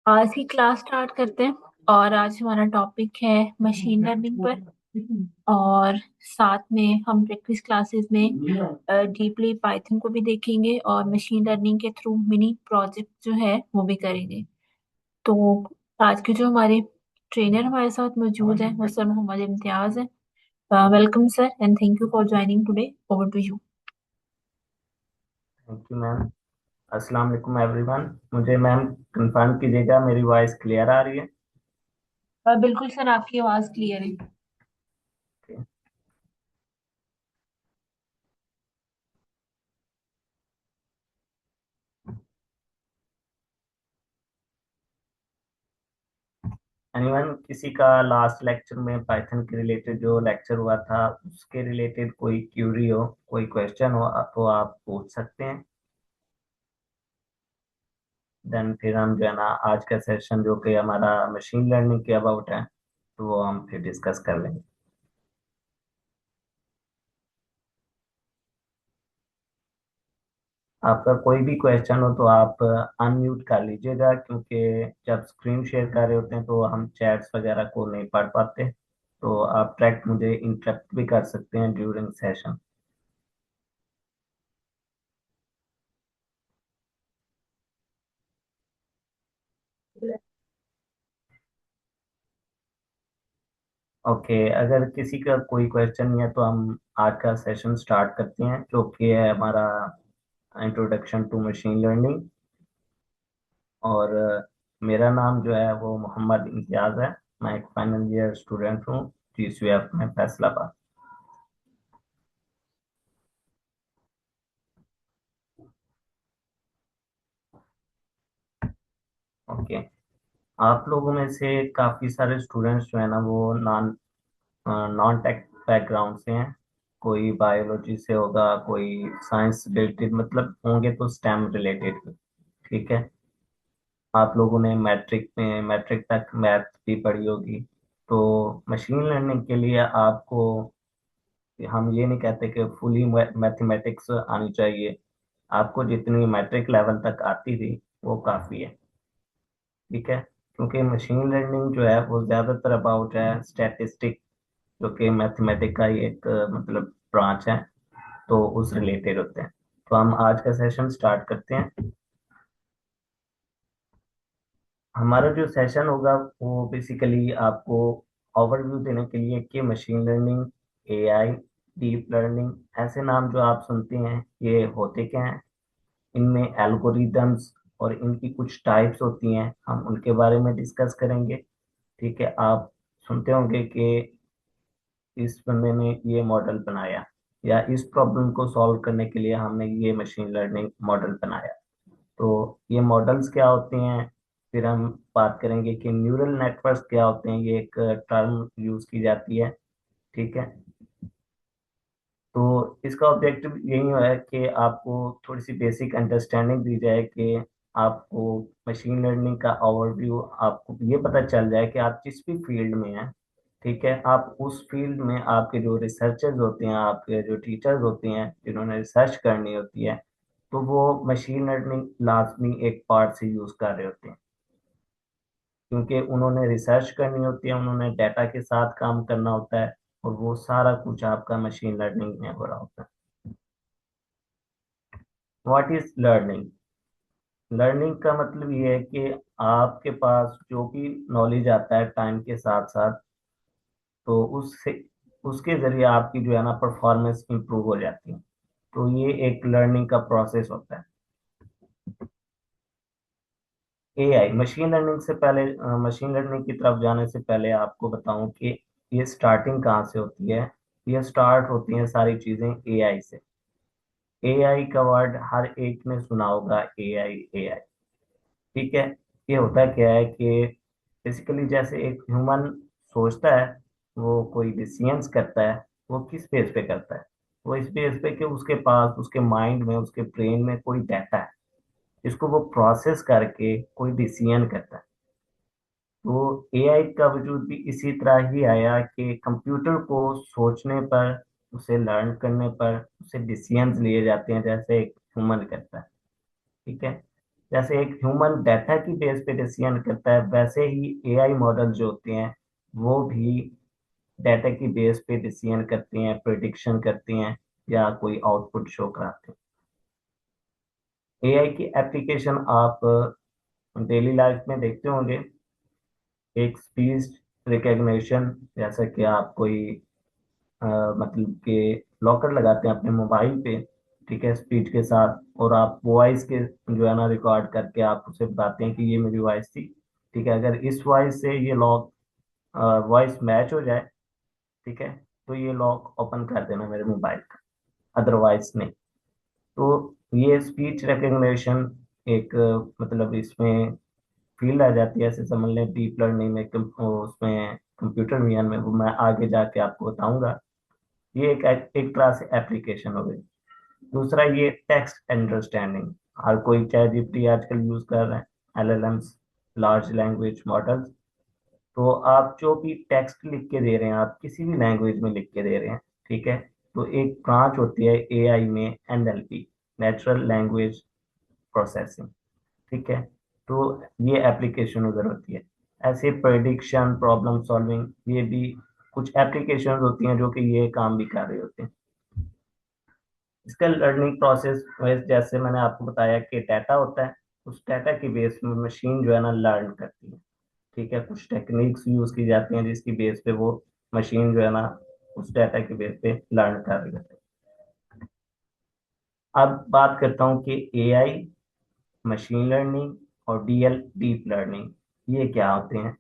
आज की class start करते हैं। और आज हमारा टॉपिक है मशीन लर्निंग पर। और साथ में हम प्रैक्टिस क्लासेस में डीपली पाइथन को भी देखेंगे और मशीन लर्निंग के थ्रू मिनी प्रोजेक्ट जो है वो भी करेंगे। तो आज के जो हमारे ट्रेनर हमारे साथ मौजूद है वो सर मोहम्मद इम्तियाज है। Welcome sir and thank you for joining today. Over to you. Thank you ma'am. अस्सलाम वालेकुम एवरीवन। मुझे मैम कंफर्म कीजिएगा मेरी वॉइस क्लियर आ रही है? बिल्कुल सर, आपकी आवाज क्लियर है। एनीवन, किसी का लास्ट लेक्चर में पाइथन के रिलेटेड जो लेक्चर हुआ था उसके रिलेटेड कोई क्यूरी हो, कोई क्वेश्चन हो तो आप पूछ सकते हैं। देन फिर हम जो है ना आज का सेशन जो कि हमारा मशीन लर्निंग के अबाउट है तो वो हम फिर डिस्कस कर लेंगे। आपका कोई भी क्वेश्चन हो तो आप अनम्यूट कर लीजिएगा, क्योंकि जब स्क्रीन शेयर कर रहे होते हैं तो हम चैट्स वगैरह को नहीं पढ़ पाते। तो आप डायरेक्ट मुझे इंटरप्ट भी कर सकते हैं ड्यूरिंग सेशन। ओके, अगर किसी का कोई क्वेश्चन नहीं है तो हम आज का सेशन स्टार्ट करते हैं, जो कि है हमारा इंट्रोडक्शन टू मशीन लर्निंग। और मेरा नाम जो है वो मोहम्मद इम्तियाज है। मैं एक फाइनल ईयर स्टूडेंट हूँ GCF में, फैसलाबाद। ओके, आप लोगों में से काफी सारे स्टूडेंट्स जो है ना वो नॉन नॉन टेक बैकग्राउंड से हैं। कोई बायोलॉजी से होगा, कोई साइंस रिलेटेड, मतलब होंगे तो स्टेम रिलेटेड। ठीक है। आप लोगों ने मैट्रिक तक मैथ भी पढ़ी होगी। तो मशीन लर्निंग के लिए आपको, हम ये नहीं कहते कि फुली मैथमेटिक्स आनी चाहिए। आपको जितनी मैट्रिक लेवल तक आती थी वो काफी है। ठीक है। क्योंकि मशीन लर्निंग जो है वो ज्यादातर अबाउट है स्टैटिस्टिक, जो कि मैथमेटिक का ही एक मतलब ब्रांच है। तो उस रिलेटेड होते हैं। तो हम आज का सेशन स्टार्ट करते हैं। हमारा जो सेशन होगा वो बेसिकली आपको ओवरव्यू देने के लिए कि machine learning, AI, deep learning, ऐसे नाम जो आप सुनते हैं ये होते क्या हैं, इनमें एल्गोरिदम्स और इनकी कुछ टाइप्स होती हैं, हम उनके बारे में डिस्कस करेंगे। ठीक है। आप सुनते होंगे कि इस बंदे ने ये मॉडल बनाया, या इस प्रॉब्लम को सॉल्व करने के लिए हमने ये मशीन लर्निंग मॉडल बनाया। तो ये मॉडल्स क्या होते हैं, फिर हम बात करेंगे कि न्यूरल नेटवर्क्स क्या होते हैं, ये एक टर्म यूज की जाती है। ठीक है। तो इसका ऑब्जेक्टिव यही है कि आपको थोड़ी सी बेसिक अंडरस्टैंडिंग दी जाए कि आपको मशीन लर्निंग का ओवरव्यू, आपको ये पता चल जाए कि आप जिस भी फील्ड में हैं, ठीक है, आप उस फील्ड में आपके जो रिसर्चर्स होते हैं, आपके जो टीचर्स होते हैं जिन्होंने रिसर्च करनी होती है, तो वो मशीन लर्निंग लाजमी एक पार्ट से यूज कर रहे होते हैं। क्योंकि उन्होंने रिसर्च करनी होती है, उन्होंने डाटा के साथ काम करना होता है, और वो सारा कुछ आपका मशीन लर्निंग में हो रहा होता है। What is learning? लर्निंग का मतलब ये है कि आपके पास जो भी नॉलेज आता है टाइम के साथ साथ, तो उससे उसके जरिए आपकी जो है ना परफॉर्मेंस इंप्रूव हो जाती है। तो ये एक लर्निंग का प्रोसेस होता है। AI मशीन लर्निंग से पहले, मशीन लर्निंग की तरफ जाने से पहले आपको बताऊं कि ये स्टार्टिंग कहाँ से होती है। ये स्टार्ट होती हैं सारी चीजें AI से। AI का वर्ड हर एक ने सुना होगा, AI AI। ठीक है। ये होता क्या है कि बेसिकली जैसे एक ह्यूमन सोचता है, वो कोई डिसीजंस करता है, वो किस बेस पे करता है? वो इस बेस पे कि उसके पास, उसके माइंड में, उसके ब्रेन में कोई डाटा है जिसको वो प्रोसेस करके कोई डिसीजन करता है। तो AI का वजूद भी इसी तरह ही आया कि कंप्यूटर को सोचने पर, उसे लर्न करने पर, उसे डिसीजंस लिए जाते हैं जैसे एक ह्यूमन करता है। ठीक है। जैसे एक ह्यूमन डाटा की बेस पे डिसीजन करता है, वैसे ही एआई मॉडल जो होते हैं वो भी डाटा की बेस पे डिसीजन करते हैं, प्रिडिक्शन करते हैं, या कोई आउटपुट शो कराते हैं। एआई की एप्लीकेशन आप डेली लाइफ में देखते होंगे। एक स्पीच रिकग्निशन, जैसा कि आप कोई अ, मतलब कि लॉकर लगाते हैं अपने मोबाइल पे, ठीक है, स्पीच के साथ, और आप वॉइस के जो है ना रिकॉर्ड करके आप उसे बताते हैं कि ये मेरी वॉइस थी। ठीक है, अगर इस वॉइस से ये लॉक वॉइस मैच हो जाए, ठीक है, तो ये लॉक ओपन कर देना मेरे मोबाइल का, अदरवाइज नहीं। तो ये स्पीच रिकग्निशन एक मतलब इसमें फील्ड आ जाती है, ऐसे समझ लें डीप लर्निंग में, उसमें कंप्यूटर विज्ञान में, वो मैं आगे जाके आपको बताऊंगा। ये एक तरह से एप्लीकेशन हो गई। दूसरा ये टेक्स्ट अंडरस्टैंडिंग, हर कोई चैट जीपीटी आजकल यूज कर रहे हैं, एलएलएम्स, लार्ज लैंग्वेज मॉडल्स। तो आप जो भी टेक्स्ट लिख के दे रहे हैं, आप किसी भी लैंग्वेज में लिख के दे रहे हैं, ठीक है, तो एक ब्रांच होती है एआई में, एनएलपी, नेचुरल लैंग्वेज प्रोसेसिंग, ठीक है। तो ये एप्लीकेशन उधर होती है। ऐसे प्रेडिक्शन, प्रॉब्लम सॉल्विंग, ये भी कुछ एप्लीकेशन होती हैं जो कि ये काम भी कर रहे होते हैं। इसका लर्निंग प्रोसेस में जैसे मैंने आपको बताया कि डाटा होता है, उस डाटा की बेस में मशीन जो है ना लर्न करती है, ठीक है। कुछ टेक्निक्स यूज की जाती हैं जिसकी बेस पे वो मशीन जो है ना उस डाटा की बेस पे लर्न कर रही होती है। अब बात करता हूँ कि एआई, मशीन लर्निंग और डीएल, डीप लर्निंग, ये क्या होते हैं,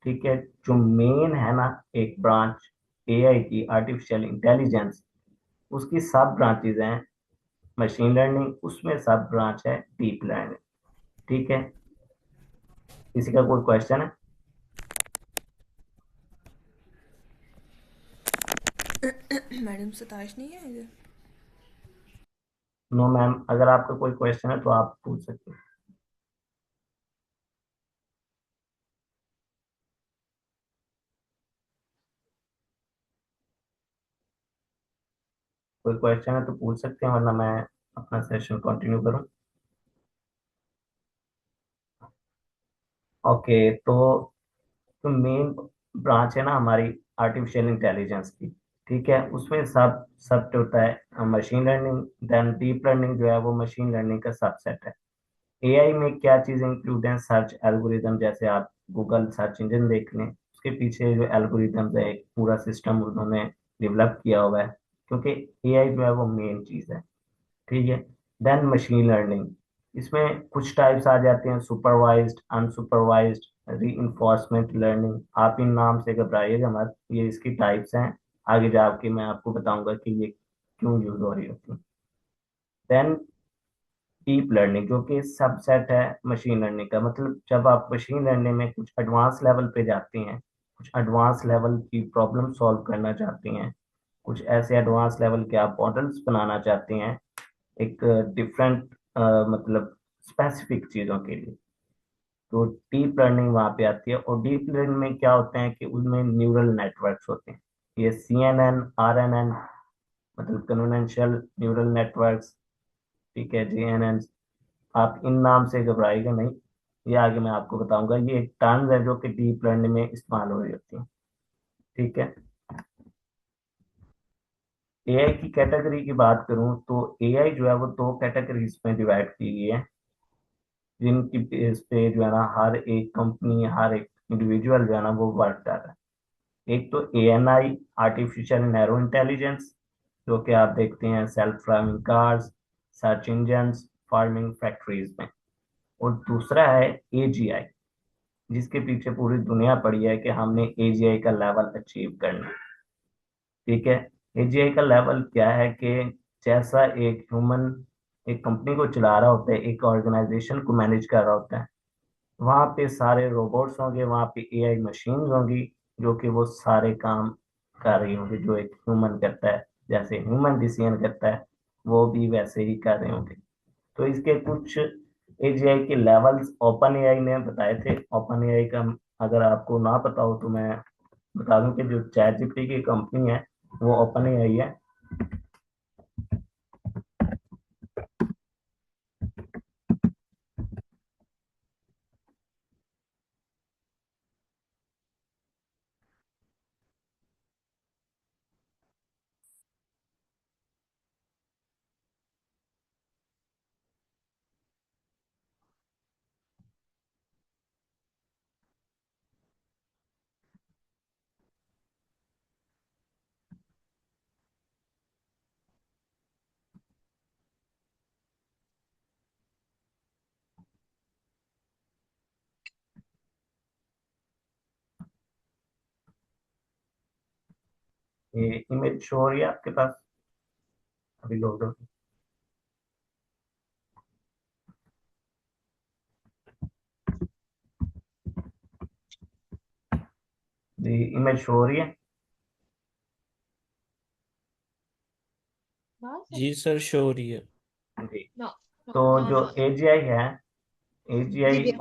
ठीक है। जो मेन है ना एक ब्रांच एआई की, आर्टिफिशियल इंटेलिजेंस, उसकी सब ब्रांचेज हैं। मशीन लर्निंग, उसमें सब ब्रांच है डीप लर्निंग, ठीक है। किसी का कोई क्वेश्चन है? मैडम सताश नहीं है इधर? नो मैम, अगर आपका कोई क्वेश्चन है तो आप पूछ सकते हैं। कोई क्वेश्चन है तो पूछ सकते हैं, वरना मैं अपना सेशन कंटिन्यू करूं। ओके, तो मेन ब्रांच है ना हमारी आर्टिफिशियल इंटेलिजेंस की, ठीक है। उसमें सब सब होता है machine learning, then deep learning जो है वो मशीन लर्निंग का सबसेट है। एआई में क्या चीजें इंक्लूड हैं? सर्च एल्गोरिदम, जैसे आप गूगल सर्च इंजन देख लें, उसके पीछे जो एल्गोरिदम्स है एक पूरा सिस्टम उन्होंने डेवलप किया हुआ है, क्योंकि एआई जो है वो मेन चीज है, ठीक है। देन मशीन लर्निंग, इसमें कुछ टाइप्स आ जाते हैं, सुपरवाइज्ड, अनसुपरवाइज्ड, रीइंफोर्समेंट लर्निंग। आप इन नाम से घबराइएगा मत, ये इसकी टाइप्स हैं। आगे जाके मैं आपको बताऊंगा कि ये क्यों यूज हो रही होती है। देन डीप लर्निंग, जो कि सबसेट है मशीन लर्निंग का, मतलब जब आप मशीन लर्निंग में कुछ एडवांस लेवल पे जाते हैं, कुछ एडवांस लेवल की प्रॉब्लम सॉल्व करना चाहते हैं, कुछ ऐसे एडवांस लेवल के आप मॉडल्स बनाना चाहते हैं, एक डिफरेंट मतलब स्पेसिफिक चीजों के लिए, तो डीप लर्निंग वहां पे आती है। और डीप लर्निंग में क्या होते हैं कि उनमें न्यूरल नेटवर्क्स होते हैं, ये CNN, RNN, मतलब कन्वेंशनल न्यूरल नेटवर्क्स, ठीक है, JNN। आप इन नाम से घबराएगा नहीं, ये आगे मैं आपको बताऊंगा। ये एक टर्म्स है जो कि डीप लर्निंग में इस्तेमाल हो रही होती है, ठीक है। एआई की कैटेगरी की बात करूं तो एआई जो है वो दो कैटेगरीज में डिवाइड की गई है, जिनकी बेस पे जो है ना हर एक कंपनी, हर एक इंडिविजुअल जो है ना वो वर्क कर रहा है। एक तो ANI, आर्टिफिशियल नैरो इंटेलिजेंस, जो कि आप देखते हैं self driving cars, search engines, farming factories में। और दूसरा है AGI, जिसके पीछे पूरी दुनिया पड़ी है कि हमने AGI का लेवल अचीव करना है, ठीक है। AGI का लेवल क्या है कि जैसा एक ह्यूमन एक कंपनी को चला रहा होता है, एक ऑर्गेनाइजेशन को मैनेज कर रहा होता है, वहां पे सारे रोबोट्स होंगे, वहां पे एआई मशीन्स होंगी, जो कि वो सारे काम कर रही होंगी जो एक ह्यूमन करता है। जैसे ह्यूमन डिसीजन करता है, वो भी वैसे ही कर रहे होंगे। तो इसके कुछ एजीआई के लेवल्स ओपन एआई ने बताए थे। ओपन एआई का अगर आपको ना पता हो तो मैं बता दूं कि जो चैट जीपीटी की कंपनी है वो ओपन एआई है। ये इमेज शो हो रही है आपके पास? अभी लोड हो। जी, इमेज शो हो रही है। जी सर, शो हो रही है। जी, तो जो एजीआई है, एजीआई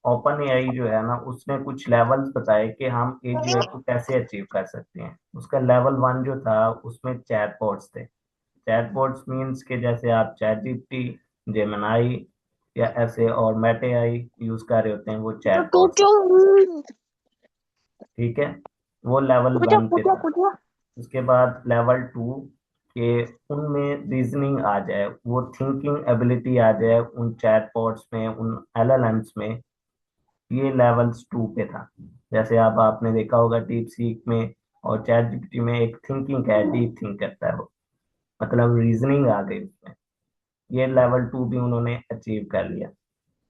ओपन एआई जो है ना, उसने कुछ लेवल्स बताए कि हम एजीआई को कैसे अचीव कर सकते हैं। उसका लेवल 1 जो था, उसमें चैटबॉट्स थे। चैटबॉट्स मींस के जैसे आप चैट जीपीटी, जेमिनाई या ऐसे और मेटे आई यूज कर रहे होते हैं, वो चैटबॉट्स। ठीक है, वो लेवल 1 पे था। उसके बाद लेवल 2 के उनमें रीजनिंग आ जाए, वो थिंकिंग एबिलिटी आ जाए उन चैटबॉट्स में, उन एलएलएम्स में। ये लेवल्स 2 पे था। जैसे आप आपने देखा होगा डीप सीक में और चैट जीपीटी में एक थिंकिंग है, डीप थिंक करता है वो, मतलब रीजनिंग आ गई उसमें। ये लेवल 2 भी उन्होंने अचीव कर लिया।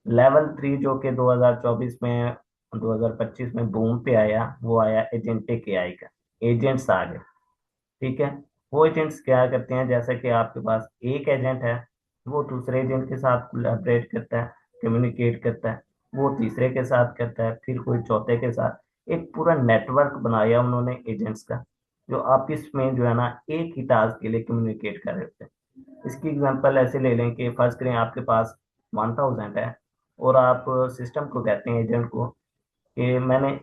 लेवल 3 जो कि 2024 में 2025 में बूम पे आया, वो आया एजेंटिक एआई का। एजेंट्स आ गए। ठीक है, वो एजेंट्स क्या करते हैं, जैसे कि आपके पास एक एजेंट है, वो दूसरे एजेंट के साथ कोलैबोरेट करता है, कम्युनिकेट करता है, वो तीसरे के साथ करता है, फिर कोई चौथे के साथ। एक पूरा नेटवर्क बनाया उन्होंने एजेंट्स का, जो आपस में जो है ना एक ही टास्क के लिए कम्युनिकेट कर रहे होते हैं। इसकी एग्जांपल ऐसे ले लें कि फर्ज करें आपके पास 1000 है, और आप सिस्टम को कहते हैं, एजेंट को, कि मैंने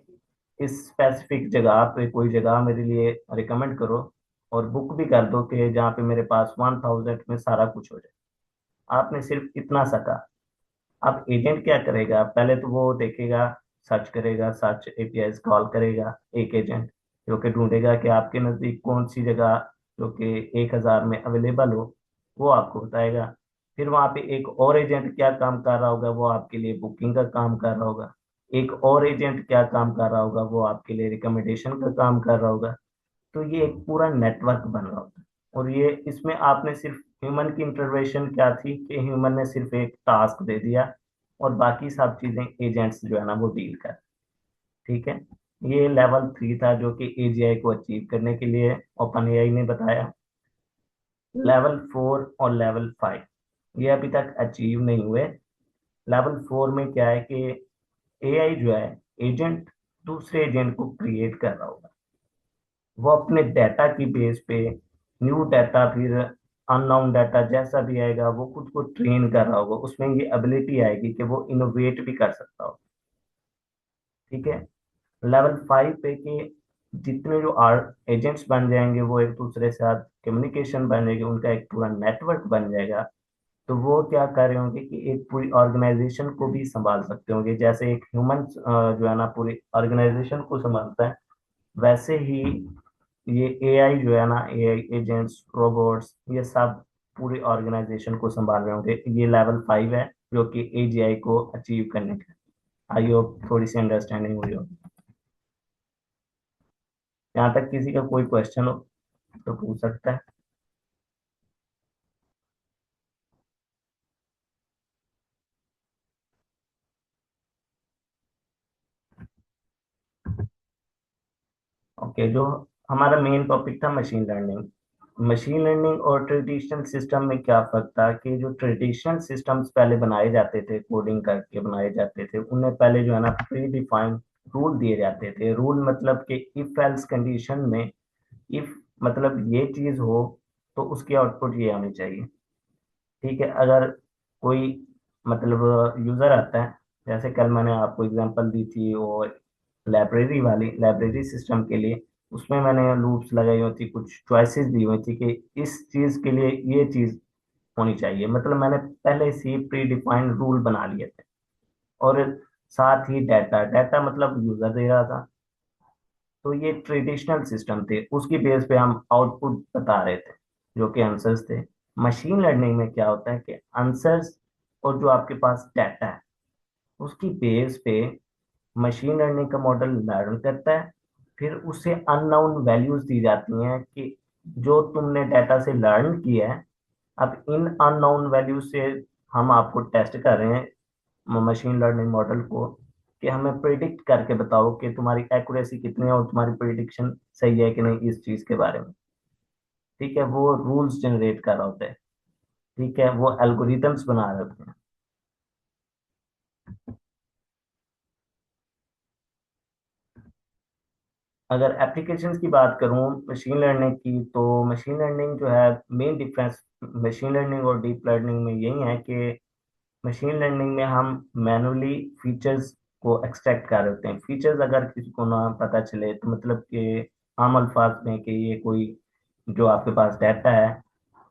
इस स्पेसिफिक जगह पे कोई जगह मेरे लिए रिकमेंड करो, और बुक भी कर दो कि जहाँ पे मेरे पास 1000 में सारा कुछ हो जाए। आपने सिर्फ इतना सा कहा। अब एजेंट क्या करेगा, पहले तो वो देखेगा, सर्च करेगा, सर्च एपीआई कॉल करेगा एक एजेंट, जो कि ढूंढेगा कि आपके नज़दीक कौन सी जगह जो कि 1000 में अवेलेबल हो, वो आपको बताएगा। फिर वहाँ पे एक और एजेंट क्या काम कर रहा होगा, वो आपके लिए बुकिंग का काम कर रहा होगा। एक और एजेंट क्या काम कर रहा होगा, वो आपके लिए रिकमेंडेशन का काम कर रहा होगा। तो ये एक पूरा नेटवर्क बन रहा होता है। और ये इसमें आपने सिर्फ ह्यूमन की इंटरवेंशन क्या थी कि ह्यूमन ने सिर्फ एक टास्क दे दिया, और बाकी सब चीजें एजेंट्स जो है ना वो डील कर। ठीक है, ये लेवल 3 था जो कि एजीआई को अचीव करने के लिए ओपन एआई ने बताया। लेवल 4 और लेवल 5 ये अभी तक अचीव नहीं हुए। लेवल 4 में क्या है कि एआई जो है, एजेंट दूसरे एजेंट को क्रिएट कर रहा होगा। वो अपने डाटा की बेस पे न्यू डाटा, फिर अननोन डाटा जैसा भी आएगा, वो खुद को ट्रेन कर रहा होगा। उसमें ये एबिलिटी आएगी कि वो इनोवेट भी कर सकता हो। ठीक है, लेवल 5 पे के जितने जो एजेंट्स बन जाएंगे, वो एक दूसरे के साथ कम्युनिकेशन बन जाएगी, उनका एक पूरा नेटवर्क बन जाएगा। तो वो क्या कर रहे होंगे कि एक पूरी ऑर्गेनाइजेशन को भी संभाल सकते होंगे, जैसे एक ह्यूमन जो है ना पूरी ऑर्गेनाइजेशन को संभालता है, वैसे ही ये एआई जो है ना, एआई एजेंट्स, रोबोट्स, ये सब पूरी ऑर्गेनाइजेशन को संभाल रहे होंगे। ये लेवल 5 है जो कि एजीआई को अचीव करने का। आई होप थोड़ी सी अंडरस्टैंडिंग हुई हो। यहाँ तक किसी का कोई क्वेश्चन हो तो पूछ सकता है। ओके, जो हमारा मेन टॉपिक था मशीन लर्निंग। मशीन लर्निंग और ट्रेडिशनल सिस्टम में क्या फर्क था, कि जो ट्रेडिशनल सिस्टम्स पहले बनाए जाते थे, कोडिंग करके बनाए जाते थे, उनमें पहले जो है ना प्री डिफाइंड रूल दिए जाते थे। रूल मतलब कि इफ एल्स कंडीशन में, इफ मतलब ये चीज हो तो उसकी आउटपुट ये आनी चाहिए। ठीक है, अगर कोई मतलब यूजर आता है, जैसे कल मैंने आपको एग्जांपल दी थी वो लाइब्रेरी वाली, लाइब्रेरी सिस्टम के लिए, उसमें मैंने लूप्स लगाई हुई थी, कुछ चॉइसेस दी हुई थी कि इस चीज के लिए ये चीज होनी चाहिए। मतलब मैंने पहले से ही प्री डिफाइंड रूल बना लिए थे। और साथ ही डाटा, डाटा मतलब यूजर दे रहा था। तो ये ट्रेडिशनल सिस्टम थे, उसकी बेस पे हम आउटपुट बता रहे थे जो कि आंसर्स थे। मशीन लर्निंग में क्या होता है कि आंसर्स और जो आपके पास डाटा है, उसकी बेस पे मशीन लर्निंग का मॉडल लर्न करता है। फिर उसे अननोन वैल्यूज दी जाती हैं कि जो तुमने डाटा से लर्न किया है, अब इन अननोन वैल्यूज से हम आपको टेस्ट कर रहे हैं मशीन लर्निंग मॉडल को, कि हमें प्रिडिक्ट करके बताओ कि तुम्हारी एक्यूरेसी कितनी है और तुम्हारी प्रिडिक्शन सही है कि नहीं इस चीज के बारे में। ठीक है, वो रूल्स जनरेट कर रहा होता है। ठीक है, वो एल्गोरिथम्स बना रहे होते हैं। अगर एप्लीकेशंस की बात करूं मशीन लर्निंग की, तो मशीन लर्निंग जो है, मेन डिफरेंस मशीन लर्निंग और डीप लर्निंग में यही है कि मशीन लर्निंग में हम मैनुअली फीचर्स को एक्सट्रैक्ट कर रहे होते हैं। फीचर्स अगर किसी को ना पता चले तो मतलब कि आम अल्फाज में कि ये कोई जो आपके पास डाटा है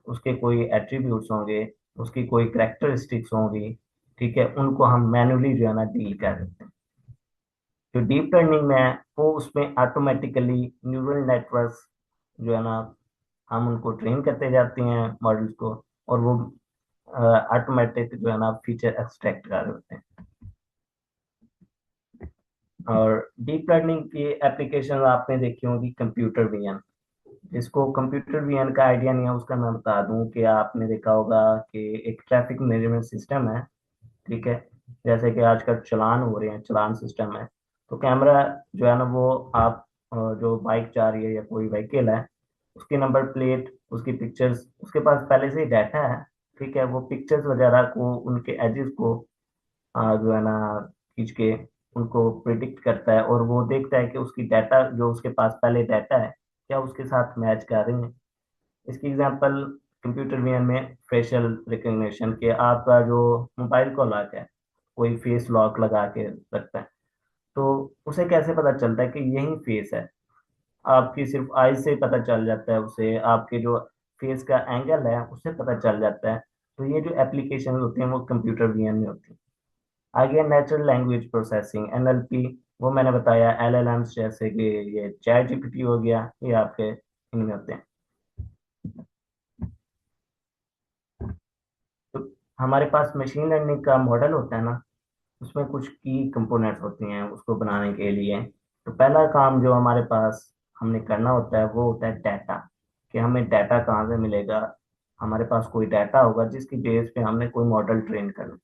उसके कोई एट्रीब्यूट्स होंगे, उसकी कोई करेक्टरिस्टिक्स होंगी। ठीक है, उनको हम मैनुअली जो है ना डील कर देते हैं। जो डीप लर्निंग में है वो उसमें ऑटोमेटिकली न्यूरल नेटवर्क्स जो है ना, हम उनको ट्रेन करते जाते हैं मॉडल्स को, और वो ऑटोमेटिक जो है ना फीचर एक्सट्रैक्ट कर रहे होते हैं। और डीप लर्निंग की एप्लीकेशन आपने देखी होगी कंप्यूटर विजन। जिसको कंप्यूटर विजन का आइडिया नहीं है उसका मैं बता दूं कि आपने देखा होगा कि एक ट्रैफिक मैनेजमेंट सिस्टम है। ठीक है, जैसे कि आजकल चालान हो रहे हैं, चालान सिस्टम है। तो कैमरा जो है ना वो आप जो बाइक जा रही है या कोई व्हीकल है, उसकी नंबर प्लेट, उसकी पिक्चर्स, उसके पास पहले से ही डाटा है। ठीक है, वो पिक्चर्स वगैरह को, उनके एजेस को जो है ना खींच के उनको प्रिडिक्ट करता है, और वो देखता है कि उसकी डाटा जो उसके पास पहले डाटा है क्या उसके साथ मैच कर रहे हैं। इसकी एग्जांपल कंप्यूटर विजन में फेशियल रिकग्निशन के, आपका जो मोबाइल को लॉक है, कोई फेस लॉक लगा के रखता है, तो उसे कैसे पता चलता है कि यही फेस है। आपकी सिर्फ आई से पता चल जाता है उसे, आपके जो फेस का एंगल है उससे पता चल जाता है। तो ये जो एप्लीकेशन होती हैं वो कंप्यूटर विजन में होती है। आगे नेचुरल लैंग्वेज प्रोसेसिंग एनएलपी, वो मैंने बताया एलएलएम्स, जैसे कि ये चैट जीपीटी हो गया, ये आपके इनमें होते हैं। तो हमारे पास मशीन लर्निंग का मॉडल होता है ना, उसमें कुछ की कंपोनेंट्स होती हैं उसको बनाने के लिए। तो पहला काम जो हमारे पास हमने करना होता है वो होता है डाटा, कि हमें डाटा कहाँ से मिलेगा। हमारे पास कोई डाटा होगा जिसकी बेस पे हमने कोई मॉडल ट्रेन करना।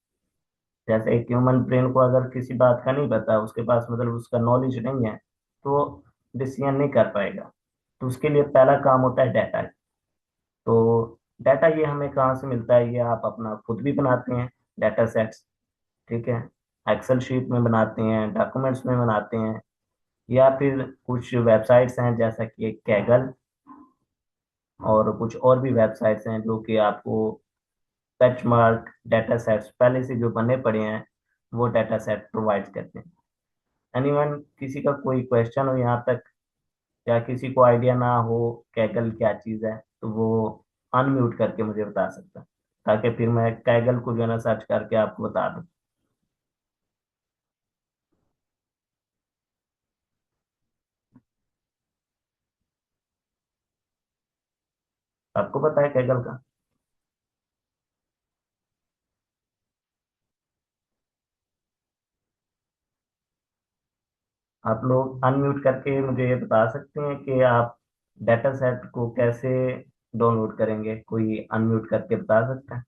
जैसे एक ह्यूमन ब्रेन को अगर किसी बात का नहीं पता, उसके पास मतलब उसका नॉलेज नहीं है, तो डिसीजन नहीं कर पाएगा। तो उसके लिए पहला काम होता है डाटा। तो डाटा ये हमें कहाँ से मिलता है, ये आप अपना खुद भी बनाते हैं डाटा सेट्स। ठीक है, एक्सेल शीट में बनाते हैं, डॉक्यूमेंट्स में बनाते हैं, या फिर कुछ वेबसाइट्स हैं जैसा कि कैगल, और कुछ और भी वेबसाइट्स हैं जो कि आपको बेंचमार्क डाटा सेट्स पहले से जो बने पड़े हैं वो डाटा सेट प्रोवाइड करते हैं। एनीवन, किसी का कोई क्वेश्चन हो यहाँ तक, या किसी को आइडिया ना हो कैगल क्या चीज़ है, तो वो अनम्यूट करके मुझे बता सकता है, ताकि फिर मैं कैगल को जो है ना सर्च करके आपको बता दूं। आपको पता है कैगल का? आप लोग अनम्यूट करके मुझे ये बता सकते हैं कि आप डाटा सेट को कैसे डाउनलोड करेंगे? कोई अनम्यूट करके बता सकता है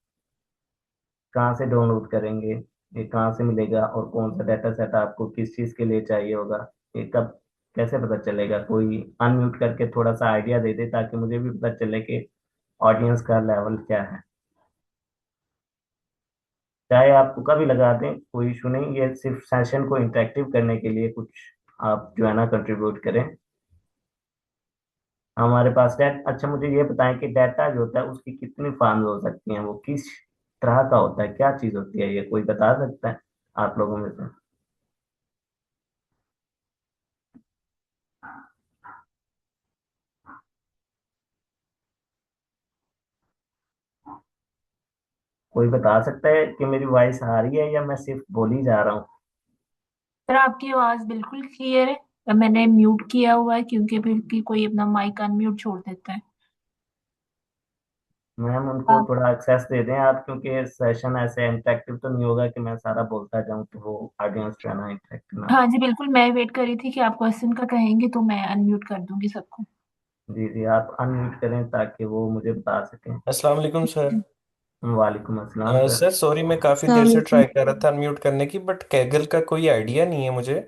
कहाँ से डाउनलोड करेंगे, ये कहाँ से मिलेगा, और कौन सा डाटा सेट आपको किस चीज़ के लिए चाहिए होगा, ये कब कैसे पता चलेगा? कोई अनम्यूट करके थोड़ा सा आइडिया दे दे ताकि मुझे भी पता चले कि ऑडियंस का लेवल क्या है। चाहे आप तुका भी लगा दें, कोई इशू नहीं, ये सिर्फ सेशन को इंटरेक्टिव करने के लिए कुछ आप जो है ना कंट्रीब्यूट करें। हमारे पास डाटा, अच्छा मुझे ये बताएं कि डाटा जो होता है उसकी कितनी फॉर्म्स हो सकती हैं, वो किस तरह का होता है, क्या चीज़ होती है, ये कोई बता सकता है आप लोगों में से? कोई बता सकता है कि मेरी वॉइस आ रही है या मैं सिर्फ बोल ही जा रहा हूँ? सर आपकी आवाज बिल्कुल क्लियर है। मैंने म्यूट किया हुआ है क्योंकि फिर की कोई अपना माइक अनम्यूट छोड़ देता है। मैम उनको आप थोड़ा एक्सेस दे दें आप, क्योंकि सेशन ऐसे इंटरेक्टिव तो नहीं होगा कि मैं सारा बोलता जाऊं तो वो ऑडियंस जो है ना इंटरेक्टिव ना हो। हाँ जी बिल्कुल, मैं वेट कर रही थी कि आप क्वेश्चन का कहेंगे तो मैं अनम्यूट कर दूंगी सबको। जी जी, आप अनम्यूट करें ताकि वो मुझे बता सकें। अस्सलाम वालेकुम सर। वालेकुम अस्सलाम सर। सर सॉरी, मैं काफ़ी देर से सलामकुम। ट्राई कर रहा था अनम्यूट करने की, बट कैगल का कोई आइडिया नहीं है मुझे।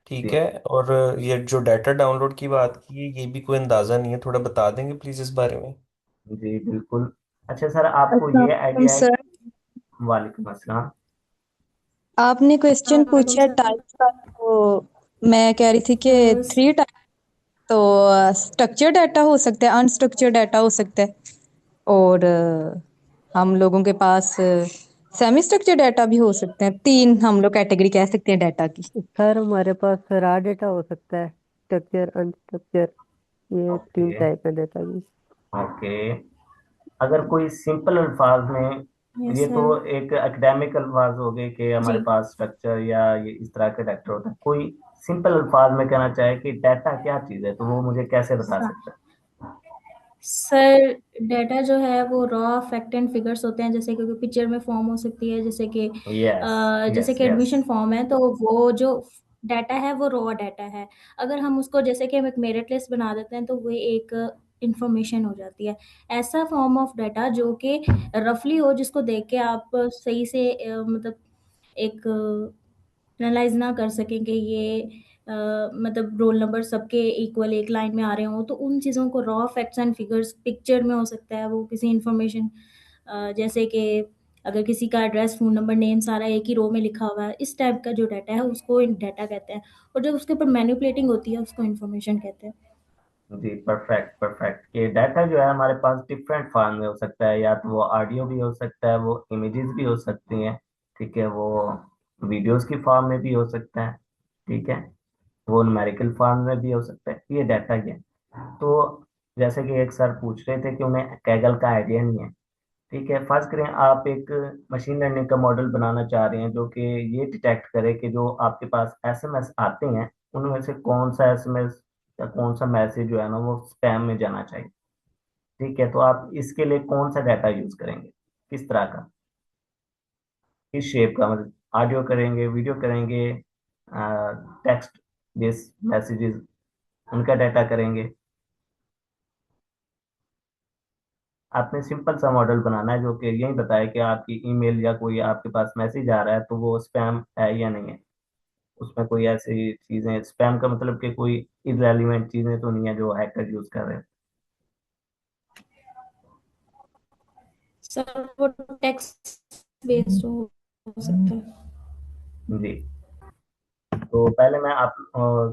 ठीक जी है। और ये जो डाटा डाउनलोड की बात की है, ये भी कोई अंदाज़ा नहीं है। थोड़ा बता देंगे प्लीज़ इस बारे में। जी बिल्कुल। अच्छा सर, आपको अस्सलाम ये वालेकुम आइडिया है? सर। वालेकुम अस्सलाम। आपने क्वेश्चन वालेकुम पूछा सर। टाइप का, तो मैं कह रही थी कि थ्री टाइप। तो स्ट्रक्चर डाटा हो सकता है, अनस्ट्रक्चर डाटा हो सकता है, और हम लोगों के पास सेमी स्ट्रक्चर डाटा भी हो सकते हैं। तीन हम लोग कैटेगरी कह सकते हैं डाटा की। सर हमारे पास रॉ डेटा हो सकता है, स्ट्रक्चर अनस्ट्रक्चर, ये तीन ओके। टाइप है डेटा की। ओके। अगर कोई सिंपल अल्फाज में, यस ये तो सर। एक एकेडमिक अल्फाज हो गए कि हमारे जी पास स्ट्रक्चर या ये इस तरह के डाटा होता है। कोई सिंपल अल्फाज में कहना चाहे कि डाटा क्या चीज़ है, तो वो मुझे कैसे बता सर। सकता सर डाटा जो है वो रॉ फैक्ट एंड फिगर्स होते हैं, जैसे कि पिक्चर में फॉर्म हो सकती है, है? यस जैसे यस कि यस। एडमिशन फॉर्म है, तो वो जो डाटा है वो रॉ डाटा है। अगर हम उसको जैसे कि हम एक मेरिट लिस्ट बना देते हैं तो वो एक इंफॉर्मेशन हो जाती है। ऐसा फॉर्म ऑफ डाटा जो कि रफली हो, जिसको देख के आप सही से मतलब एक एनालाइज ना कर सकें कि ये मतलब रोल नंबर सबके इक्वल एक लाइन में आ रहे हों, तो उन चीज़ों को raw facts and figures picture में हो सकता है। वो किसी इंफॉर्मेशन जैसे कि अगर किसी का एड्रेस, फ़ोन नंबर, नेम सारा एक ही रो में लिखा हुआ है, इस टाइप का जो डाटा है उसको डाटा कहते हैं। और जब उसके ऊपर मैनिपुलेटिंग होती है उसको इन्फॉर्मेशन कहते हैं। जी परफेक्ट परफेक्ट। ये डाटा जो है हमारे पास डिफरेंट फॉर्म में हो सकता है, या तो वो ऑडियो भी हो सकता है, वो इमेजेस भी हो सकती हैं, ठीक है, वो वीडियोस की फॉर्म में भी हो सकता है, ठीक है, वो न्यूमेरिकल फॉर्म में भी हो सकता है। ये डाटा ही है। तो जैसे कि एक सर पूछ रहे थे कि उन्हें कैगल का आइडिया नहीं है। ठीक है, फर्ज करें आप एक मशीन लर्निंग का मॉडल बनाना चाह रहे हैं जो कि ये डिटेक्ट करे कि जो आपके पास एसएमएस आते हैं उनमें से कौन सा एसएमएस या कौन सा मैसेज जो है ना वो स्पैम में जाना चाहिए। ठीक है, तो आप इसके लिए कौन सा डाटा यूज करेंगे, किस तरह का, किस शेप का, मतलब ऑडियो करेंगे, वीडियो करेंगे, टेक्स्ट बेस्ड मैसेजेस, उनका डाटा करेंगे? आपने सिंपल सा मॉडल बनाना है जो कि यही बताए कि आपकी ईमेल या कोई आपके पास मैसेज आ रहा है तो वो स्पैम है या नहीं है, उसमें कोई ऐसी चीजें, स्पैम का मतलब कि कोई इररेलेवेंट चीजें तो नहीं है जो हैकर यूज कर रहे सर वो टेक्स्ट बेस्ड हो सकता है। हैं। जी। तो पहले मैं आप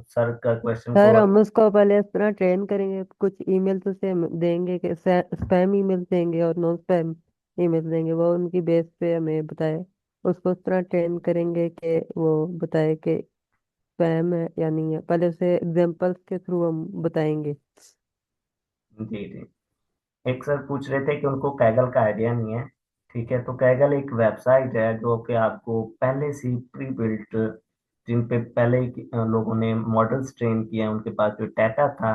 सर का क्वेश्चन को। सर हम उसको पहले इस तरह ट्रेन करेंगे, कुछ ईमेल तो से देंगे कि स्पैम ईमेल देंगे और नॉन स्पैम ईमेल देंगे, वो उनकी बेस पे हमें बताए। उसको उस तरह ट्रेन करेंगे कि वो बताए कि स्पैम है या नहीं है, पहले उसे एग्जांपल्स के थ्रू हम बताएंगे। जी जी। एक सर पूछ रहे थे कि उनको कैगल का आइडिया नहीं है। ठीक है, तो कैगल एक वेबसाइट है जो कि आपको पहले से प्री बिल्ट, जिन पे पहले ही लोगों ने मॉडल्स ट्रेन किए हैं, उनके पास जो डाटा था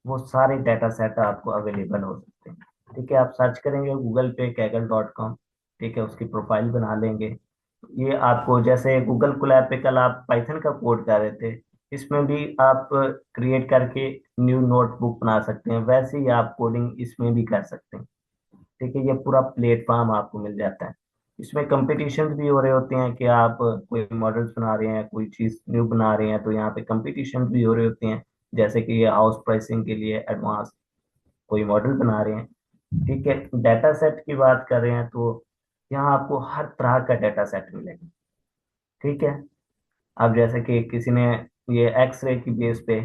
वो सारे डाटा सेट आपको अवेलेबल हो सकते हैं। ठीक है, आप सर्च करेंगे गूगल पे kaggle.com, ठीक है, उसकी प्रोफाइल बना लेंगे। ये आपको जैसे गूगल कोलैब पे कल आप पाइथन का कोड कर रहे थे, इसमें भी आप क्रिएट करके न्यू नोटबुक बना सकते हैं, वैसे ही आप कोडिंग इसमें भी कर सकते हैं। ठीक है, ये पूरा प्लेटफॉर्म आपको मिल जाता है। इसमें कंपटीशन भी हो रहे होते हैं कि आप कोई मॉडल्स बना रहे हैं, कोई चीज न्यू बना रहे हैं, तो यहाँ पे कंपटीशन भी हो रहे होते हैं। जैसे कि ये हाउस प्राइसिंग के लिए एडवांस कोई मॉडल बना रहे हैं। ठीक है, डाटा सेट की बात कर रहे हैं तो यहाँ आपको हर तरह का डाटा सेट मिलेगा। ठीक है, अब जैसे कि किसी ने ये एक्सरे की बेस पे,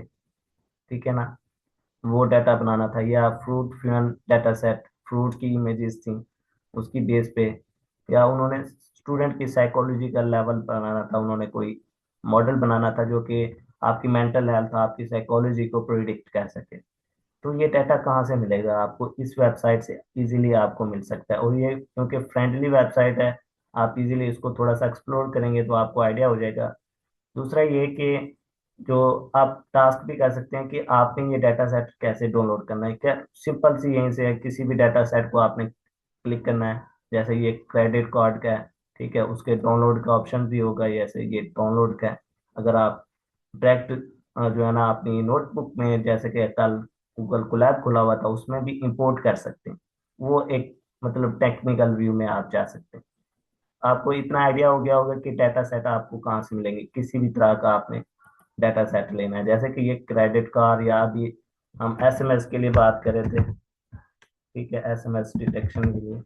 ठीक है ना, वो डाटा बनाना था, या fruit fusion data set, fruit की इमेजेस थी उसकी बेस पे, या उन्होंने स्टूडेंट की साइकोलॉजी का लेवल बनाना था, उन्होंने कोई मॉडल बनाना था जो कि आपकी मेंटल हेल्थ, आपकी साइकोलॉजी को प्रिडिक्ट कर सके। तो ये डाटा कहाँ से मिलेगा आपको? इस वेबसाइट से इजीली आपको मिल सकता है, और ये क्योंकि फ्रेंडली वेबसाइट है, आप इजीली इसको थोड़ा सा एक्सप्लोर करेंगे तो आपको आइडिया हो जाएगा। दूसरा ये कि जो आप टास्क भी कर सकते हैं कि आपने ये डाटा सेट कैसे डाउनलोड करना है। क्या सिंपल सी यहीं से है, किसी भी डाटा सेट को आपने क्लिक करना है, जैसे ये क्रेडिट कार्ड का है, ठीक है, उसके डाउनलोड का ऑप्शन भी होगा, जैसे ये डाउनलोड का है। अगर आप डायरेक्ट जो है ना अपनी नोटबुक में, जैसे कि कल गूगल कोलैब खुला हुआ था, उसमें भी इंपोर्ट कर सकते हैं। वो एक मतलब टेक्निकल व्यू में आप जा सकते हैं। आपको इतना आइडिया हो गया होगा कि डाटा सेट आपको कहाँ से मिलेंगे, किसी भी तरह का आपने डाटा सेट लेना है, जैसे कि ये क्रेडिट कार्ड या अभी हम एसएमएस के लिए बात कर रहे थे। ठीक है, एसएमएस डिटेक्शन के लिए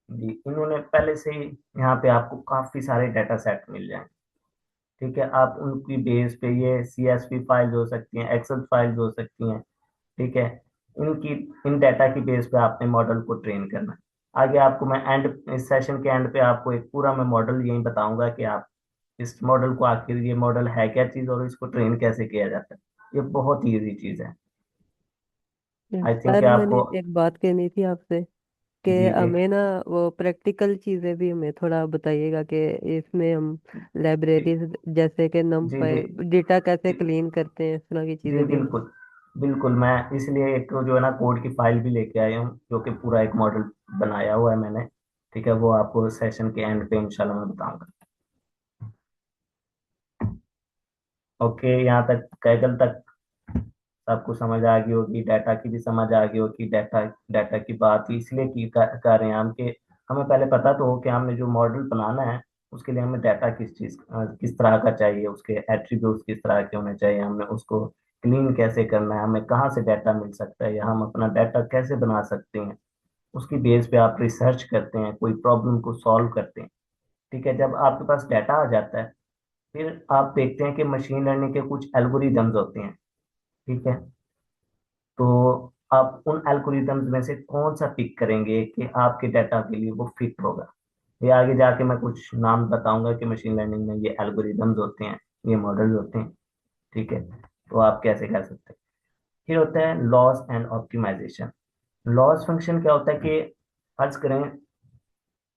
जी इन्होंने पहले से ही यहाँ पे आपको काफी सारे डाटा सेट मिल जाएंगे। ठीक है, आप उनकी बेस पे ये सीएसवी फाइल्स हो सकती हैं, एक्सेल फाइल्स हो सकती हैं। ठीक है, इनकी इन डाटा की बेस पे आपने मॉडल को ट्रेन करना है। आगे आपको मैं एंड इस सेशन के एंड पे आपको एक पूरा मैं मॉडल यही बताऊंगा कि आप इस मॉडल को, आखिर ये मॉडल है क्या चीज और इसको ट्रेन कैसे किया जाता है। ये बहुत ही इजी चीज है। आई थिंक सर मैंने आपको। एक बात कहनी थी आपसे कि जी जी हमें ना वो प्रैक्टिकल चीजें भी हमें थोड़ा बताइएगा कि इसमें हम जी लाइब्रेरीज जैसे कि जी जी नमपाई डेटा कैसे क्लीन करते हैं, इस तरह की जी चीजें भी हमें। बिल्कुल बिल्कुल। मैं इसलिए एक जो है ना कोड की फाइल भी लेके आया हूँ, जो कि पूरा एक मॉडल बनाया हुआ है मैंने। ठीक है, वो आपको सेशन के एंड पे इंशाल्लाह मैं बताऊंगा। ओके, यहाँ तक कैगल तक सबको समझ आ गई होगी, डाटा की भी समझ आ गई होगी। डाटा डाटा की बात इसलिए की कर रहे हैं हम कि हमें पहले पता तो हो कि हमने जो मॉडल बनाना है उसके लिए हमें डाटा किस तरह का चाहिए, उसके एट्रीब्यूट्स किस तरह के होने चाहिए, हमें उसको क्लीन कैसे करना है, हमें कहाँ से डाटा मिल सकता है या हम अपना डाटा कैसे बना सकते हैं। उसकी बेस पे आप रिसर्च करते हैं, कोई प्रॉब्लम को सॉल्व करते हैं। ठीक है, जब आपके पास डाटा आ जाता है फिर आप देखते हैं कि मशीन लर्निंग के कुछ एल्गोरिदम्स होते हैं। ठीक है, तो आप उन एल्गोरिदम्स में से कौन सा पिक करेंगे कि आपके डाटा के लिए वो फिट होगा। ये आगे जाके मैं कुछ नाम बताऊंगा कि मशीन लर्निंग में ये एल्गोरिदम्स होते हैं, ये मॉडल्स होते हैं। ठीक है, तो आप कैसे कर सकते हैं। फिर होता है loss and optimization. Loss function क्या होता है कि फर्ज करें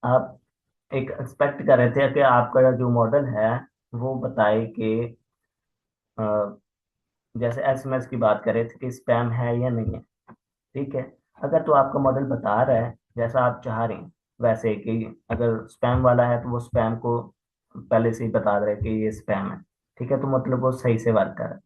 आप एक एक्सपेक्ट कर रहे थे कि आपका जो मॉडल है वो बताए कि अ, जैसे एसएमएस की बात करें थे कि स्पैम है या नहीं है। ठीक है, अगर तो आपका मॉडल बता रहा है जैसा आप चाह रहे हैं वैसे कि अगर स्पैम वाला है तो वो स्पैम को पहले से ही बता रहा है कि ये स्पैम है। ठीक है, तो मतलब वो सही से वर्क कर रहा है।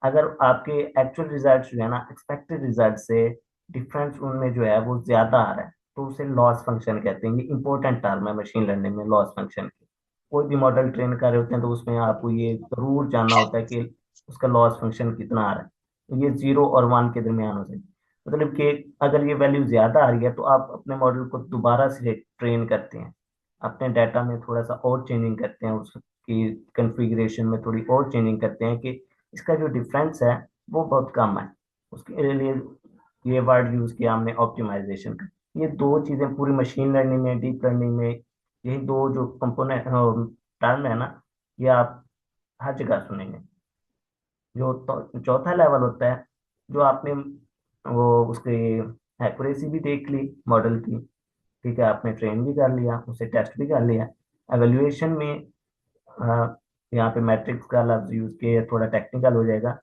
अगर आपके एक्चुअल रिजल्ट जो है ना एक्सपेक्टेड रिजल्ट से डिफरेंस उनमें जो है वो ज्यादा आ रहा है तो उसे लॉस फंक्शन कहते हैं। ये इंपॉर्टेंट टर्म है मशीन लर्निंग में, लॉस फंक्शन की। कोई भी मॉडल ट्रेन कर रहे होते हैं तो उसमें आपको ये जरूर जानना होता है कि उसका लॉस फंक्शन कितना आ रहा है। तो ये 0 और 1 के दरमियान हो सकती है। मतलब कि अगर ये वैल्यू ज्यादा आ रही है तो आप अपने मॉडल को दोबारा से ट्रेन करते हैं, अपने डाटा में थोड़ा सा और चेंजिंग करते हैं, उसकी कॉन्फ़िगरेशन में थोड़ी और चेंजिंग करते हैं कि इसका जो डिफरेंस है वो बहुत कम है। उसके लिए ये वर्ड यूज किया हमने, ऑप्टिमाइजेशन का। ये दो चीजें पूरी मशीन लर्निंग में, डीप लर्निंग में, यही दो जो कंपोनेंट टर्म है ना, ये आप हर जगह सुनेंगे। जो चौथा लेवल होता है, जो आपने वो उसकी एक्यूरेसी भी देख ली मॉडल की। ठीक है, आपने ट्रेन भी कर लिया, उसे टेस्ट भी कर लिया। एवेल्युएशन में यहाँ पे मैट्रिक्स का लफ्ज यूज किया, थोड़ा टेक्निकल हो जाएगा।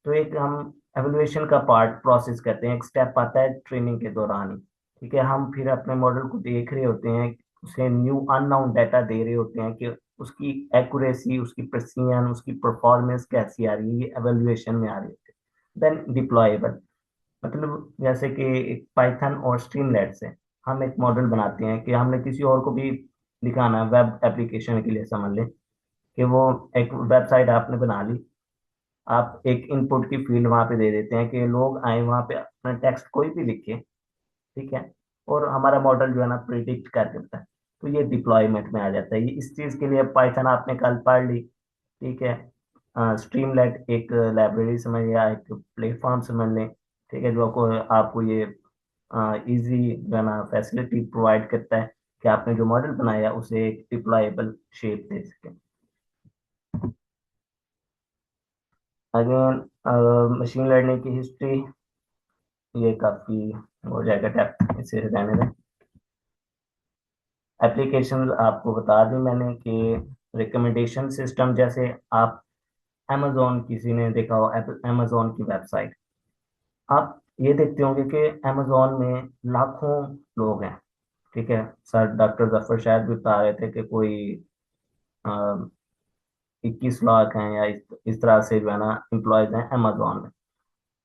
तो एक हम एवेल्युएशन का पार्ट प्रोसेस करते हैं, एक स्टेप आता है ट्रेनिंग के दौरान ही। ठीक है, हम फिर अपने मॉडल को देख रहे होते हैं, उसे न्यू अननोन डाटा दे रहे होते हैं कि उसकी एक्यूरेसी, उसकी प्रेसिजन, उसकी परफॉर्मेंस कैसी आ रही है, ये एवेल्युएशन में आ रही है। देन डिप्लॉयबल, मतलब जैसे कि एक पाइथन और स्ट्रीमलेट से हम एक मॉडल बनाते हैं कि हमने किसी और को भी दिखाना है वेब एप्लीकेशन के लिए। समझ लें कि वो एक वेबसाइट आपने बना ली, आप एक इनपुट की फील्ड वहां पे दे देते हैं कि लोग आए वहां पे अपना टेक्स्ट कोई भी लिखे। ठीक है, और हमारा मॉडल जो है ना प्रिडिक्ट कर देता है। तो ये डिप्लॉयमेंट में आ जाता है। ये इस चीज के लिए पाइथन आपने कल पढ़ ली। ठीक है, स्ट्रीमलेट एक लाइब्रेरी समझ या एक प्लेटफॉर्म समझ लें। ठीक है, जो आपको आपको ये इजी जो है ना फैसिलिटी प्रोवाइड करता है कि आपने जो मॉडल बनाया उसे एक डिप्लॉयबल शेप दे सकें। अगेन मशीन लर्निंग की हिस्ट्री, ये काफी हो जाएगा डेप्थ, इसे रहने दें। एप्लीकेशन आपको बता दी मैंने कि रिकमेंडेशन सिस्टम, जैसे आप amazon, किसी ने देखा हो amazon की वेबसाइट, आप ये देखते होंगे कि amazon में लाखों लोग हैं। ठीक है, सर डॉक्टर जफर शायद भी बता रहे थे कि कोई 21 लाख हैं या इस तरह से जो है ना एम्प्लॉयज हैं अमेजोन में।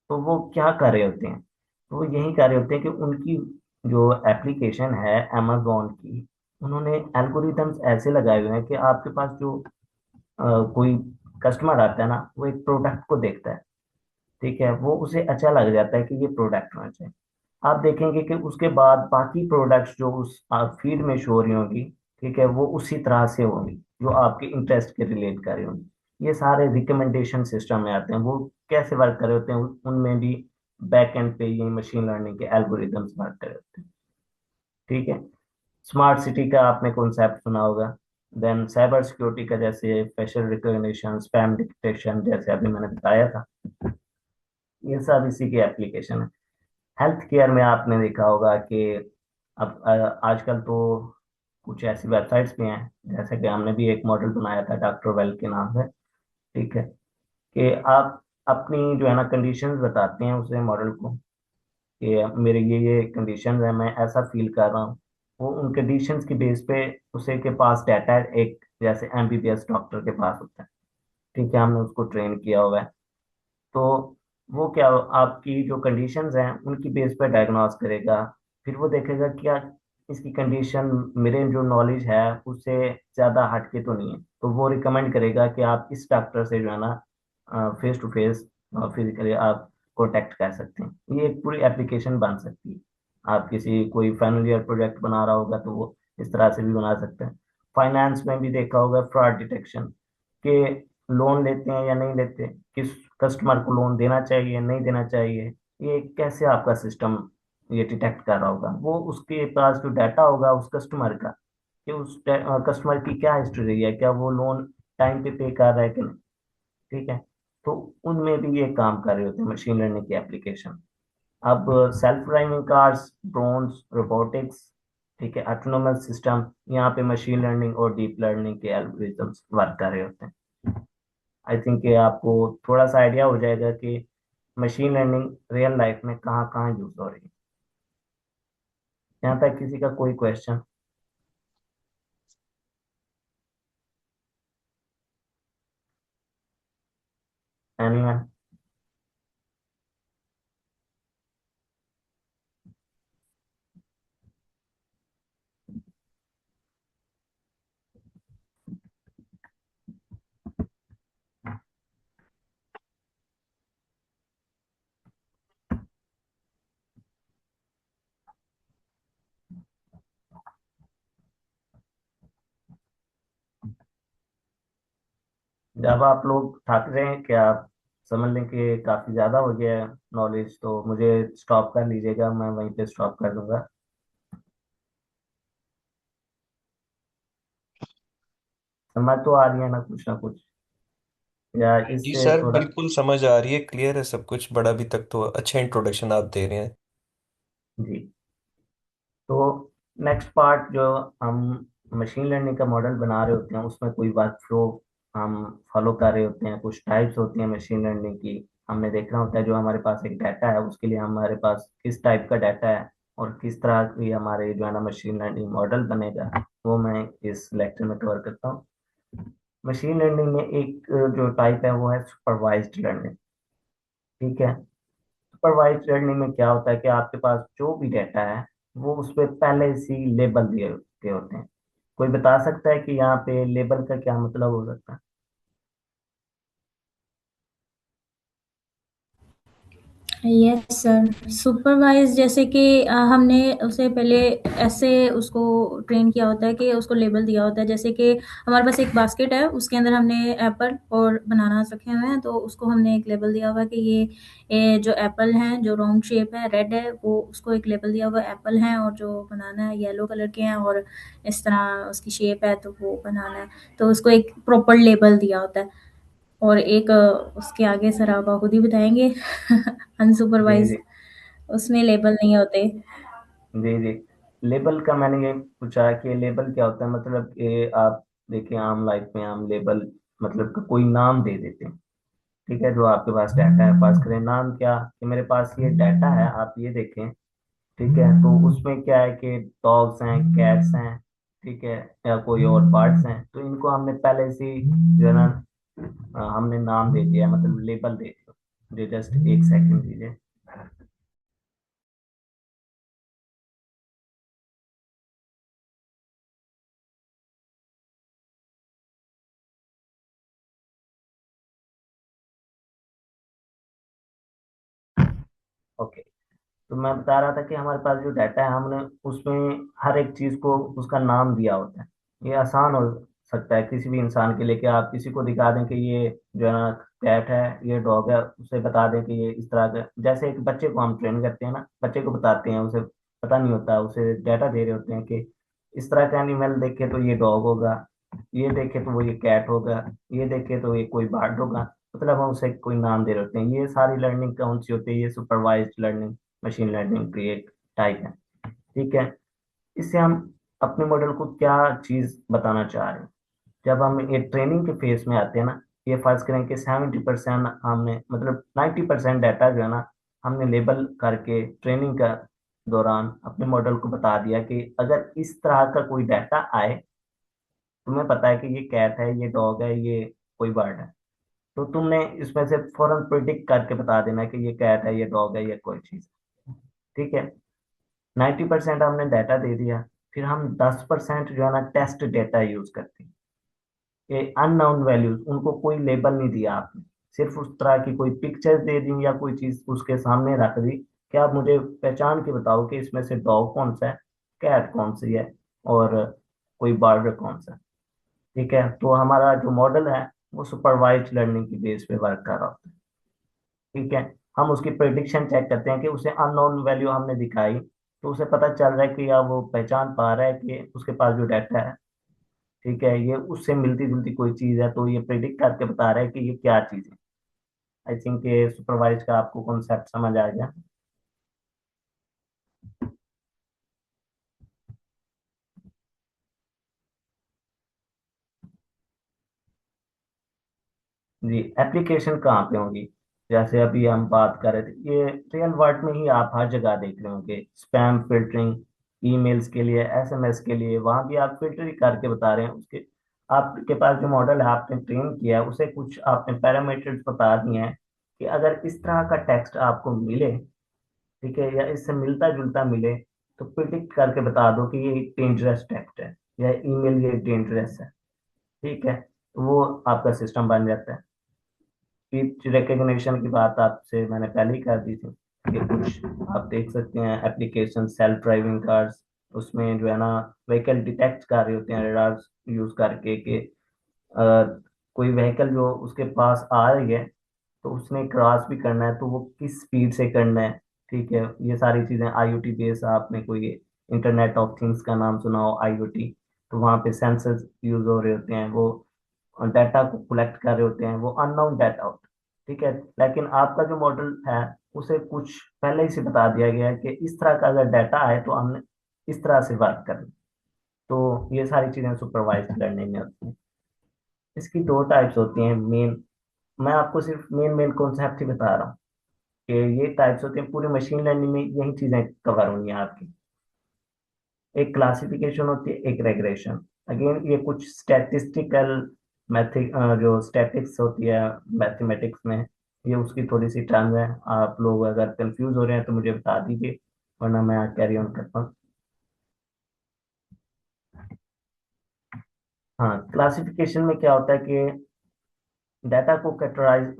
तो वो क्या कर रहे होते हैं? तो वो यही कर रहे होते हैं कि उनकी जो एप्लीकेशन है अमेजोन की, उन्होंने एल्गोरिदम्स ऐसे लगाए हुए हैं कि आपके पास जो कोई कस्टमर आता है ना, वो एक प्रोडक्ट को देखता है, ठीक है, वो उसे अच्छा लग जाता है कि ये प्रोडक्ट होना चाहिए। आप देखेंगे कि उसके बाद बाकी प्रोडक्ट्स जो उस फीड में शो हो रही होंगी, ठीक है, वो उसी तरह से होंगी जो आपके इंटरेस्ट के रिलेट कर रही होंगी। ये सारे रिकमेंडेशन सिस्टम में आते हैं। वो कैसे वर्क कर रहे होते हैं? उनमें भी बैक एंड पे ये मशीन लर्निंग के एल्गोरिदम्स वर्क कर रहे होते हैं, ठीक है। स्मार्ट सिटी का आपने कॉन्सेप्ट सुना होगा। देन साइबर सिक्योरिटी का, जैसे फेशियल रिकॉग्निशन, स्पैम डिटेक्शन, जैसे अभी मैंने बताया था, ये सब इसी की एप्लीकेशन है। हेल्थ केयर में आपने देखा होगा कि अब आजकल तो कुछ ऐसी वेबसाइट्स भी हैं, जैसे कि हमने भी एक मॉडल बनाया था डॉक्टर वेल के नाम से, ठीक है, कि आप अपनी जो है ना कंडीशंस बताते हैं उसे मॉडल को कि मेरे ये कंडीशंस है, मैं ऐसा फील कर रहा हूँ। वो उन कंडीशंस की बेस पे उसे के पास डाटा है, एक जैसे एमबीबीएस डॉक्टर के पास होता है, ठीक है, हमने उसको ट्रेन किया हुआ है। तो वो क्या, आपकी जो कंडीशंस हैं उनकी बेस पर डायग्नोस करेगा। फिर वो देखेगा क्या इसकी कंडीशन मेरे जो नॉलेज है उससे ज़्यादा हटके तो नहीं है, तो वो रिकमेंड करेगा कि आप इस डॉक्टर से जो है ना फेस टू फेस फिजिकली आप कांटेक्ट कर सकते हैं। ये एक पूरी एप्लीकेशन बन सकती है। आप किसी कोई फाइनल ईयर प्रोजेक्ट बना रहा होगा तो वो इस तरह से भी बना सकते हैं। फाइनेंस में भी देखा होगा फ्रॉड डिटेक्शन, के लोन लेते हैं या नहीं लेते, किस कस्टमर को लोन देना चाहिए नहीं देना चाहिए, ये कैसे आपका सिस्टम ये डिटेक्ट कर रहा होगा? वो उसके पास जो डाटा होगा उस कस्टमर का, कि उस कस्टमर की क्या हिस्ट्री रही है, क्या वो लोन टाइम पे कर रहा है कि नहीं, ठीक है। तो उनमें भी ये काम कर रहे होते हैं मशीन लर्निंग की एप्लीकेशन। अब self driving cars, drones, robotics, ठीक है, ऑटोनोमस सिस्टम, यहाँ पे मशीन लर्निंग और डीप लर्निंग के एल्गोरिथम्स वर्क कर रहे होते हैं। आई थिंक कि आपको थोड़ा सा आइडिया हो जाएगा कि मशीन लर्निंग रियल लाइफ में कहाँ कहाँ यूज हो रही है। यहाँ तक किसी का कोई क्वेश्चन? एनीवन? जब आप लोग थक रहे हैं कि आप समझ लें कि काफी ज्यादा हो गया है नॉलेज, तो मुझे स्टॉप कर लीजिएगा, मैं वहीं पे स्टॉप कर दूंगा। समझ तो आ रही है ना कुछ, या जी इससे सर, थोड़ा? बिल्कुल समझ आ रही है, क्लियर है सब कुछ, बड़ा अभी तक तो अच्छा इंट्रोडक्शन आप दे रहे हैं। जी। तो नेक्स्ट पार्ट जो हम मशीन लर्निंग का मॉडल बना रहे होते हैं, उसमें कोई वर्क फ्लो हम फॉलो कर रहे होते हैं, कुछ टाइप्स होती हैं मशीन लर्निंग की। हमने देखना होता है जो हमारे पास एक डाटा है उसके लिए हमारे पास किस टाइप का डाटा है और किस तरह की हमारे जो है ना मशीन लर्निंग मॉडल बनेगा, वो मैं इस लेक्चर में कवर करता हूँ। मशीन लर्निंग में एक जो टाइप है वो है सुपरवाइज्ड लर्निंग, ठीक है। सुपरवाइज्ड लर्निंग में क्या होता है कि आपके पास जो भी डाटा है वो उस पर पहले से ही लेबल दिए दिए होते हैं। कोई बता सकता है कि यहाँ पे लेबल का क्या मतलब हो सकता है? यस सर, सुपरवाइज जैसे कि हमने उसे पहले ऐसे उसको ट्रेन किया होता है कि उसको लेबल दिया होता है, जैसे कि हमारे पास एक बास्केट है, उसके अंदर हमने एप्पल और बनानास रखे हुए हैं, तो उसको हमने एक लेबल दिया हुआ है कि ये जो एप्पल है जो राउंड शेप है रेड है, वो उसको एक लेबल दिया हुआ है एप्पल है, और जो बनाना है येलो कलर के हैं और इस तरह उसकी शेप है तो वो बनाना है, तो उसको एक प्रॉपर लेबल दिया होता है। और एक उसके आगे सर आप खुद ही बताएंगे जी अनसुपरवाइज जी। उसमें लेबल नहीं होते। जी जी। लेबल का मैंने ये पूछा कि लेबल क्या होता है, मतलब कि आप देखिए आम लाइफ में हम लेबल मतलब कि कोई नाम दे देते हैं, ठीक है, जो आपके पास डाटा है, पास करें नाम क्या कि मेरे पास ये डाटा है, आप ये देखें, ठीक है। तो उसमें क्या है कि डॉग्स हैं, कैट्स हैं, ठीक है, या कोई और बर्ड्स हैं, तो इनको हमने पहले से ही जो है ना हमने नाम दे दिया, मतलब लेबल दे दिया। मुझे जस्ट एक सेकंड दीजिए। ओके। तो मैं बता रहा था कि हमारे पास जो डाटा है, हमने उसमें हर एक चीज को उसका नाम दिया होता है। ये आसान हो सकता है किसी भी इंसान के लिए कि आप किसी को दिखा दें कि ये जो है ना कैट है, ये डॉग है, उसे बता दें कि ये इस तरह का। जैसे एक बच्चे को हम ट्रेन करते हैं ना, बच्चे को बताते हैं, उसे पता नहीं होता, उसे डाटा दे रहे होते हैं कि इस तरह का एनिमल देखे तो ये डॉग होगा, ये देखे तो वो ये कैट होगा, ये देखे तो ये कोई बर्ड होगा। मतलब हम उसे कोई नाम दे रहे होते हैं। ये सारी लर्निंग कौन सी होती है? ये सुपरवाइज्ड लर्निंग, मशीन लर्निंग की एक टाइप है। ठीक है। इससे हम अपने मॉडल को क्या चीज बताना चाह रहे हैं? जब हम ये ट्रेनिंग के फेज में आते हैं ना, ये फर्ज करें कि 70% हमने, मतलब 90% डाटा जो है ना, हमने लेबल करके ट्रेनिंग का दौरान अपने मॉडल को बता दिया कि अगर इस तरह का कोई डाटा आए, तुम्हें पता है कि ये कैट है, ये डॉग है, ये कोई बर्ड है, तो तुमने इसमें से फौरन प्रिडिक्ट करके बता देना कि ये कैट है, ये डॉग है, ये कोई चीज है। ठीक है। 90% हमने डाटा दे दिया। फिर हम 10% जो है ना टेस्ट डेटा यूज करते हैं। ये अननोन वैल्यूज, उनको कोई लेबल नहीं दिया आपने, सिर्फ उस तरह की कोई पिक्चर्स दे दी या कोई चीज उसके सामने रख दी कि आप मुझे पहचान के बताओ कि इसमें से डॉग कौन सा है, कैट कौन सी है, और कोई बर्ड कौन सा है। ठीक है। तो हमारा जो मॉडल है वो सुपरवाइज्ड लर्निंग की बेस पे वर्क कर रहा होता है। ठीक है। हम उसकी प्रिडिक्शन चेक करते हैं कि उसे अननोन वैल्यू हमने दिखाई, तो उसे पता चल रहा है कि या वो पहचान पा रहा है कि उसके पास जो डाटा है, ठीक है, ये उससे मिलती जुलती कोई चीज है, तो ये प्रिडिक्ट करके बता रहा है कि ये क्या चीज है। आई थिंक ये सुपरवाइज का आपको कॉन्सेप्ट समझ आ गया। जी, एप्लीकेशन कहाँ पे होंगी? जैसे अभी हम बात कर रहे थे, ये रियल वर्ल्ड में ही आप हर जगह देख रहे होंगे। स्पैम फिल्टरिंग, ईमेल्स के लिए, एसएमएस के लिए, वहां भी आप फिल्टर ही करके बता रहे हैं। उसके आपके पास जो मॉडल है, आपने ट्रेन किया है, उसे कुछ आपने पैरामीटर्स बता दिए हैं कि अगर इस तरह का टेक्स्ट आपको मिले, ठीक है, या इससे मिलता जुलता मिले, तो प्रिडिक्ट करके बता दो कि ये डेंजरस टेक्स्ट है, या ईमेल ये डेंजरस है। ठीक है। तो वो आपका सिस्टम बन जाता है। स्पीच रिकग्निशन की बात आपसे मैंने पहले ही कर दी थी कि कुछ आप देख सकते हैं एप्लीकेशन, सेल्फ ड्राइविंग कार्स, उसमें जो है ना व्हीकल डिटेक्ट कर रहे होते हैं रडार यूज करके कि अ, कोई व्हीकल जो उसके पास आ रही है, तो उसने क्रॉस भी करना है, तो वो किस स्पीड से करना है। ठीक है। ये सारी चीजें आईओटी बेस, आपने कोई इंटरनेट ऑफ थिंग्स का नाम सुना हो, आईओटी, तो वहाँ पे सेंसर्स यूज हो रहे होते हैं, वो डाटा को कलेक्ट कर रहे होते हैं, वो अननोन डाटा होता है। ठीक है। लेकिन आपका जो मॉडल है, उसे कुछ पहले ही से बता दिया गया है कि इस तरह का अगर डाटा आए तो हमने इस तरह से वर्क करना। तो ये सारी चीजें सुपरवाइज लर्निंग में होती हैं। इसकी दो टाइप्स होती हैं मेन। मैं आपको सिर्फ मेन मेन कॉन्सेप्ट ही बता रहा हूँ कि ये टाइप्स होते हैं। पूरी मशीन लर्निंग में यही चीजें कवर होंगी आपकी। एक क्लासिफिकेशन होती है, एक रेग्रेशन। अगेन ये कुछ स्टैटिस्टिकल मैथिक जो स्टैटिक्स होती है मैथमेटिक्स में, ये उसकी थोड़ी सी टर्म है। आप लोग अगर कंफ्यूज हो रहे हैं तो मुझे बता दीजिए, वरना मैं कैरी ऑन करता हूँ। हाँ, क्लासिफिकेशन में क्या होता है कि डाटा को कैटेगराइज,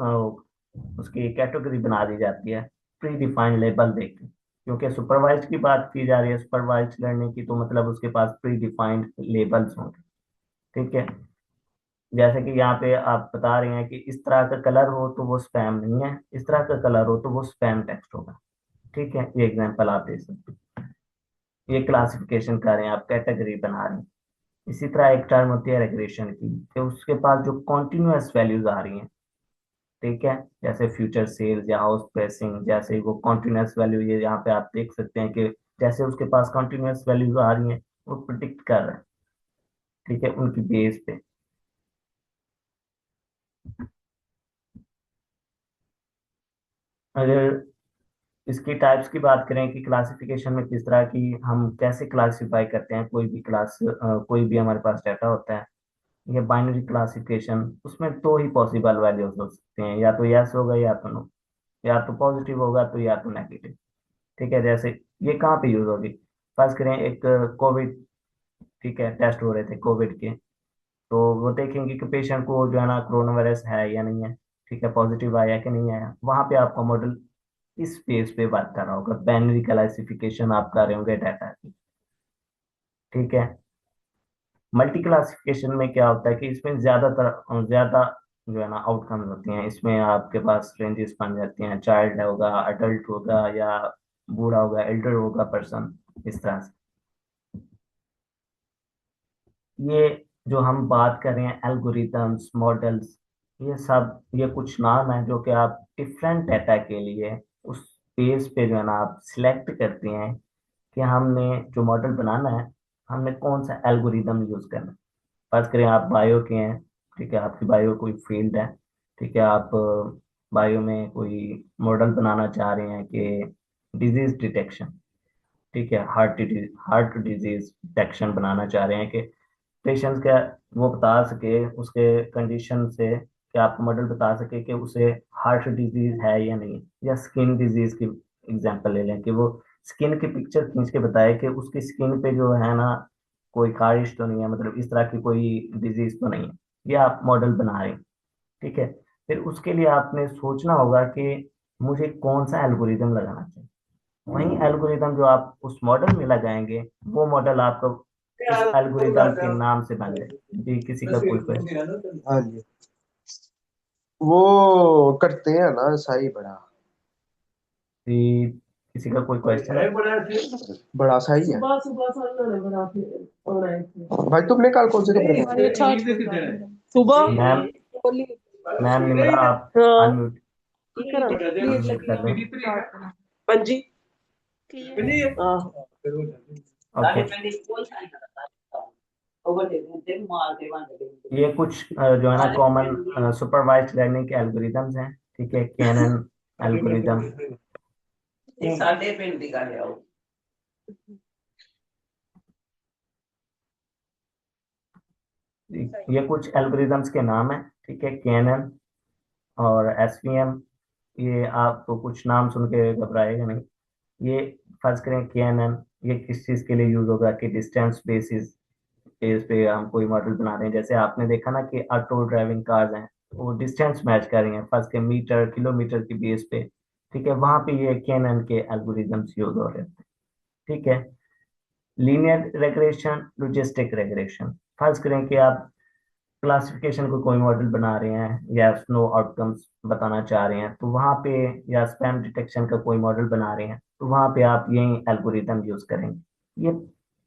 उसकी कैटेगरी बना दी जाती है प्री डिफाइंड लेबल देके। क्योंकि सुपरवाइज की बात की जा रही है, सुपरवाइज लर्निंग की, तो मतलब उसके पास प्री डिफाइंड लेबल्स होंगे। ठीक है। जैसे कि यहाँ पे आप बता रहे हैं कि इस तरह का कलर हो तो वो स्पैम नहीं है, इस तरह का कलर हो तो वो स्पैम टेक्स्ट होगा। ठीक है। ये एग्जांपल आप दे सकते हैं। ये क्लासिफिकेशन कर रहे हैं, आप कैटेगरी बना रहे हैं। इसी तरह एक टर्म होती है रेग्रेशन की, कि उसके पास जो कॉन्टिन्यूअस वैल्यूज आ रही हैं, ठीक है, जैसे फ्यूचर सेल्स या हाउस प्रेसिंग, जैसे वो कॉन्टिन्यूअस वैल्यू, ये यहाँ पे आप देख सकते हैं कि जैसे उसके पास कॉन्टिन्यूअस वैल्यूज आ रही हैं, वो प्रिडिक्ट कर रहे हैं। ठीक है, उनकी बेस पे। अगर इसकी टाइप्स की बात करें कि क्लासिफिकेशन में किस तरह की हम कैसे क्लासिफाई करते हैं कोई भी क्लास, कोई भी हमारे पास डाटा होता है, ये बाइनरी क्लासिफिकेशन, उसमें दो ही पॉसिबल वैल्यूज हो सकते हैं, या तो यस होगा या तो नो, या तो पॉजिटिव होगा तो या तो नेगेटिव। ठीक है, जैसे ये कहाँ पे यूज होगी, फर्ज करें एक कोविड, ठीक है, टेस्ट हो रहे थे कोविड के, तो वो देखेंगे कि पेशेंट को जो है ना कोरोना वायरस है या नहीं है, ठीक है, पॉजिटिव आया कि नहीं आया, वहां पे आपका मॉडल इस बेस पे बात कर रहा होगा, बाइनरी क्लासिफिकेशन आप कर रहे होंगे डाटा की। ठीक है, मल्टी क्लासिफिकेशन में क्या होता है कि इसमें ज्यादा जो है ना आउटकम्स होती हैं, इसमें आपके पास रेंजेस बन जाती हैं, चाइल्ड होगा, अडल्ट होगा, या बूढ़ा होगा, एल्डर होगा पर्सन, इस तरह से। ये जो हम बात कर रहे हैं एल्गोरिथम्स, मॉडल्स, ये कुछ नाम है जो कि आप डिफरेंट डाटा के लिए उस बेस पे जो है ना आप सिलेक्ट करते हैं कि हमने जो मॉडल बनाना है, हमने कौन सा एल्गोरिदम यूज करना है। फर्ज करें आप बायो के हैं, ठीक है, आपकी बायो कोई फील्ड है, ठीक है, आप बायो में कोई मॉडल बनाना चाह रहे हैं कि डिजीज डिटेक्शन, ठीक है, हार्ट डिजीज डिटेक्शन बनाना चाह रहे हैं कि पेशेंट का वो बता सके उसके कंडीशन से, कि आपको मॉडल बता सके कि उसे हार्ट डिजीज है या नहीं, या स्किन डिजीज की एग्जांपल ले लें कि वो स्किन की पिक्चर खींच के बताए कि उसकी स्किन पे जो है ना कोई खारिश तो नहीं है, मतलब इस तरह की कोई डिजीज तो नहीं है, ये आप मॉडल बना रहे हैं। ठीक है, फिर उसके लिए आपने सोचना होगा कि मुझे कौन सा एल्गोरिदम लगाना चाहिए। वही एल्गोरिदम जो आप उस मॉडल में लगाएंगे, वो मॉडल आपका उस एल्गोरिदम के नाम से बन जाए। जी, किसी का कोई क्वेश्चन? हाँ जी, वो करते हैं ना सही बड़ा। जी, किसी का कोई क्वेश्चन है? बड़ा सही है भाई। तुमने कल कौन से कपड़े पहने? सुबह। मैम, मैम निम्रा, आप हाँ। अनम्यूट अनम्यूट कर दें। पंजी। क्लियर हाँ। ओके, ये कुछ जो है ना कॉमन सुपरवाइज्ड लर्निंग के एल्गोरिदम्स हैं। ठीक है, कैनन एल्गोरिदम, ये कुछ एल्गोरिदम्स के नाम हैं। ठीक है, कैनन और एसवीएम, ये आपको कुछ नाम सुन के घबराएगा नहीं। ये फर्ज करें कैनन, ये किस चीज के लिए यूज होगा कि डिस्टेंस बेसिस बेस पे हम कोई मॉडल बना रहे हैं, जैसे आपने देखा ना कि ऑटो ड्राइविंग कार्स हैं, वो डिस्टेंस मैच कर रही हैं, फर्ज के मीटर किलोमीटर की बेस पे। ठीक है, वहां पे ये कैनन के एल्गोरिदम्स यूज हो रहे हैं। ठीक है, लीनियर रेग्रेशन, लॉजिस्टिक रेग्रेशन, फर्ज करें कि आप क्लासिफिकेशन को कोई मॉडल बना रहे हैं या स्नो आउटकम्स बताना चाह रहे हैं, तो वहां पे, या स्पैम डिटेक्शन का कोई मॉडल बना रहे हैं, तो वहां पे आप यही एल्गोरिदम यूज करेंगे। ये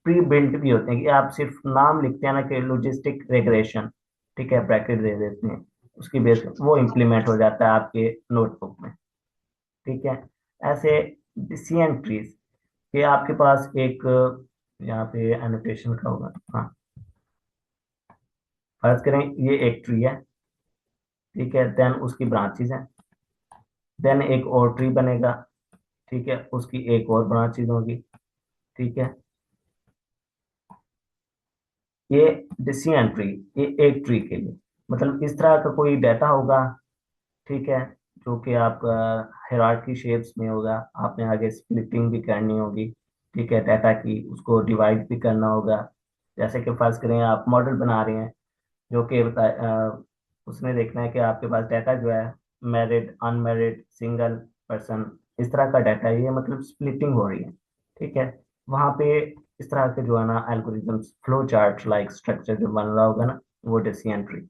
प्री बिल्ट भी होते हैं कि आप सिर्फ नाम लिखते हैं ना कि लॉजिस्टिक रेग्रेशन, ठीक है, ब्रैकेट दे देते हैं, उसकी बेस वो इम्प्लीमेंट हो जाता है आपके नोटबुक में। ठीक है, ऐसे डिसीजन ट्रीज, ये आपके पास एक यहाँ पे एनोटेशन का होगा, हाँ, फर्ज करें ये एक ट्री है, ठीक है, देन उसकी ब्रांचेस हैं, देन एक और ट्री बनेगा, ठीक है, उसकी एक और ब्रांचेस होगी। ठीक है, ये डिसीजन ट्री, ये एक ट्री के लिए, मतलब इस तरह का कोई डाटा होगा, ठीक है, जो कि आपका हायरार्की शेप्स में होगा, आपने आगे स्प्लिटिंग भी करनी होगी, ठीक है, डाटा की उसको डिवाइड भी करना होगा। जैसे कि फर्ज करें आप मॉडल बना रहे हैं, जो कि उसने देखना है कि आपके पास डाटा जो है मैरिड, अनमैरिड, सिंगल पर्सन, इस तरह का डाटा है, ये मतलब स्प्लिटिंग हो रही है। ठीक है, वहां पे इस तरह के जो है ना algorithms, flow chart like structure जो बन रहा होगा ना, वो डिसीजन ट्री।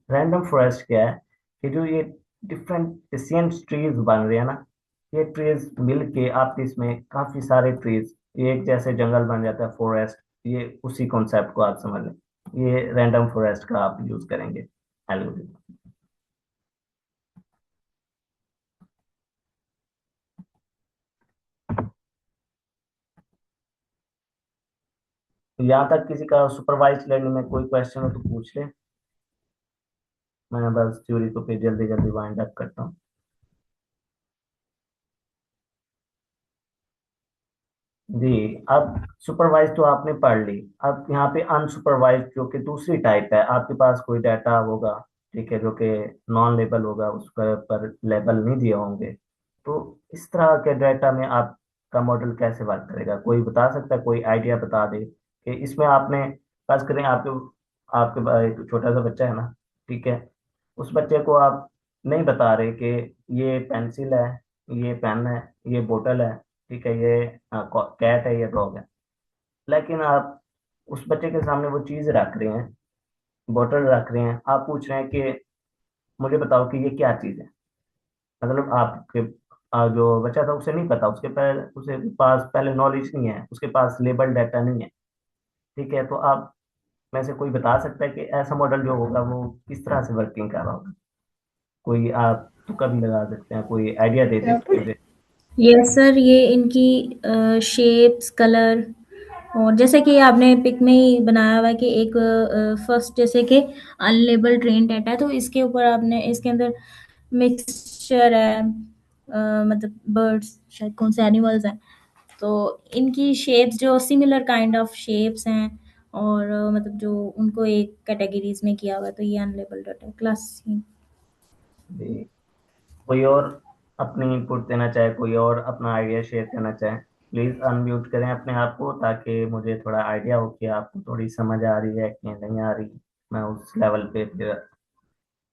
रैंडम फॉरेस्ट क्या है कि जो ये डिफरेंट डिसीजन ट्रीज बन रहे हैं ना, ये ट्रीज मिल के आप इसमें काफी सारे ट्रीज, ये एक जैसे जंगल बन जाता है, फॉरेस्ट, ये उसी कॉन्सेप्ट को आप समझ लें, ये रैंडम फॉरेस्ट का आप यूज करेंगे एल्गोरिथम। यहाँ तक किसी का सुपरवाइज लर्निंग में कोई क्वेश्चन हो तो पूछ ले, मैं बस थ्योरी को फिर जल्दी जल्दी वाइंड अप करता हूँ। जी। अब सुपरवाइज तो आपने पढ़ ली। अब यहाँ पे अनसुपरवाइज जो कि दूसरी टाइप है, आपके पास कोई डाटा होगा, ठीक है, जो कि नॉन लेबल होगा, उसके पर लेबल नहीं दिए होंगे। तो इस तरह के डाटा में आपका मॉडल कैसे वर्क करेगा? कोई बता सकता है? कोई आइडिया बता दे कि इसमें आपने, फर्ज करें आपके आपके एक छोटा सा बच्चा है ना, ठीक है, उस बच्चे को आप नहीं बता रहे कि ये पेंसिल है, ये पेन है, ये बोतल है, ठीक है, ये कैट है, ये डॉग है। लेकिन आप उस बच्चे के सामने वो चीज रख रहे हैं, बोतल रख रहे हैं, आप पूछ रहे हैं कि मुझे बताओ कि ये क्या चीज है। मतलब आपके जो बच्चा था उसे नहीं पता, उसके पास पहले नॉलेज नहीं है, उसके पास लेबल डाटा नहीं है, ठीक है। तो आप में से कोई बता सकता है कि ऐसा मॉडल जो होगा वो किस तरह से वर्किंग कर रहा होगा? कोई आप तुक्का भी लगा सकते हैं, कोई आइडिया दे दे मुझे। यस सर, ये इनकी शेप्स, कलर, और जैसे कि आपने पिक में ही बनाया हुआ है कि एक फर्स्ट जैसे कि अनलेबल ट्रेन डाटा है, तो इसके ऊपर आपने इसके अंदर मिक्सचर है, मतलब बर्ड्स, शायद कौन से एनिमल्स हैं, तो इनकी शेप्स जो सिमिलर काइंड ऑफ शेप्स हैं, और मतलब जो उनको एक कैटेगरीज में किया हुआ है, तो ये अनलेबल डाटा है क्लास। जी। कोई और अपनी इनपुट देना चाहे, कोई और अपना आइडिया शेयर करना चाहे, प्लीज अनम्यूट करें अपने आप को, ताकि मुझे थोड़ा आइडिया हो कि आपको थोड़ी समझ आ रही है कि नहीं आ रही। मैं उस लेवल पे फिर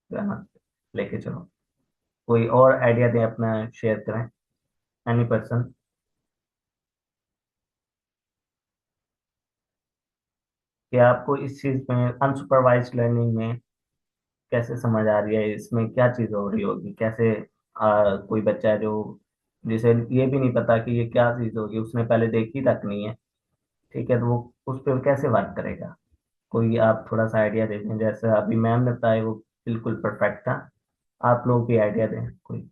जो है ना लेके चलूँ। कोई और आइडिया दें, अपना शेयर करें, एनी पर्सन। कि आपको इस चीज में, अनसुपरवाइज्ड लर्निंग में कैसे समझ आ रही है, इसमें क्या चीज हो रही होगी, कैसे कोई बच्चा है जो, जिसे ये भी नहीं पता कि ये क्या चीज होगी, उसने पहले देखी तक नहीं है, ठीक है, तो वो उस पर कैसे वर्क करेगा? कोई आप थोड़ा सा आइडिया दे दें, जैसे अभी मैम ने बताया वो बिल्कुल परफेक्ट था। आप लोग भी आइडिया दें कोई।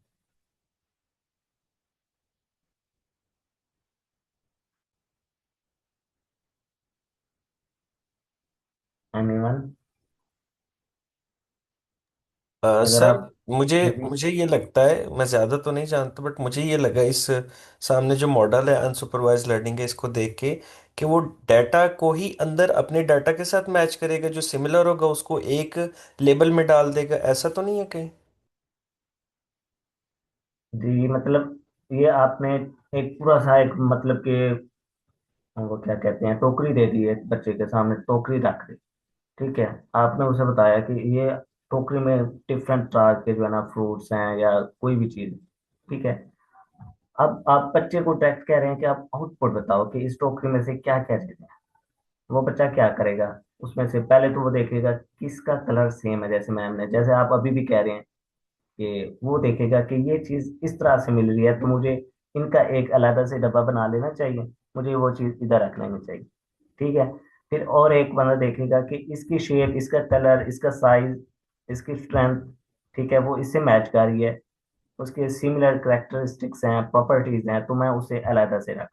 एनीवन? अगर सर, आप, मुझे जी जी। मुझे ये लगता है, मैं ज़्यादा तो नहीं जानता, बट मुझे ये लगा इस सामने जो मॉडल है अनसुपरवाइज लर्निंग है, इसको देख के कि वो डाटा को ही अंदर अपने डाटा के साथ मैच करेगा, जो सिमिलर होगा उसको एक लेबल में डाल देगा। ऐसा तो नहीं है कहीं? जी, मतलब ये आपने एक पूरा सा एक मतलब कि वो क्या कहते हैं, टोकरी दे दी है, बच्चे के सामने टोकरी रख दी, ठीक है। आपने उसे बताया कि ये टोकरी में डिफरेंट तरह के जो है ना फ्रूट्स हैं या कोई भी चीज, ठीक है। अब आप बच्चे को टेक्स्ट कह रहे हैं कि आप आउटपुट बताओ कि इस टोकरी में से क्या क्या चीजें हैं। वो बच्चा क्या करेगा? उसमें से पहले तो वो देखेगा किसका कलर सेम है, जैसे मैम ने, जैसे आप अभी भी कह रहे हैं कि वो देखेगा कि ये चीज इस तरह से मिल रही है, तो मुझे इनका एक अलग से डब्बा बना लेना चाहिए, मुझे वो चीज इधर रख लेनी चाहिए, ठीक है। फिर और एक बंदा देखेगा कि इसकी शेप, इसका कलर, इसका साइज, इसकी स्ट्रेंथ, ठीक है, वो इससे मैच कर रही है, उसके सिमिलर करेक्टरिस्टिक्स हैं, प्रॉपर्टीज हैं, तो मैं उसे अलग से रख।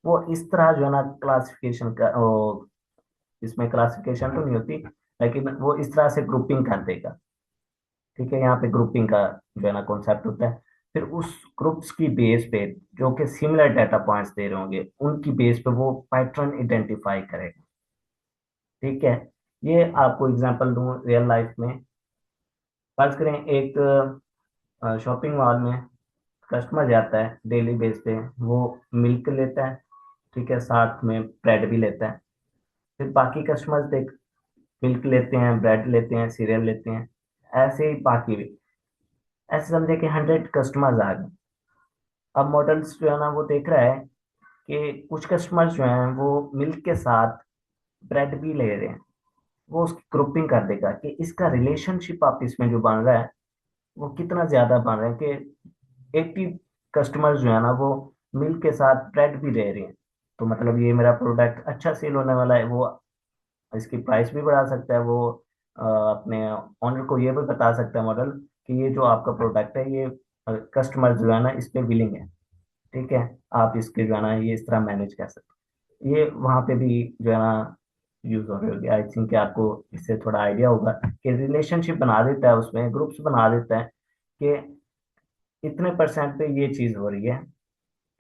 वो इस तरह जो है ना क्लासिफिकेशन का, इसमें क्लासिफिकेशन तो नहीं होती, लेकिन वो इस तरह से ग्रुपिंग कर देगा, ठीक है। यहाँ पे ग्रुपिंग का जो है ना कॉन्सेप्ट होता है। फिर उस ग्रुप्स की बेस पे, जो कि सिमिलर डाटा पॉइंट्स दे रहे होंगे, उनकी बेस पे वो पैटर्न आइडेंटिफाई करेगा, ठीक है। ये आपको एग्जांपल दूं रियल लाइफ में। फर्ज करें एक शॉपिंग मॉल में कस्टमर जाता है डेली बेस पे, वो मिल्क लेता है, ठीक है, साथ में ब्रेड भी लेता है। फिर बाकी कस्टमर्स देख, मिल्क लेते हैं, ब्रेड लेते हैं, सीरियल लेते हैं, ऐसे ही बाकी भी। ऐसे समझे कि 100 कस्टमर्स आ गए। अब मॉडल्स जो है ना वो देख रहा है कि कुछ कस्टमर्स जो हैं वो मिल्क के साथ ब्रेड भी ले रहे हैं। वो उसकी ग्रुपिंग कर देगा कि इसका रिलेशनशिप आप इसमें जो बन रहा है वो कितना ज्यादा बन रहा है, कि 80 कस्टमर्स जो है ना वो मिल्क के साथ ब्रेड भी ले रहे हैं। तो मतलब ये मेरा प्रोडक्ट अच्छा सेल होने वाला है। वो इसकी प्राइस भी बढ़ा सकता है, वो अपने ऑनर को ये भी बता सकता है मॉडल कि ये जो आपका प्रोडक्ट है ये कस्टमर जो है ना इस पे विलिंग है, ठीक है, आप इसके जो है ना ये इस तरह मैनेज कर सकते हैं। ये वहाँ पे भी जो है ना यूज हो रही होगी। आई थिंक आपको इससे थोड़ा आइडिया होगा कि रिलेशनशिप बना देता है, उसमें ग्रुप्स बना देता है कि इतने परसेंट पे ये चीज हो रही है,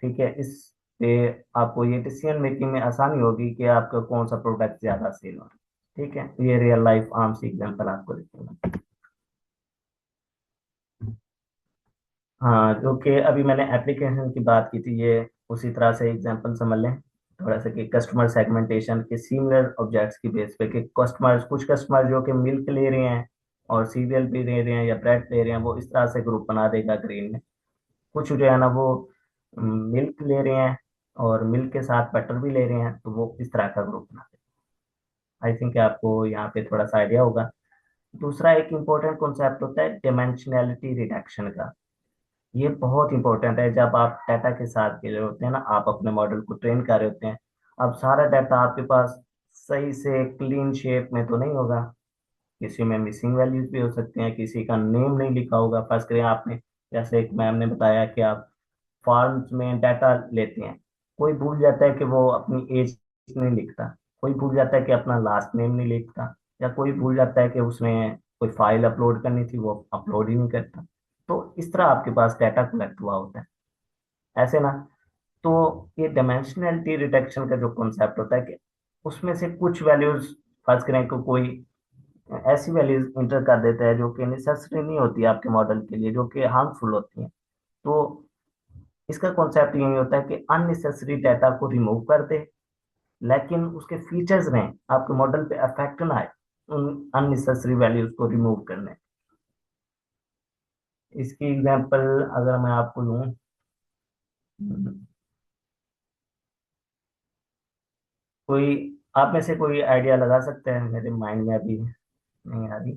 ठीक है, इस पे आपको ये डिसीजन मेकिंग में आसानी होगी कि आपका कौन सा प्रोडक्ट ज्यादा सेल हो रहा है। ठीक है, ये रियल लाइफ आर्म से एग्जांपल आपको देखेंगे। हाँ, जो कि अभी मैंने एप्लीकेशन की बात की थी, ये उसी तरह से एग्जांपल समझ लें थोड़ा सा कि कस्टमर सेगमेंटेशन के सिमिलर ऑब्जेक्ट्स की बेस पे कि कस्टमर्स, कुछ कस्टमर जो कि मिल्क ले रहे हैं और सीरियल भी ले रहे हैं या ब्रेड ले रहे हैं, वो इस तरह से ग्रुप बना देगा ग्रीन में। कुछ जो है ना वो मिल्क ले रहे हैं और मिल्क के साथ बटर भी ले रहे हैं, तो वो इस तरह का ग्रुप बना देगा। आई थिंक आपको यहाँ पे थोड़ा सा आइडिया होगा। दूसरा एक इम्पोर्टेंट कॉन्सेप्ट होता है डिमेंशनैलिटी रिडक्शन का। ये बहुत इंपॉर्टेंट है। जब आप डाटा के साथ खेल रहे होते हैं ना, आप अपने मॉडल को ट्रेन कर रहे होते हैं, अब सारा डाटा आपके पास सही से क्लीन शेप में तो नहीं होगा। किसी में मिसिंग वैल्यूज भी हो सकते हैं, किसी का नेम नहीं लिखा होगा। फर्स्ट करें आपने, जैसे एक मैम ने बताया कि आप फॉर्म्स में डाटा लेते हैं, कोई भूल जाता है कि वो अपनी एज नहीं लिखता, कोई भूल जाता है कि अपना लास्ट नेम नहीं लिखता, या कोई भूल जाता है कि उसने कोई फाइल अपलोड करनी थी वो अपलोड ही नहीं करता। तो इस तरह आपके पास डाटा कलेक्ट हुआ होता है, ऐसे ना। तो ये डायमेंशनैलिटी रिडक्शन का जो कॉन्सेप्ट होता है कि उसमें से कुछ वैल्यूज, फर्ज करें कि कोई ऐसी वैल्यूज इंटर कर देता है जो कि नेसेसरी नहीं होती आपके मॉडल के लिए, जो कि हार्मफुल होती हैं। तो इसका कॉन्सेप्ट यही होता है कि अननेसेसरी डाटा को रिमूव कर दे, लेकिन उसके फीचर्स में आपके मॉडल पे अफेक्ट ना आए उन अननेसेसरी वैल्यूज को रिमूव करने। इसकी एग्जांपल अगर मैं आपको लूं, कोई आप में से कोई आइडिया लगा सकते हैं, मेरे माइंड में अभी नहीं आ रही,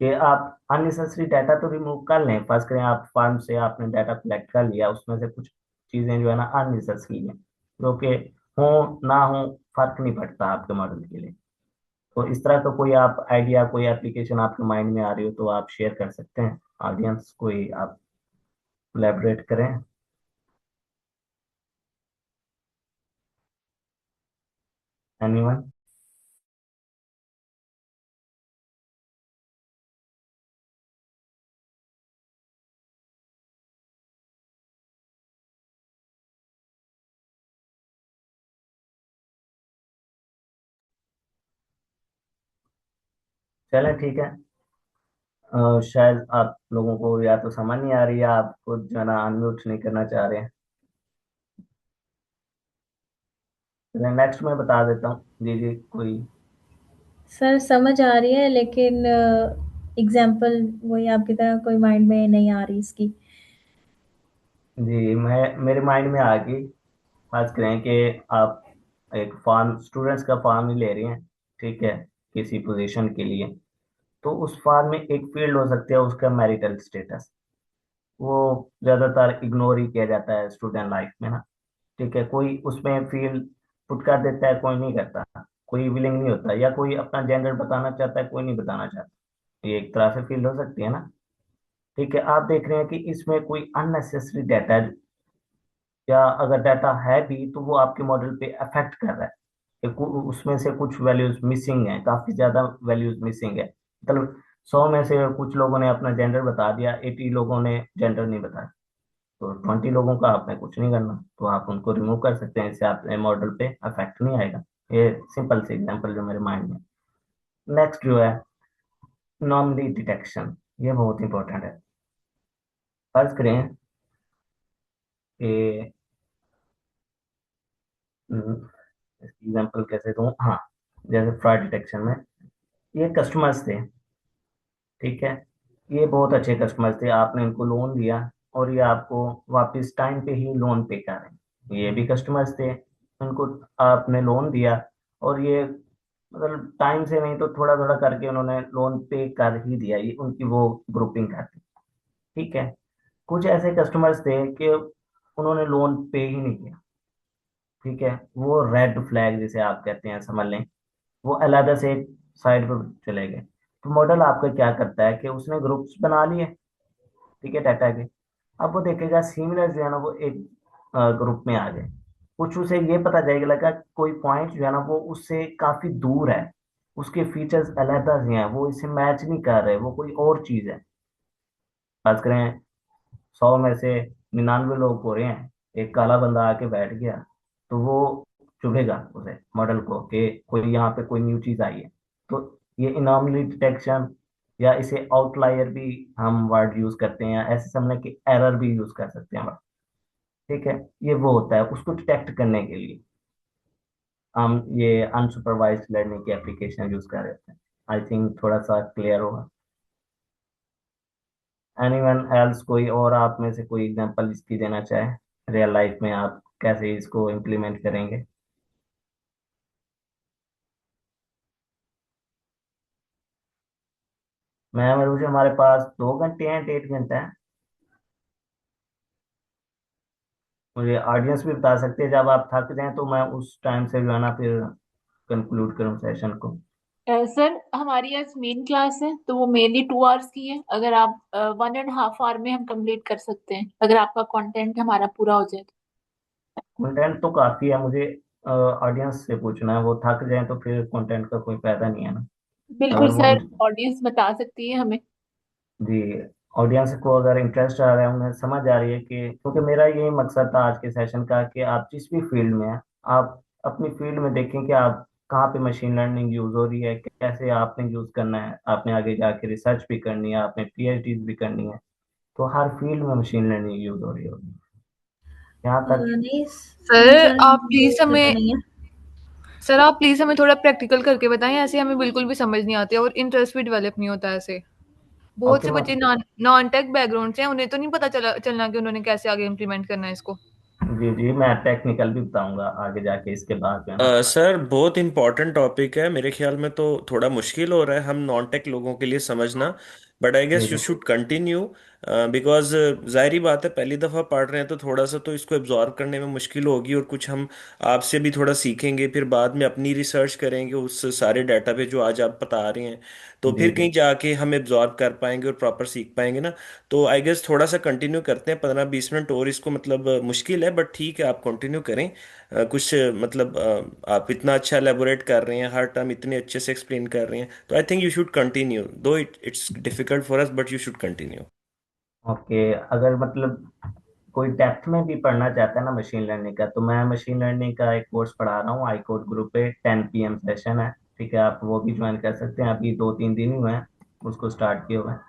कि आप अननेसेसरी डाटा तो रिमूव कर लें। फर्स्ट करें आप फार्म से आपने डाटा कलेक्ट कर लिया, उसमें से कुछ चीजें जो है ना अननेसेसरी हैं, जो कि हो ना हो फर्क नहीं पड़ता आपके मॉडल के लिए। तो इस तरह का कोई आप आइडिया, कोई एप्लीकेशन आपके माइंड में आ रही हो तो आप शेयर कर सकते हैं, ऑडियंस कोई आप कोलैबोरेट करें। एनीवन? चलें, ठीक है। शायद आप लोगों को या तो समझ नहीं आ रही है, आप खुद जो है ना अनम्यूट नहीं करना चाह रहे हैं। चलें, नेक्स्ट मैं बता देता हूँ। जी जी, कोई? सर समझ आ रही है, लेकिन एग्जाम्पल वही आपकी तरह कोई माइंड में नहीं आ रही इसकी। जी, मैं मेरे माइंड में आ गई। बात करें कि आप एक फॉर्म, स्टूडेंट्स का फॉर्म ही ले रहे हैं, ठीक है, किसी पोजीशन के लिए। तो उस फॉर्म में एक फील्ड हो सकती है उसका मैरिटल स्टेटस। वो ज्यादातर इग्नोर ही किया जाता है स्टूडेंट लाइफ में ना। ठीक है, कोई उसमें फील्ड पुट कर देता है, कोई नहीं करता, कोई विलिंग नहीं होता, या कोई अपना जेंडर बताना चाहता है, कोई नहीं बताना चाहता। ये एक तरह से फील्ड हो सकती है ना। ठीक है, आप देख रहे हैं कि इसमें कोई अननेसेसरी डाटा, या अगर डाटा है भी तो वो आपके मॉडल पे अफेक्ट कर रहा है कि उसमें से कुछ वैल्यूज मिसिंग है, काफी ज्यादा वैल्यूज मिसिंग है। मतलब 100 में से कुछ लोगों ने अपना जेंडर बता दिया, 80 लोगों ने जेंडर नहीं बताया, तो 20 लोगों का आपने कुछ नहीं करना, तो आप उनको रिमूव कर सकते हैं, इससे आपके मॉडल पे अफेक्ट नहीं आएगा। ये सिंपल सी एग्जांपल जो मेरे माइंड में। नेक्स्ट जो है नॉमली डिटेक्शन, ये बहुत इंपॉर्टेंट है। फर्ज करें कि एग्जांपल कैसे दूं, हाँ, जैसे फ्रॉड डिटेक्शन में ये कस्टमर्स थे, ठीक है, ये बहुत अच्छे कस्टमर्स थे, आपने इनको लोन दिया और ये आपको वापस टाइम पे ही लोन पे कर रहे हैं। ये भी कस्टमर्स थे, उनको आपने लोन दिया और ये मतलब टाइम से नहीं तो थोड़ा थोड़ा करके उन्होंने लोन पे कर ही दिया, ये उनकी वो ग्रुपिंग कर दी। ठीक है, कुछ ऐसे कस्टमर्स थे कि उन्होंने लोन पे ही नहीं किया। ठीक है, वो रेड फ्लैग जिसे आप कहते हैं, समझ लें, वो अलग से एक साइड पर चले गए। तो मॉडल आपका क्या करता है कि उसने ग्रुप्स बना लिए, ठीक है, डाटा के। अब वो देखेगा सिमिलर जो है ना वो एक ग्रुप में आ गए। कुछ उसे ये पता चलेगा लगा कोई पॉइंट जो है ना वो उससे काफी दूर है, उसके फीचर्स अलग से हैं, वो इसे मैच नहीं कर रहे, वो कोई और चीज है। बात करें 100 में से 99 लोग हो रहे हैं, एक काला बंदा आके बैठ गया तो वो चुभेगा उसे मॉडल को कि कोई यहाँ पे कोई न्यू चीज आई है। तो ये इनॉर्मली डिटेक्शन, या इसे आउटलायर भी हम वर्ड यूज करते हैं, या ऐसे समझने की एरर भी यूज कर सकते हैं word। ठीक है, ये वो होता है उसको डिटेक्ट करने के लिए हम ये अनसुपरवाइज्ड लर्निंग की एप्लीकेशन यूज कर रहे थे। आई थिंक थोड़ा सा क्लियर होगा। एनीवन एल्स, कोई और आप में से कोई एग्जांपल इसकी देना चाहे रियल लाइफ में आप कैसे इसको इम्प्लीमेंट करेंगे? मैम मुझे हमारे पास 2 घंटे हैं, 1.5 घंटा है। मुझे ऑडियंस भी बता सकते हैं जब आप थक जाएं तो मैं उस टाइम से जो है ना फिर कंक्लूड करूं सेशन को। सर हमारी आज मेन क्लास है तो वो मेनली 2 आवर्स की है। अगर आप 1.5 आवर में हम कंप्लीट कर सकते हैं, अगर आपका कंटेंट हमारा पूरा हो जाए तो। कंटेंट तो काफी है, मुझे ऑडियंस से पूछना है, वो थक जाए तो फिर कंटेंट का कोई फायदा नहीं है ना। बिल्कुल अगर वो सर, ऑडियंस बता सकती है हमें। जी, ऑडियंस को अगर इंटरेस्ट आ रहा है, उन्हें समझ आ रही है कि, क्योंकि मेरा यही मकसद था आज के सेशन का कि आप जिस भी फील्ड में हैं, आप अपनी फील्ड में देखें कि आप कहाँ पे मशीन लर्निंग यूज हो रही है, कैसे आपने यूज करना है, आपने आगे जाके रिसर्च भी करनी है, आपने पीएचडी भी करनी है। तो हर फील्ड में मशीन लर्निंग यूज हो रही होगी यहाँ तक। नहीं नहीं सर सर, आप मुझे प्लीज इससे तो हमें नहीं है। सर आप प्लीज हमें थोड़ा प्रैक्टिकल करके बताएं, ऐसे हमें बिल्कुल भी समझ नहीं आती और इंटरेस्ट भी डेवलप नहीं होता ऐसे। बहुत ओके से मैं, बच्चे नॉन नॉन टेक बैकग्राउंड से हैं, उन्हें तो नहीं पता चलना कि उन्होंने कैसे आगे इम्प्लीमेंट करना है इसको। जी जी, मैं टेक्निकल भी बताऊंगा आगे जाके इसके बाद में ना। सर बहुत इंपॉर्टेंट टॉपिक है, मेरे ख्याल में तो थोड़ा मुश्किल हो रहा है हम नॉन टेक लोगों के लिए समझना। बट आई जी गेस यू जी शुड कंटिन्यू, बिकॉज जाहिर ही बात है पहली दफ़ा पढ़ रहे हैं तो थोड़ा सा तो इसको एब्जॉर्व करने में मुश्किल होगी, और कुछ हम आपसे भी थोड़ा सीखेंगे, फिर बाद में अपनी रिसर्च करेंगे उस सारे डाटा पे जो आज आप बता रहे हैं, तो जी फिर जी। कहीं जाके हम एब्जॉर्व कर पाएंगे और प्रॉपर सीख पाएंगे ना। तो आई गेस थोड़ा सा कंटिन्यू करते हैं 15-20 मिनट और इसको, मतलब मुश्किल है बट ठीक है, आप कंटिन्यू करें। कुछ मतलब आप इतना अच्छा एलेबोरेट कर रहे हैं, हर टर्म इतने अच्छे से एक्सप्लेन कर रहे हैं, तो I think you should continue, though it's difficult for us but you should continue. Okay, अगर मतलब कोई डेप्थ में भी पढ़ना चाहता है ना मशीन लर्निंग का, तो मैं मशीन लर्निंग का एक कोर्स पढ़ा रहा हूँ आई कोड ग्रुप पे, 10 PM सेशन है। ठीक है, आप वो भी ज्वाइन कर सकते हैं, अभी 2-3 दिन ही हुए हैं उसको स्टार्ट किए हुए हैं।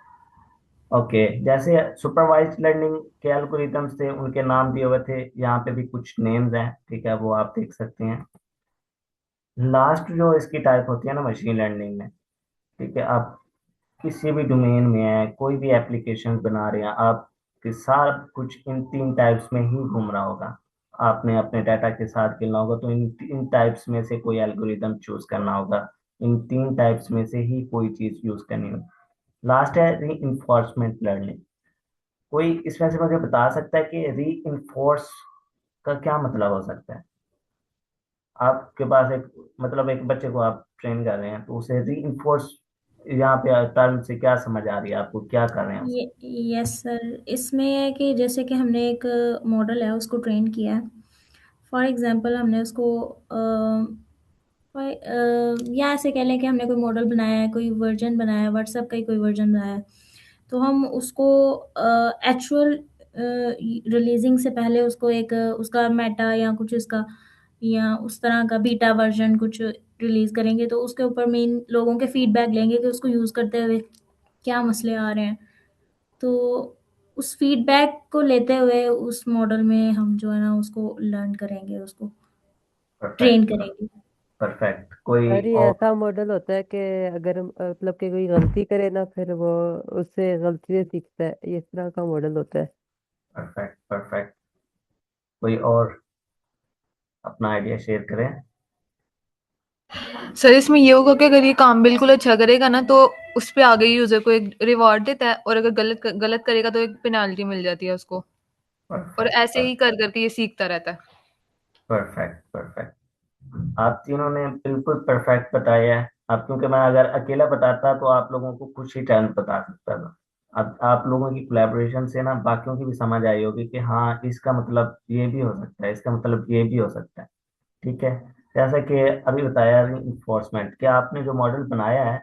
ओके, जैसे सुपरवाइज्ड लर्निंग के एल्गोरिथम्स थे, उनके नाम दिए हुए थे, यहाँ पे भी कुछ नेम्स हैं, ठीक है, वो आप देख सकते हैं। लास्ट जो इसकी टाइप होती है ना मशीन लर्निंग में, ठीक है, आप किसी भी डोमेन में है, कोई भी एप्लीकेशन बना रहे हैं आप, कि सारा कुछ इन 3 टाइप्स में ही घूम रहा होगा। आपने अपने डाटा के साथ खेलना होगा तो इन 3 टाइप्स में से कोई एल्गोरिदम चूज करना होगा, इन 3 टाइप्स में से ही कोई चीज यूज करनी होगी। लास्ट है री इन्फोर्समेंट लर्निंग। कोई इसमें से मुझे बता सकता है कि री इन्फोर्स का क्या मतलब हो सकता है? आपके पास एक, मतलब एक बच्चे को आप ट्रेन कर रहे हैं तो उसे री इन्फोर्स यहाँ पे टर्म से क्या समझ आ रही है आपको, क्या कर रहे हैं उसे? ये यस सर, इसमें है कि जैसे कि हमने एक मॉडल है उसको ट्रेन किया है। फॉर एग्जांपल हमने उसको या ऐसे कह लें कि हमने कोई मॉडल बनाया है, कोई वर्जन बनाया है, व्हाट्सएप का ही कोई वर्जन बनाया है। तो हम उसको एक्चुअल रिलीजिंग से पहले उसको एक उसका मेटा या कुछ उसका या उस तरह का बीटा वर्जन कुछ रिलीज करेंगे, तो उसके ऊपर मेन लोगों के फीडबैक लेंगे कि उसको यूज़ करते हुए क्या मसले आ रहे हैं। तो उस फीडबैक को लेते हुए उस मॉडल में हम जो है ना उसको लर्न करेंगे, उसको ट्रेन परफेक्ट। करेंगे। परफेक्ट, कोई अरे और? ऐसा मॉडल होता है कि अगर मतलब कि कोई गलती करे ना, फिर वो उससे गलती से सीखता है, ये इस तरह का मॉडल होता है। परफेक्ट परफेक्ट, कोई और अपना आइडिया शेयर करें? सर इसमें ये होगा कि अगर ये काम बिल्कुल अच्छा करेगा ना तो उस पे आगे यूजर को एक रिवॉर्ड देता है, और अगर गलत गलत करेगा तो एक पेनाल्टी मिल जाती है उसको, और ऐसे परफेक्ट ही कर करके ये सीखता रहता है। परफेक्ट परफेक्ट, आप तीनों ने बिल्कुल परफेक्ट बताया है। अब क्योंकि मैं अगर अकेला बताता तो आप लोगों को कुछ ही टाइम बता सकता था। अब आप लोगों की कोलैबोरेशन से ना बाकियों की भी समझ आई होगी कि हाँ इसका मतलब ये भी हो सकता है, इसका मतलब ये भी हो सकता है। ठीक है, जैसा कि अभी बताया इन्फोर्समेंट, कि आपने जो मॉडल बनाया है,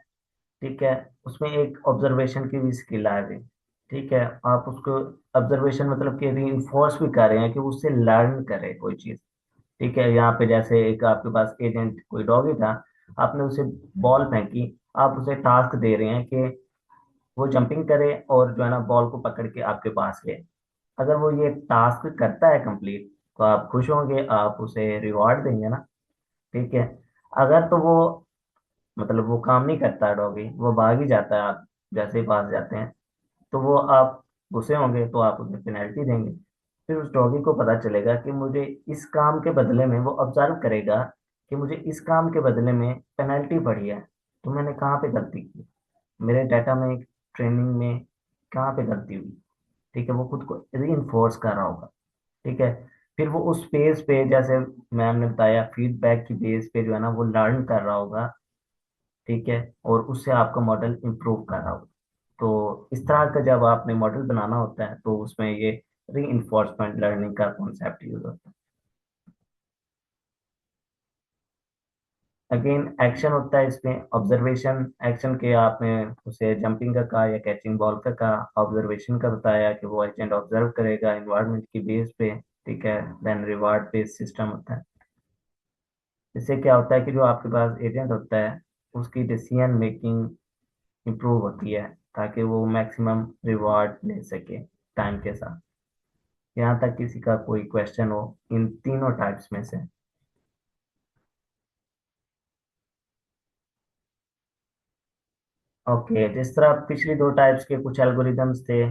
ठीक है, उसमें एक ऑब्जर्वेशन की भी स्किल आ गई। ठीक है, आप उसको ऑब्जर्वेशन मतलब कि रीइंफोर्स भी कर रहे हैं कि वो उससे लर्न करे कोई चीज। ठीक है, यहाँ पे जैसे एक आपके पास एजेंट कोई डॉगी था, आपने उसे बॉल फेंकी, आप उसे टास्क दे रहे हैं कि वो जंपिंग करे और जो है ना बॉल को पकड़ के आपके पास ले। अगर वो ये टास्क करता है कंप्लीट, तो आप खुश होंगे, आप उसे रिवॉर्ड देंगे ना। ठीक है, अगर तो वो मतलब वो काम नहीं करता डॉगी, वो भाग ही जाता है, आप जैसे ही पास जाते हैं, तो वो आप गुस्से होंगे, तो आप उसे पेनल्टी देंगे। फिर उस डॉगी को पता चलेगा कि मुझे इस काम के बदले में, वो ऑब्जर्व करेगा कि मुझे इस काम के बदले में पेनल्टी पड़ी है, तो मैंने कहाँ पे गलती की, मेरे डाटा में, ट्रेनिंग में कहाँ पे गलती हुई। ठीक है, वो खुद को री कर रहा होगा। ठीक है, फिर वो उस पेज पे, जैसे मैम ने बताया, फीडबैक की बेस पे जो है ना वो लर्न कर रहा होगा। ठीक है, और उससे आपका मॉडल इम्प्रूव कर रहा होगा। तो इस तरह का जब आपने मॉडल बनाना होता है, तो उसमें ये री लर्निंग का कॉन्सेप्ट यूज होता है। अगेन एक्शन होता है इसमें, ऑब्जर्वेशन एक्शन के आपने उसे जंपिंग का कहा या कैचिंग बॉल का कहा, ऑब्जर्वेशन का बताया कि वो एजेंट ऑब्जर्व करेगा इन्वायरमेंट की बेस पे। ठीक है, देन रिवार्ड बेस्ड सिस्टम होता है। इससे क्या होता है कि जो आपके पास एजेंट होता है, उसकी डिसीजन मेकिंग इम्प्रूव होती है, ताकि वो मैक्सिमम रिवार्ड ले सके टाइम के साथ। यहाँ तक किसी का कोई क्वेश्चन हो इन तीनों टाइप्स में से? ओके, जिस तरह पिछली दो टाइप्स के कुछ एल्गोरिदम्स थे,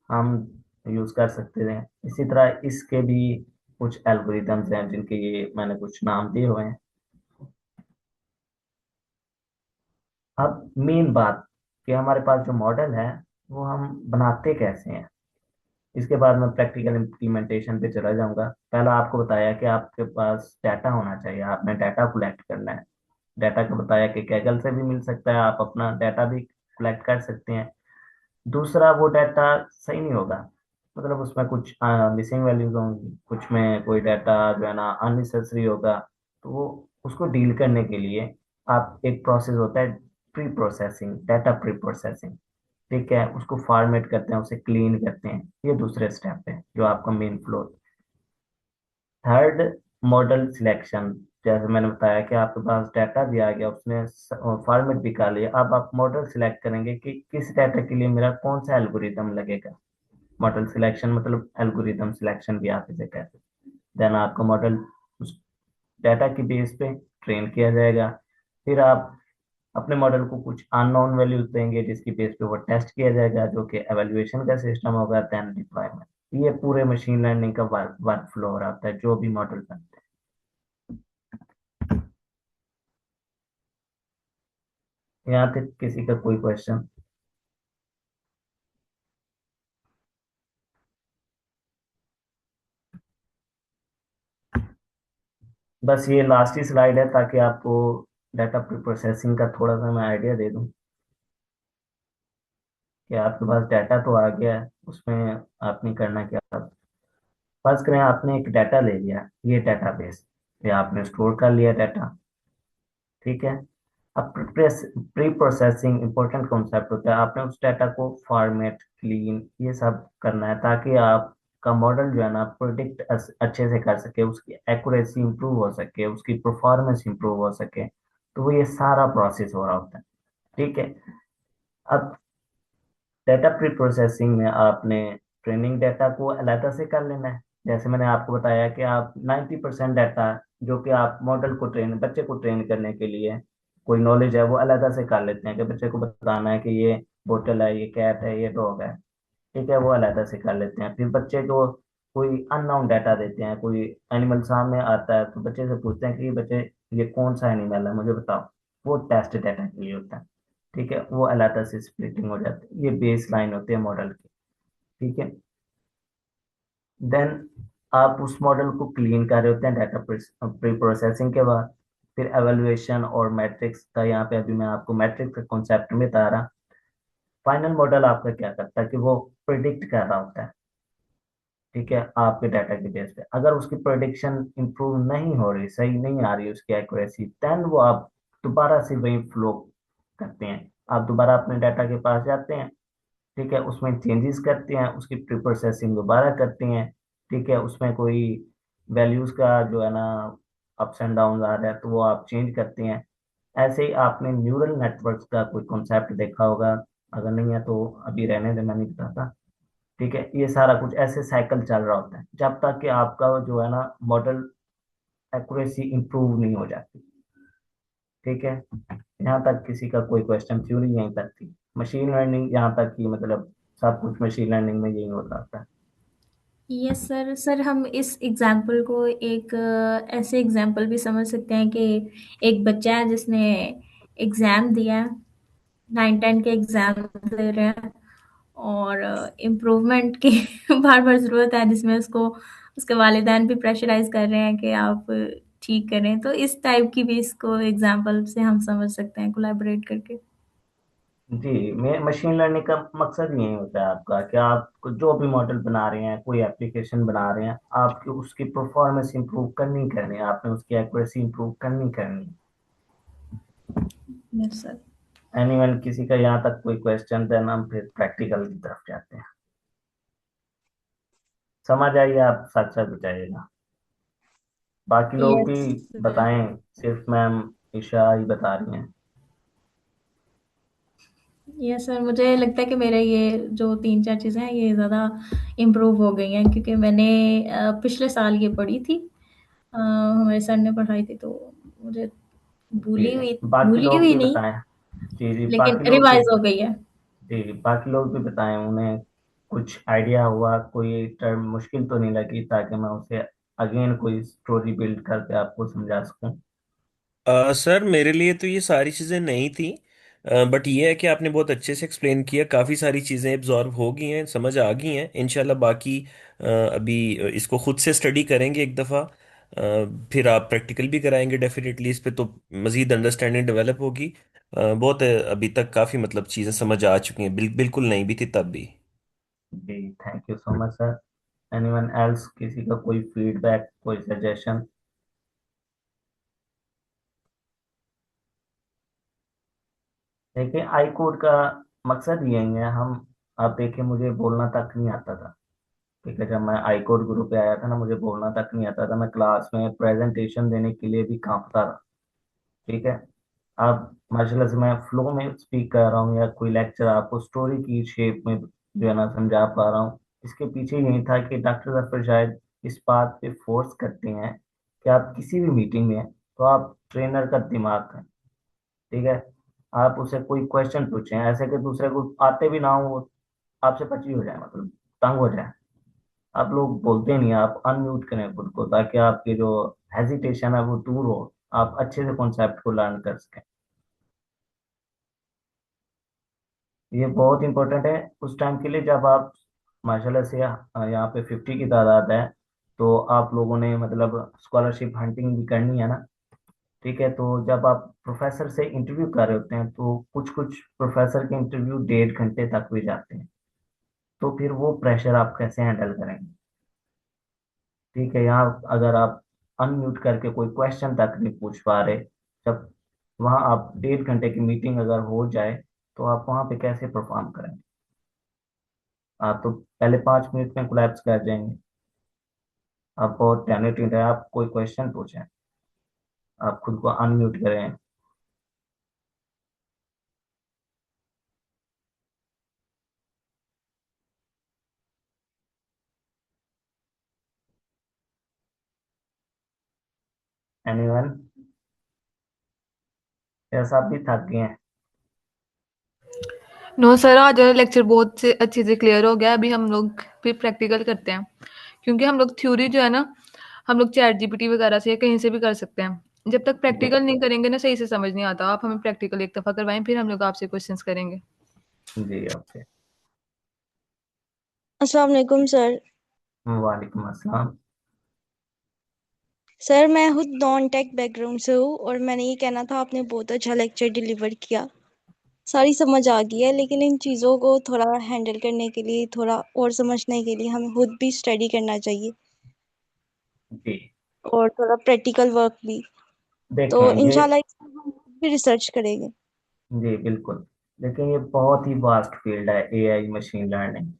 हम यूज कर सकते थे, इसी तरह इसके भी कुछ एल्गोरिदम्स हैं जिनके ये मैंने कुछ नाम दिए हुए हैं। अब मेन बात कि हमारे पास जो मॉडल है, वो हम बनाते कैसे हैं। इसके बाद मैं प्रैक्टिकल इम्प्लीमेंटेशन पे चला जाऊंगा। पहला आपको बताया कि आपके पास डाटा होना चाहिए, आपने डाटा कलेक्ट करना है। डाटा का बताया कि कैगल से भी मिल सकता है, आप अपना डाटा भी कलेक्ट कर सकते हैं। दूसरा, वो डाटा सही नहीं होगा, मतलब उसमें कुछ मिसिंग वैल्यूज होंगी, कुछ में कोई डाटा जो है ना अननेसेसरी होगा। तो वो उसको डील करने के लिए आप, एक प्रोसेस होता है pre processing, data pre processing. ठीक है, उसको फॉर्मेट करते हैं, उसे क्लीन करते हैं, ये दूसरे स्टेप है जो आपका main flow. Third, model selection. जैसे मैंने बताया कि आपके पास डाटा भी आ गया, उसने फॉर्मेट भी कर लिया, अब आप मॉडल सिलेक्ट करेंगे कि किस डाटा के लिए मेरा कौन सा एल्गोरिदम लगेगा। मॉडल सिलेक्शन मतलब एल्गोरिदम सिलेक्शन भी आप इसे कहते हैं। देन आपका मॉडल उस डाटा की बेस पे ट्रेन किया जाएगा। फिर आप अपने मॉडल को कुछ अननोन वैल्यूज देंगे, जिसकी बेस पे वो टेस्ट किया जाएगा, जो कि एवेल्युएशन का सिस्टम होगा, देन डिप्लॉयमेंट। ये पूरे मशीन लर्निंग का वर्क फ्लो हो रहा है जो भी मॉडल बनते हैं। यहाँ तक किसी का कोई क्वेश्चन? बस ये लास्ट ही स्लाइड है, ताकि आपको डाटा प्रोसेसिंग का थोड़ा सा मैं आइडिया दे दूं कि आपके पास डाटा तो आ गया है, उसमें आपने करना क्या। फर्ज करें आपने एक डाटा ले लिया, ये डाटाबेस, या आपने स्टोर कर लिया डाटा। ठीक है, अब प्री प्रोसेसिंग इंपॉर्टेंट कॉन्सेप्ट होता है, आपने उस डाटा को फॉर्मेट, क्लीन, ये सब करना है, ताकि आपका मॉडल जो है ना प्रोडिक्ट अच्छे से कर सके, उसकी एक्यूरेसी इंप्रूव हो सके, उसकी परफॉर्मेंस इंप्रूव हो सके। तो वो ये सारा प्रोसेस हो रहा होता है। ठीक है, अब डाटा प्री प्रोसेसिंग में आपने ट्रेनिंग डाटा को अलग से कर लेना है। जैसे मैंने आपको बताया कि आप 90% डाटा, जो कि आप मॉडल को ट्रेन, बच्चे को ट्रेन करने के लिए कोई नॉलेज है, वो अलग से कर लेते हैं, कि बच्चे को बताना है कि ये बोतल है, ये कैट है, ये डॉग है। ठीक है, वो अलग से कर लेते हैं। फिर बच्चे को कोई अननोन डाटा देते हैं, कोई एनिमल सामने आता है, तो बच्चे से पूछते हैं कि बच्चे ये कौन सा एनिमल है, मुझे बताओ। वो टेस्ट डाटा के लिए होता है। ठीक है, वो अलग से स्प्लिटिंग हो जाती है, ये बेस लाइन होती है मॉडल की। ठीक है, देन आप उस मॉडल को क्लीन कर रहे होते हैं डाटा प्री प्रोसेसिंग के बाद। फिर एवेल्युएशन और मैट्रिक्स का, यहाँ पे अभी मैं आपको मैट्रिक्स का कॉन्सेप्ट में बता रहा। फाइनल मॉडल आपका क्या करता है कि वो प्रिडिक्ट कर रहा होता है। ठीक है, आपके डाटा के बेस पे अगर उसकी प्रोडिक्शन इंप्रूव नहीं हो रही, सही नहीं आ रही उसकी एक्यूरेसी, देन वो आप दोबारा से वही फ्लो करते हैं। आप दोबारा अपने डाटा के पास जाते हैं, ठीक है, उसमें चेंजेस करते हैं, उसकी प्री प्रोसेसिंग दोबारा करते हैं। ठीक है, उसमें कोई वैल्यूज का जो है ना अप्स एंड डाउन आ रहा है तो वो आप चेंज करते हैं। ऐसे ही आपने न्यूरल नेटवर्क्स का कोई कॉन्सेप्ट देखा होगा, अगर नहीं है तो अभी रहने दे, मैं नहीं बताता। ठीक है, ये सारा कुछ ऐसे साइकिल चल रहा होता है जब तक कि आपका जो है ना मॉडल एक्यूरेसी इंप्रूव नहीं हो जाती। ठीक है, यहाँ तक किसी का कोई क्वेश्चन, थ्योरी यहीं तक थी। मशीन लर्निंग यहाँ तक कि मतलब सब कुछ मशीन लर्निंग में यही होता है। Yes sir. सर हम इस एग्जाम्पल को एक ऐसे एग्जाम्पल भी समझ सकते हैं कि एक बच्चा है जिसने एग्ज़ाम दिया, 9 10 के एग्ज़ाम दे रहे हैं, और इम्प्रूवमेंट की बार बार ज़रूरत है, जिसमें उसको उसके वालिदैन भी प्रेशराइज कर रहे हैं कि आप ठीक करें। तो इस टाइप की भी इसको एग्जाम्पल से हम समझ सकते हैं कोलैबोरेट करके। जी, मैं मशीन लर्निंग का मकसद यही होता है आपका कि आप जो भी मॉडल बना रहे हैं, कोई एप्लीकेशन बना रहे हैं, आपकी उसकी परफॉर्मेंस इंप्रूव करनी करनी है, आपने उसकी एक्यूरेसी इंप्रूव करनी करनी यस सर। है। एनीवन किसी का यहाँ तक कोई क्वेश्चन, देन हम फिर प्रैक्टिकल की तरफ जाते हैं। समझ आइए, आप साथ साथ बताइएगा, बाकी लोग भी यस सर। बताएं, सिर्फ मैम ईशा ही बता रही हैं। यस सर, मुझे लगता है कि मेरे ये जो 3 4 चीज़ें हैं ये ज़्यादा इम्प्रूव हो गई हैं, क्योंकि मैंने पिछले साल ये पढ़ी थी। हमारे सर ने पढ़ाई थी, तो मुझे जी, बाकी भूली लोग हुई भी नहीं, बताएं। जी जी, लेकिन बाकी लोग भी। रिवाइज हो गई है। जी, बाकी लोग भी बताएं, उन्हें कुछ आइडिया हुआ, कोई टर्म मुश्किल तो नहीं लगी, ताकि मैं उसे अगेन कोई स्टोरी बिल्ड करके आपको समझा सकूं। सर मेरे लिए तो ये सारी चीज़ें नहीं थी, बट ये है कि आपने बहुत अच्छे से एक्सप्लेन किया, काफ़ी सारी चीज़ें एब्जॉर्व हो गई हैं, समझ आ गई हैं इंशाल्लाह। बाकी अभी इसको खुद से स्टडी करेंगे एक दफ़ा, फिर आप प्रैक्टिकल भी कराएंगे डेफिनेटली इस पे, तो मज़ीद अंडरस्टैंडिंग डेवलप होगी। बहुत अभी तक काफ़ी मतलब चीज़ें समझ आ चुकी हैं, बिल्कुल नहीं भी थी तब भी। जी, thank you so much sir. Anyone else, किसी का कोई फीडबैक, कोई सजेशन? देखिए, आई कोड का मकसद यही है, हम, आप देखिए मुझे बोलना तक नहीं आता था। ठीक है, जब मैं आई कोड ग्रुप पे आया था ना, मुझे बोलना तक नहीं आता था, मैं क्लास में प्रेजेंटेशन देने के लिए भी कांपता था। ठीक है, अब माशाल्लाह से मैं फ्लो में स्पीक कर रहा हूँ, या कोई लेक्चर आपको स्टोरी की शेप में जो है ना समझा पा रहा हूँ। इसके पीछे यही था कि डॉक्टर जफर शायद इस बात पे फोर्स करते हैं कि आप किसी भी मीटिंग में हैं तो आप ट्रेनर का दिमाग हैं। ठीक है, आप उसे कोई क्वेश्चन पूछें ऐसे कि दूसरे को आते भी ना हो, वो आपसे पची हो जाए, मतलब तंग हो जाए। आप लोग बोलते नहीं, आप अनम्यूट करें खुद को, ताकि आपकी जो हेजिटेशन है वो दूर हो, आप अच्छे से कॉन्सेप्ट को लर्न कर सकें। ये बहुत इंपॉर्टेंट है उस टाइम के लिए जब आप माशाल्लाह से यहाँ पे 50 की तादाद है, तो आप लोगों ने मतलब स्कॉलरशिप हंटिंग भी करनी है ना। ठीक है, तो जब आप प्रोफेसर से इंटरव्यू कर रहे होते हैं तो कुछ कुछ प्रोफेसर के इंटरव्यू 1.5 घंटे तक भी जाते हैं, तो फिर वो प्रेशर आप कैसे हैंडल करेंगे? ठीक है, यहाँ अगर आप अनम्यूट करके कोई क्वेश्चन तक नहीं पूछ पा रहे, जब वहाँ आप 1.5 घंटे की मीटिंग अगर हो जाए, तो आप वहाँ पे कैसे परफॉर्म करेंगे? आप तो पहले 5 मिनट में कोलैप्स कर जाएंगे। आप बहुत टैलेंटेड है, आप कोई क्वेश्चन पूछें, आप खुद को अनम्यूट करें। एनीवन, ऐसा आप भी थक गए हैं? नो सर, आज वाला लेक्चर बहुत से अच्छे से क्लियर हो गया। अभी हम लोग फिर प्रैक्टिकल करते हैं, क्योंकि हम लोग थ्योरी जो है ना, हम लोग चैट जीपीटी वगैरह से या कहीं से भी कर सकते हैं। जब तक प्रैक्टिकल नहीं करेंगे ना, सही से समझ नहीं आता। आप हमें प्रैक्टिकल एक दफ़ा करवाएं, फिर हम लोग आपसे क्वेश्चंस करेंगे। जी, ओके। अस्सलाम वालेकुम सर। वालेकुम अस्सलाम। सर मैं खुद नॉन टेक बैकग्राउंड से हूँ और मैंने ये कहना था, आपने बहुत अच्छा लेक्चर डिलीवर किया। सारी समझ आ गई है, लेकिन इन चीज़ों को थोड़ा हैंडल करने के लिए, थोड़ा और समझने के लिए हमें खुद भी स्टडी करना चाहिए जी, और थोड़ा प्रैक्टिकल वर्क भी। तो देखें ये, इंशाल्लाह इस पर हम खुद भी रिसर्च करेंगे। जी बिल्कुल, लेकिन ये बहुत ही वास्ट फील्ड है, एआई मशीन लर्निंग।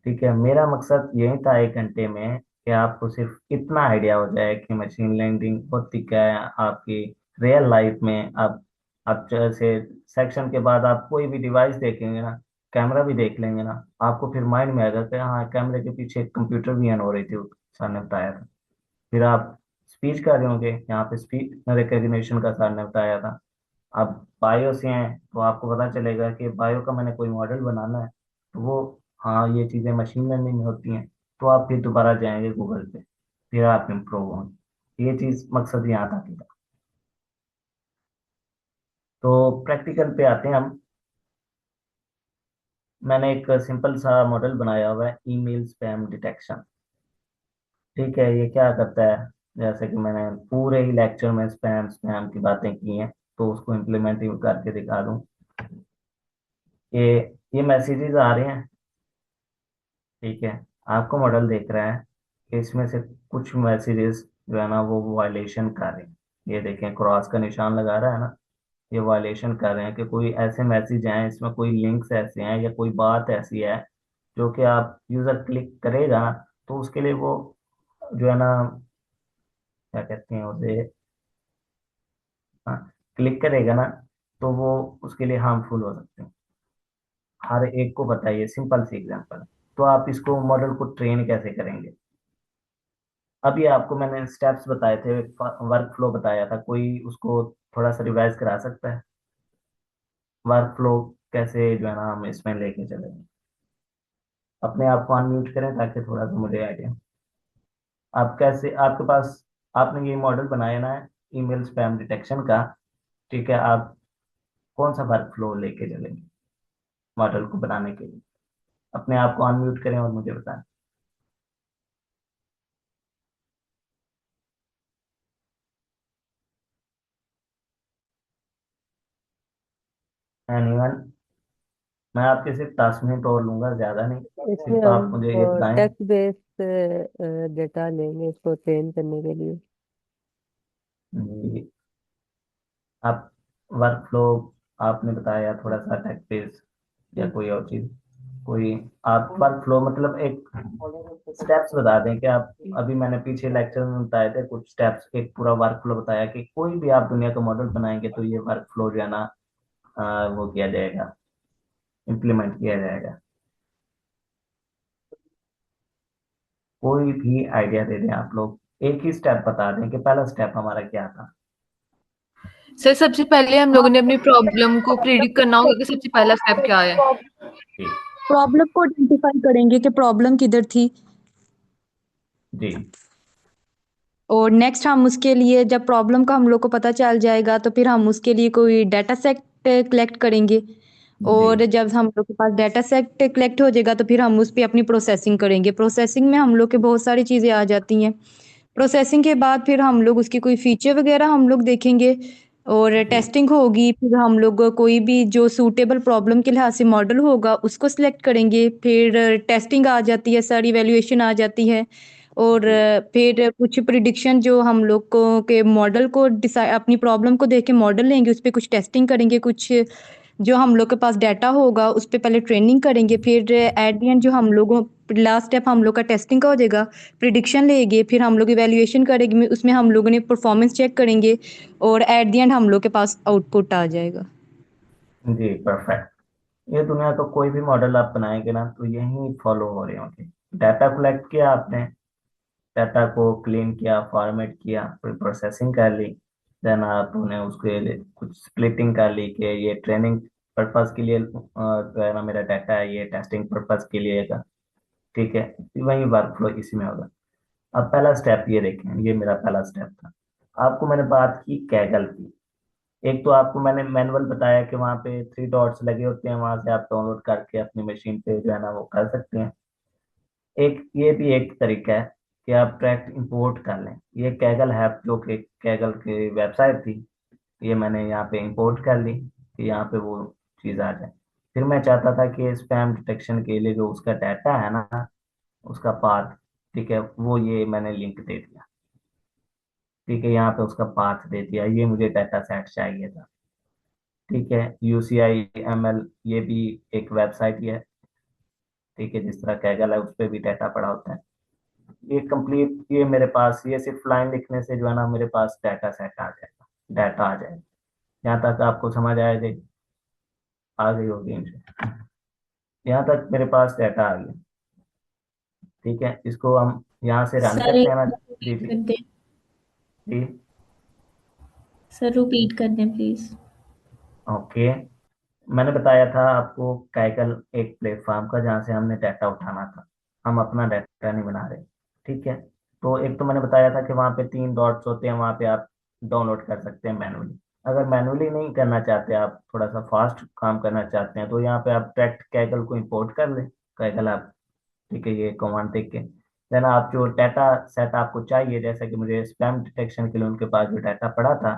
ठीक है, मेरा मकसद यही था 1 घंटे में कि आपको सिर्फ इतना आइडिया हो जाए कि मशीन लर्निंग होती क्या है आपकी रियल लाइफ में। आप जैसे सेक्शन के बाद आप कोई भी डिवाइस देखेंगे ना, कैमरा भी देख लेंगे ना, आपको फिर माइंड में आएगा कि हाँ, कैमरे के पीछे एक कंप्यूटर भी ऑन हो रही थी, सर ने बताया था। फिर आप स्पीच कर रहे होंगे, यहाँ पे स्पीच रिकग्निशन का सर ने बताया था। आप बायो से हैं तो आपको पता चलेगा कि बायो का मैंने कोई मॉडल बनाना है, तो वो, हाँ, ये चीज़ें मशीन लर्निंग में होती हैं। तो आप फिर दोबारा जाएंगे गूगल पे, फिर आप इम्प्रूव होंगे। ये चीज़ मकसद यहाँ था कि, तो प्रैक्टिकल पे आते हैं हम। मैंने एक सिंपल सा मॉडल बनाया हुआ है, ईमेल स्पैम डिटेक्शन। ठीक है, ये क्या करता है, जैसे कि मैंने पूरे ही लेक्चर में स्पैम स्पैम की बातें की हैं, तो उसको इम्प्लीमेंट करके दिखा दूं। ये मैसेजेस आ रहे हैं, ठीक है, आपको मॉडल देख रहा है कि इसमें से कुछ मैसेजेस जो है ना वो वायलेशन कर रहे हैं। ये देखें, क्रॉस का निशान लगा रहा है ना, ये वायलेशन कर रहे हैं कि कोई ऐसे मैसेज हैं, इसमें कोई लिंक्स ऐसे हैं या कोई बात ऐसी है जो कि आप यूजर क्लिक करेगा तो उसके लिए वो जो है ना, क्या कहते हैं उसे, हाँ, क्लिक करेगा ना, तो वो उसके लिए हार्मफुल हो सकते हैं। हर एक को बताइए, सिंपल सी एग्जांपल। तो आप इसको मॉडल को ट्रेन कैसे करेंगे? अभी आपको मैंने स्टेप्स बताए थे, वर्क फ्लो बताया था, कोई उसको थोड़ा सा रिवाइज करा सकता है? वर्क फ्लो कैसे जो है ना हम इसमें लेके चलेंगे? अपने आप को अनम्यूट करें ताकि थोड़ा सा मुझे आइडिया। आप कैसे, आपके पास, आपने ये मॉडल बनाया ना ईमेल स्पैम डिटेक्शन का, ठीक है, आप कौन सा वर्क फ्लो लेके चलेंगे मॉडल को बनाने के लिए? अपने आप को अनम्यूट करें और मुझे बताएं। एनीवन? मैं आपके सिर्फ 10 मिनट और लूंगा, ज्यादा नहीं। इसमें सिर्फ आप मुझे ये हम बताएं। टेक्स्ट बेस्ड डेटा लेंगे इसको ट्रेन करने के लिए। जी, आप वर्क फ्लो आपने बताया, थोड़ा सा टेक पेज या कोई और चीज, कोई, आप वर्क फ्लो मतलब एक स्टेप्स बता दें कि आप, अभी मैंने पीछे लेक्चर में बताए थे कुछ स्टेप्स, एक पूरा वर्क फ्लो बताया कि कोई भी आप दुनिया का मॉडल बनाएंगे तो ये वर्क फ्लो जो है ना, वो किया जाएगा, इम्प्लीमेंट किया जाएगा। कोई भी आइडिया दे दें आप लोग, एक ही स्टेप बता दें कि पहला स्टेप हमारा क्या था। सर सबसे पहले हम लोगों ने अपनी प्रॉब्लम को प्रिडिक्ट करना होगा कि सबसे पहला स्टेप क्या है। जी। प्रॉब्लम को आइडेंटिफाई करेंगे कि प्रॉब्लम किधर थी, जी। और नेक्स्ट हम उसके लिए जब प्रॉब्लम का हम लोग को पता चल जाएगा तो फिर हम उसके लिए कोई डाटा सेट कलेक्ट करेंगे। जी। और जब हम लोग के पास डाटा सेट कलेक्ट हो जाएगा तो फिर हम उस पर अपनी प्रोसेसिंग करेंगे। प्रोसेसिंग में हम लोग के बहुत सारी चीज़ें आ जाती हैं। प्रोसेसिंग के बाद फिर हम लोग उसकी कोई फीचर वगैरह हम लोग देखेंगे और जी। टेस्टिंग होगी। फिर हम लोग कोई भी जो सूटेबल प्रॉब्लम के लिहाज से मॉडल होगा उसको सिलेक्ट करेंगे। फिर टेस्टिंग आ जाती है, सारी वैल्यूएशन आ जाती है। और जी। फिर कुछ प्रिडिक्शन जो हम लोग को के मॉडल को डिसाइड, अपनी प्रॉब्लम को देख के मॉडल लेंगे, उस पर कुछ टेस्टिंग करेंगे। कुछ जो हम लोग के पास डाटा होगा उस पर पहले ट्रेनिंग करेंगे। फिर एट द एंड जो हम लोगों लास्ट स्टेप हम लोग का टेस्टिंग का हो जाएगा। प्रिडिक्शन लेंगे, फिर हम लोग इवैल्यूएशन करेंगे, उसमें हम लोगों ने परफॉर्मेंस चेक करेंगे और एट द एंड हम लोग के पास आउटपुट आ जाएगा। जी, परफेक्ट। ये दुनिया का कोई भी मॉडल आप बनाएंगे ना तो यही फॉलो हो रहे होंगे। डाटा कलेक्ट किया आपने, डाटा को क्लीन किया, फॉर्मेट किया, फिर प्रोसेसिंग कर ली, देन आपने उसके लिए कुछ स्प्लिटिंग कर ली कि ये ट्रेनिंग पर्पस के लिए जो है ना मेरा डाटा है, ये टेस्टिंग पर्पस के लिए का। ठीक है, वही वर्क फ्लो इसी में होगा। अब पहला स्टेप ये देखें, ये मेरा पहला स्टेप था। आपको मैंने बात की कैगल की। एक तो आपको मैंने मैनुअल बताया कि वहाँ पे 3 डॉट्स लगे होते हैं, वहां से आप डाउनलोड करके अपनी मशीन पे जो है ना वो कर सकते हैं। एक ये भी एक तरीका है कि आप ट्रैक्ट इंपोर्ट कर लें। ये कैगल है जो कि कैगल की वेबसाइट थी, ये मैंने यहाँ पे इंपोर्ट कर ली कि यहाँ पे वो चीज़ आ जाए। फिर मैं चाहता था कि स्पैम डिटेक्शन के लिए जो उसका डाटा है ना, उसका पाथ, ठीक है, वो ये मैंने लिंक दे दिया। ठीक है, यहाँ पे उसका पाथ दे दिया, ये मुझे डाटा सेट चाहिए था। ठीक है, UCI ML ये भी एक वेबसाइट ही है। ठीक है, जिस तरह कैगल है उस पर भी डाटा पड़ा होता है। ये कंप्लीट, ये मेरे पास ये सिर्फ लाइन लिखने से जो है ना मेरे पास डाटा सेट आ जाएगा, डाटा आ जाएगा। यहाँ तक आपको समझ आया जी? आ गई होगी इनसे। यहाँ तक मेरे पास डाटा आ गया। ठीक है, इसको हम यहाँ से रन सर करते एक हैं ना। बार जी रिपीट जी कर दें। जी। सर रिपीट कर दें प्लीज। ओके, मैंने बताया था आपको काइकल एक प्लेटफॉर्म का जहाँ से हमने डाटा उठाना था। हम अपना डाटा नहीं बना रहे। ठीक है, तो एक तो मैंने बताया था कि वहाँ पे 3 डॉट्स होते हैं, वहाँ पे आप डाउनलोड कर सकते हैं मैनुअली। अगर मैनुअली नहीं करना चाहते, आप थोड़ा सा फास्ट काम करना चाहते हैं, तो यहाँ पे आप डायरेक्ट कैगल को इंपोर्ट कर लें। कैगल आप, ठीक है, ये कमांड देख के देन आप जो डाटा सेट आपको चाहिए, जैसे कि मुझे स्पैम डिटेक्शन के लिए उनके पास जो डाटा पड़ा था,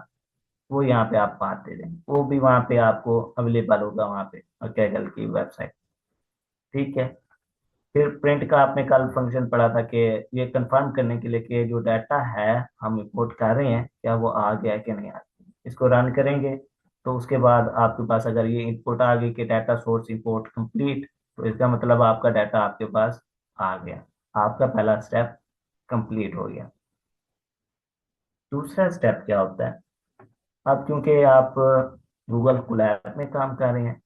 वो यहाँ पे आप पाते दें, वो भी वहाँ पे आपको अवेलेबल होगा वहाँ पे कैगल की वेबसाइट। ठीक है, फिर प्रिंट का आपने कल फंक्शन पढ़ा था कि ये कंफर्म करने के लिए कि जो डाटा है हम इंपोर्ट कर रहे हैं क्या वो आ गया है कि नहीं आ गया। इसको रन करेंगे तो उसके बाद आपके पास अगर ये इनपुट आ गई कि डाटा सोर्स इंपोर्ट कंप्लीट, तो इसका मतलब आपका डाटा आपके पास आ गया। आपका पहला स्टेप कंप्लीट हो गया। दूसरा स्टेप क्या होता है? अब क्योंकि आप गूगल कोलैब में काम कर रहे हैं,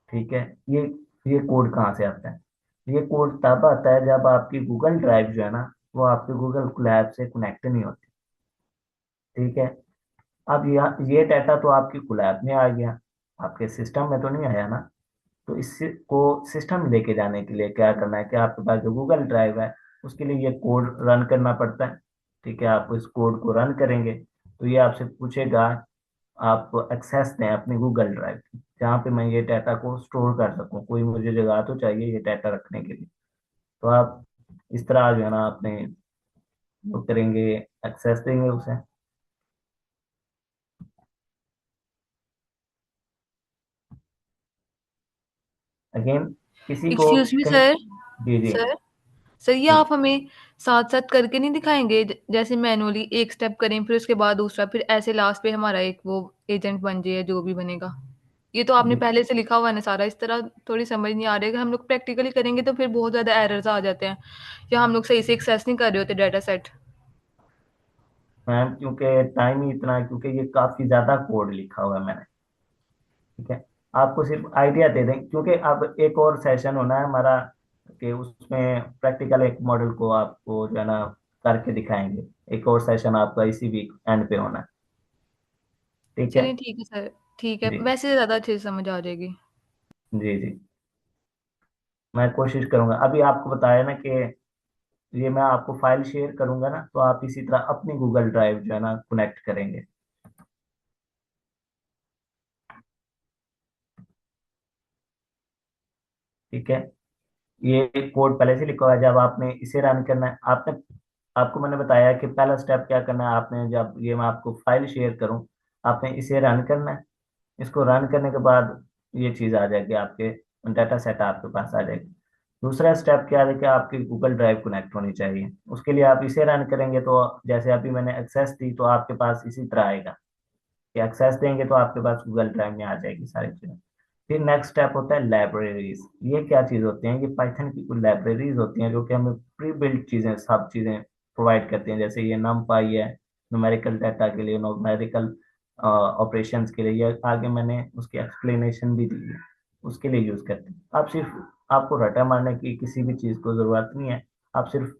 ठीक है, ये कोड कहाँ से आता है? ये कोड तब आता है जब आपकी गूगल ड्राइव जो है ना वो आपके गूगल कोलैब से कनेक्ट नहीं होती। ठीक है, अब ये डाटा तो आपकी कोलैब में आ गया, आपके सिस्टम में तो नहीं आया ना। तो इसको सिस्टम में लेके जाने के लिए क्या करना है कि आपके पास जो गूगल ड्राइव है उसके लिए ये कोड रन करना पड़ता है। ठीक है, आप इस कोड को रन करेंगे तो ये आपसे पूछेगा आप एक्सेस दें अपनी गूगल ड्राइव की, जहाँ पे मैं ये डाटा को स्टोर कर सकूँ। कोई मुझे जगह तो चाहिए ये डाटा रखने के लिए। तो आप इस तरह जो है ना अपने वो करेंगे, एक्सेस देंगे उसे। अगेन किसी को एक्सक्यूज मी कहीं। सर। जी जी सर सर ये जी। आप हमें साथ साथ करके नहीं दिखाएंगे? जैसे मैनुअली एक स्टेप करें फिर उसके बाद दूसरा, फिर ऐसे लास्ट पे हमारा एक वो एजेंट बन जाए जो भी बनेगा। ये तो आपने जी पहले से लिखा हुआ है ना सारा, इस तरह थोड़ी समझ नहीं आ रही है कि हम लोग प्रैक्टिकली करेंगे तो फिर बहुत ज्यादा एरर्स आ जाते हैं या हम लोग सही से एक्सेस नहीं कर रहे होते डाटा सेट। मैम, क्योंकि टाइम ही इतना है, क्योंकि ये काफी ज्यादा कोड लिखा हुआ है मैंने। ठीक है, आपको सिर्फ आइडिया दे दें, क्योंकि अब एक और सेशन होना है हमारा कि उसमें प्रैक्टिकल एक मॉडल को आपको जो है ना करके दिखाएंगे। एक और सेशन आपका इसी वीक एंड पे होना है। ठीक है। चलिए ठीक है सर, ठीक है, जी वैसे ज्यादा अच्छे से समझ आ जाएगी। जी जी, मैं कोशिश करूंगा। अभी आपको बताया ना कि ये मैं आपको फाइल शेयर करूंगा ना, तो आप इसी तरह अपनी गूगल ड्राइव जो है ना कनेक्ट करेंगे। ठीक है, ये कोड पहले से लिखा हुआ है। जब आपने इसे रन करना है, आपने आपको मैंने बताया कि पहला स्टेप क्या करना है। आपने जब ये मैं आपको फाइल शेयर करूं, आपने इसे रन करना है। इसको रन करने के बाद ये चीज आ जाएगी, आपके डाटा सेट आपके पास आ जाएगी। दूसरा स्टेप क्या है कि आपकी गूगल ड्राइव कनेक्ट होनी चाहिए। उसके लिए आप इसे रन करेंगे तो जैसे अभी मैंने एक्सेस दी तो आपके पास इसी तरह आएगा कि एक्सेस देंगे तो आपके पास गूगल ड्राइव में आ जाएगी सारी चीजें। फिर नेक्स्ट स्टेप होता है लाइब्रेरीज। ये क्या चीज होती हैं? ये पाइथन की कुछ लाइब्रेरीज होती हैं जो कि हमें प्री बिल्ट चीजें, सब चीजें प्रोवाइड करती हैं। जैसे ये numpy है न्यूमेरिकल डाटा के लिए, न्यूमेरिकल ऑपरेशंस के लिए। ये आगे मैंने उसकी एक्सप्लेनेशन भी दी है, उसके लिए यूज करते हैं। आप सिर्फ, आपको रटा मारने की किसी भी चीज को जरूरत नहीं है। आप सिर्फ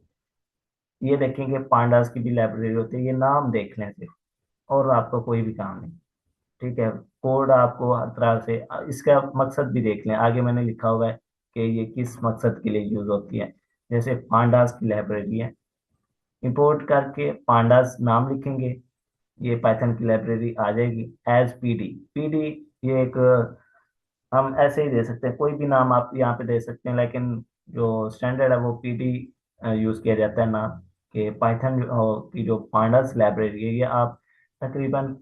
ये देखेंगे पांडास की भी लाइब्रेरी होती है, ये नाम देख लें सिर्फ, और आपका कोई भी काम नहीं। ठीक है, कोड आपको हर तरह से इसका मकसद भी देख लें। आगे मैंने लिखा हुआ है कि ये किस मकसद के लिए यूज होती है। जैसे पांडास की लाइब्रेरी है, इंपोर्ट करके पांडास नाम लिखेंगे, ये पाइथन की लाइब्रेरी आ जाएगी एज पीडी। पीडी ये एक, हम ऐसे ही दे सकते हैं, कोई भी नाम आप यहाँ पे दे सकते हैं, लेकिन जो स्टैंडर्ड है वो पीडी यूज किया जाता है नाम के। पाइथन की जो पांडास लाइब्रेरी है, ये आप तकरीबन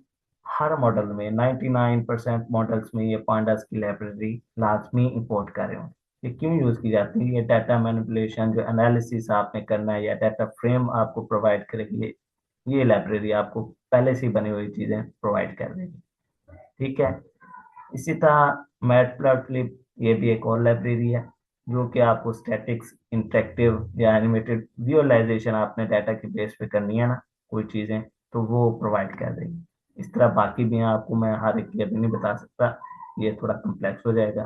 हर मॉडल में 99% मॉडल्स में ये पांडास की लाइब्रेरी लाजमी इंपोर्ट कर रहे हो। ये क्यों यूज की जाती है? ये डाटा मैनिपुलेशन, जो एनालिसिस आपने करना है या डाटा फ्रेम आपको प्रोवाइड करेगी, ये लाइब्रेरी आपको पहले से ही बनी हुई चीजें प्रोवाइड कर देगी। ठीक है, इसी तरह मैटप्लॉटलिब, ये भी एक और लाइब्रेरी है जो कि आपको स्टैटिक्स, इंटरेक्टिव या एनिमेटेड विजुअलाइजेशन आपने डाटा के बेस पे करनी है ना कोई चीजें, तो वो प्रोवाइड कर देगी। इस तरह बाकी भी हैं, आपको मैं हर एक की अभी नहीं बता सकता, ये थोड़ा कम्प्लेक्स हो जाएगा।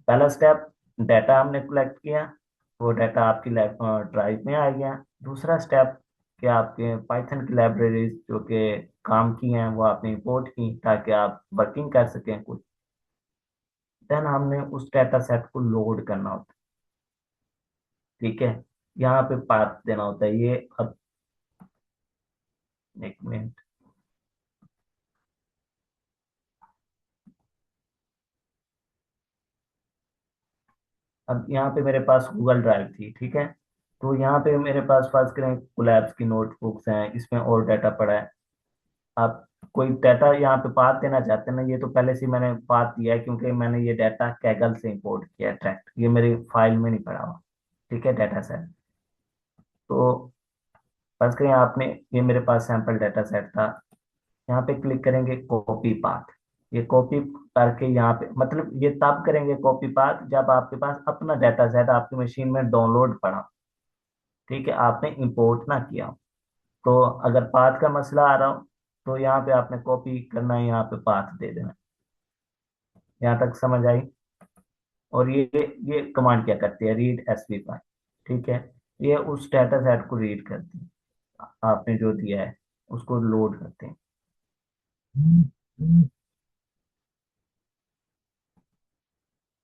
पहला स्टेप, डाटा हमने कलेक्ट किया, वो डाटा आपकी ड्राइव में आ गया। दूसरा स्टेप कि आपके पाइथन की लाइब्रेरीज जो कि काम की हैं वो आपने इंपोर्ट की ताकि आप वर्किंग कर सकें कुछ। देन हमने उस डाटा सेट को लोड करना होता है, ठीक है। यहाँ पे पाथ देना होता है, ये अब एक मिनट, अब यहाँ पे मेरे पास गूगल ड्राइव थी, ठीक है। तो यहाँ पे मेरे पास फर्ज करें कोलैब्स की नोटबुक्स हैं, इसमें और डाटा पड़ा है। आप कोई डाटा यहाँ पे पाथ देना चाहते हैं ना, ये तो पहले से मैंने पाथ दिया है क्योंकि मैंने ये डाटा कैगल से इंपोर्ट किया है डायरेक्ट, ये मेरी फाइल में नहीं पड़ा हुआ, ठीक है, डाटा सेट। तो फर्ज करें आपने, ये मेरे पास सैंपल डाटा सेट था, यहाँ पे क्लिक करेंगे कॉपी पाथ। ये कॉपी करके यहाँ पे, मतलब ये तब करेंगे कॉपी पाथ जब आपके पास अपना डाटा सेट आपकी मशीन में डाउनलोड पड़ा हो, ठीक है, आपने इंपोर्ट ना किया हो। तो अगर पाथ का मसला आ रहा हो तो यहाँ पे आपने कॉपी करना है, यहाँ पे पाथ दे देना। यहाँ तक समझ आई? और ये कमांड क्या करती है, रीड एसवी फाइल, ठीक है। ये उस डाटा सेट को रीड करती है, आपने जो दिया है उसको लोड करते हैं।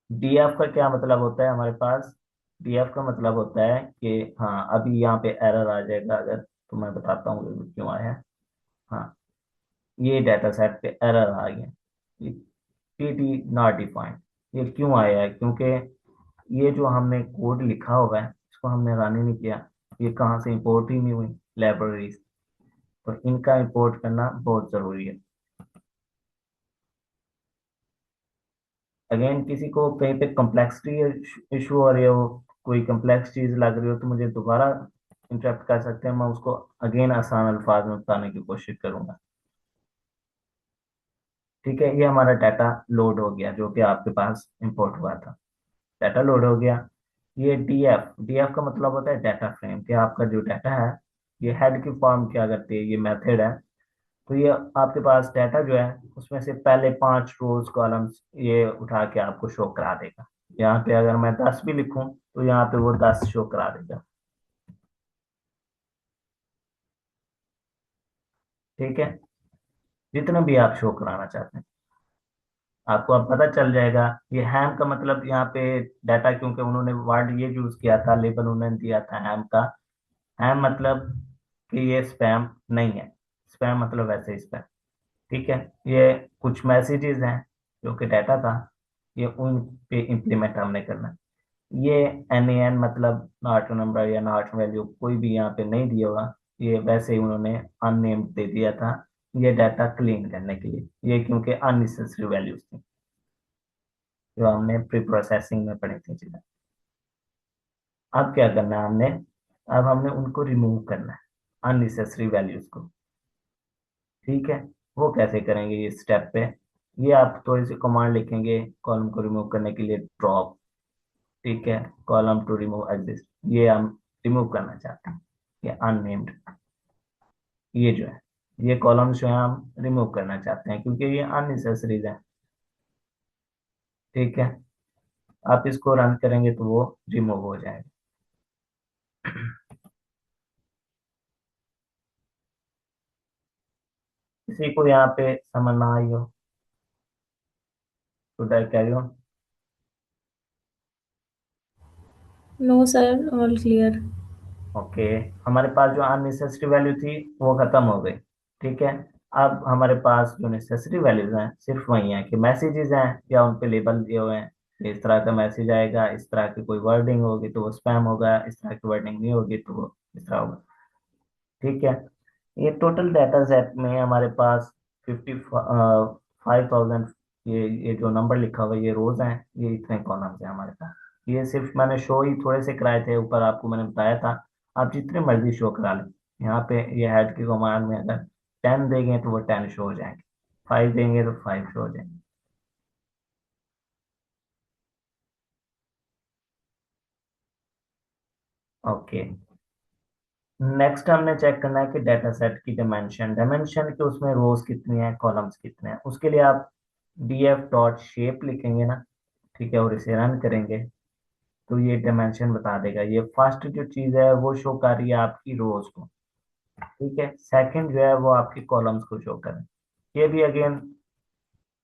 डीएफ का क्या मतलब होता है हमारे पास? डीएफ का मतलब होता है कि हाँ, अभी यहाँ पे एरर आ जाएगा अगर, तो मैं बताता हूँ कि क्यों आया है। हाँ, ये डाटा सेट पे एरर आ गया, टी नॉट डिफाइंड। ये क्यों आया है? क्योंकि ये जो हमने कोड लिखा हुआ है इसको हमने रन ही नहीं किया, ये कहाँ से इंपोर्ट ही नहीं हुई लाइब्रेरीज, तो इनका इंपोर्ट करना बहुत जरूरी है। अगेन किसी को कहीं पे कॉम्प्लेक्सिटी इशू हो रही हो, कोई कॉम्प्लेक्स चीज लग रही हो, तो मुझे दोबारा इंटरप्ट कर सकते हैं, मैं उसको अगेन आसान अल्फाज में बताने की कोशिश करूंगा। ठीक है, ये हमारा डाटा लोड हो गया जो कि आपके पास इंपोर्ट हुआ था, डाटा लोड हो गया। ये डीएफ, डीएफ का मतलब होता है डाटा फ्रेम, कि आपका जो डाटा है ये हेड की फॉर्म क्या करती है, ये मेथड है। तो ये आपके पास डाटा जो है उसमें से पहले 5 रोज कॉलम्स ये उठा के आपको शो करा देगा। यहाँ पे अगर मैं 10 भी लिखूं तो यहाँ पे वो 10 शो करा देगा, ठीक है, जितना भी आप शो कराना चाहते हैं। आपको अब पता चल जाएगा ये हैम का मतलब, यहाँ पे डाटा, क्योंकि उन्होंने वर्ड ये यूज किया था, लेबल उन्होंने दिया था हैम का। हैम मतलब कि ये स्पैम नहीं है, स्पैम मतलब वैसे स्पैम, ठीक है। ये कुछ मैसेजेस हैं जो कि डाटा था, ये उन पे इम्प्लीमेंट हमने करना है। ये NaN मतलब नॉट नंबर या नॉट वैल्यू कोई भी यहाँ पे नहीं दिया होगा, ये वैसे ही उन्होंने अननेम्ड दे दिया था, ये डाटा क्लीन करने के लिए, ये क्योंकि अननेसेसरी वैल्यूज थी जो हमने प्री प्रोसेसिंग में पढ़ी थी चीजें। अब क्या करना है हमने, अब हमने उनको रिमूव करना है, अननेसेसरी वैल्यूज को, ठीक है। वो कैसे करेंगे ये स्टेप पे, ये आप थोड़ी सी कमांड लिखेंगे कॉलम को रिमूव करने के लिए, ड्रॉप, ठीक है, कॉलम टू रिमूव एग्जिस्ट, ये हम रिमूव करना चाहते हैं, ये अननेम्ड, ये जो है ये कॉलम्स जो है हम रिमूव करना चाहते हैं क्योंकि ये अननेसेसरीज है, ठीक है। आप इसको रन करेंगे तो वो रिमूव हो जाएगा। किसी को यहाँ पे समझ ना आई हो तो carry on. No sir, all clear. Okay, हमारे पास जो अननेसेसरी वैल्यू थी वो खत्म हो गई, ठीक है। अब हमारे पास जो नेसेसरी वैल्यूज हैं सिर्फ वही हैं कि मैसेजेस हैं या उन पे लेबल दिए हुए हैं कि इस तरह का मैसेज आएगा, इस तरह की कोई वर्डिंग होगी तो वो स्पैम होगा, इस तरह की वर्डिंग नहीं होगी तो वो इस तरह होगा, ठीक है। ये टोटल डाटा सेट में हमारे पास 55,000, ये जो नंबर लिखा हुआ है ये रोज हैं, ये इतने कॉलम्स हैं हमारे पास। ये सिर्फ मैंने शो ही थोड़े से कराए थे, ऊपर आपको मैंने बताया था, आप जितने मर्जी शो करा लें। यहाँ पे ये हेड की कमांड में अगर 10 देंगे तो वो 10 शो हो जाएंगे, 5 देंगे तो 5 शो हो जाएंगे। ओके, नेक्स्ट हमने चेक करना है कि डाटा सेट की डायमेंशन, के उसमें रोज कितनी है, कॉलम्स कितने हैं। उसके लिए आप df डॉट शेप लिखेंगे ना, ठीक है, और इसे रन करेंगे तो ये डायमेंशन बता देगा। ये फर्स्ट जो चीज है वो शो कर रही है आपकी रोज को, ठीक है। सेकंड जो है वो आपकी कॉलम्स को शो कर रहा है। ये भी अगेन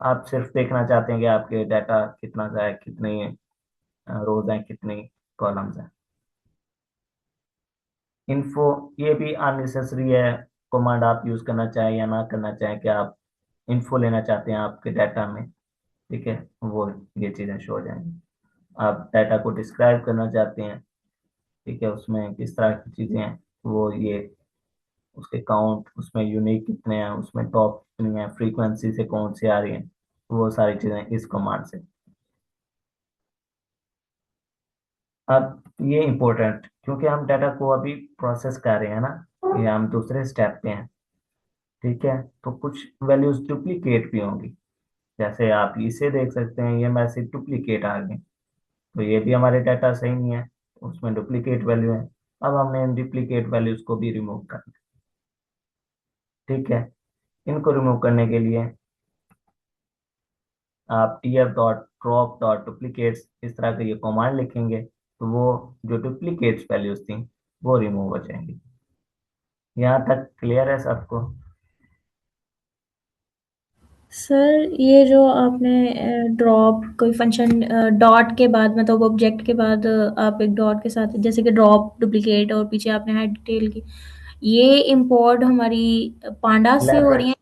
आप सिर्फ देखना चाहते हैं कि आपके डाटा कितना सा है, कितनी रोज हैं, कितनी कॉलम्स हैं। इन्फो, ये भी अननेसेसरी है, कमांड आप यूज करना चाहें या ना करना चाहें, कि आप इन्फो लेना चाहते हैं आपके डाटा में, ठीक है, वो ये चीजें शो हो जाएंगी। आप डाटा को डिस्क्राइब करना चाहते हैं, ठीक है, उसमें किस तरह की चीजें हैं, वो ये उसके काउंट, उसमें यूनिक कितने हैं, उसमें टॉप कितनी है, फ्रीक्वेंसी से कौन सी आ रही है, वो सारी चीजें इस कमांड से। अब ये इम्पोर्टेंट, क्योंकि हम डाटा को अभी प्रोसेस कर रहे हैं ना, ये हम दूसरे स्टेप पे हैं, ठीक है, तो कुछ वैल्यूज डुप्लीकेट भी होंगी। जैसे आप इसे देख सकते हैं, ये मैसेज डुप्लीकेट आ गए, तो ये भी हमारे डाटा सही नहीं है, उसमें डुप्लीकेट वैल्यू है। अब हमने इन डुप्लीकेट वैल्यूज को भी रिमूव करना है, ठीक है। इनको रिमूव करने के लिए आप tf dot drop dot duplicates इस तरह का ये कमांड लिखेंगे, तो वो जो डुप्लीकेट्स वैल्यूज थी वो रिमूव हो जाएंगी। यहाँ तक क्लियर है सबको? सर ये जो आपने ड्रॉप कोई फंक्शन डॉट के बाद मतलब ऑब्जेक्ट के बाद आप एक डॉट के साथ जैसे कि ड्रॉप डुप्लीकेट और पीछे आपने हाइड डिटेल की, ये इंपोर्ट हमारी पांडा से हो रही लाइब्रेरी, है,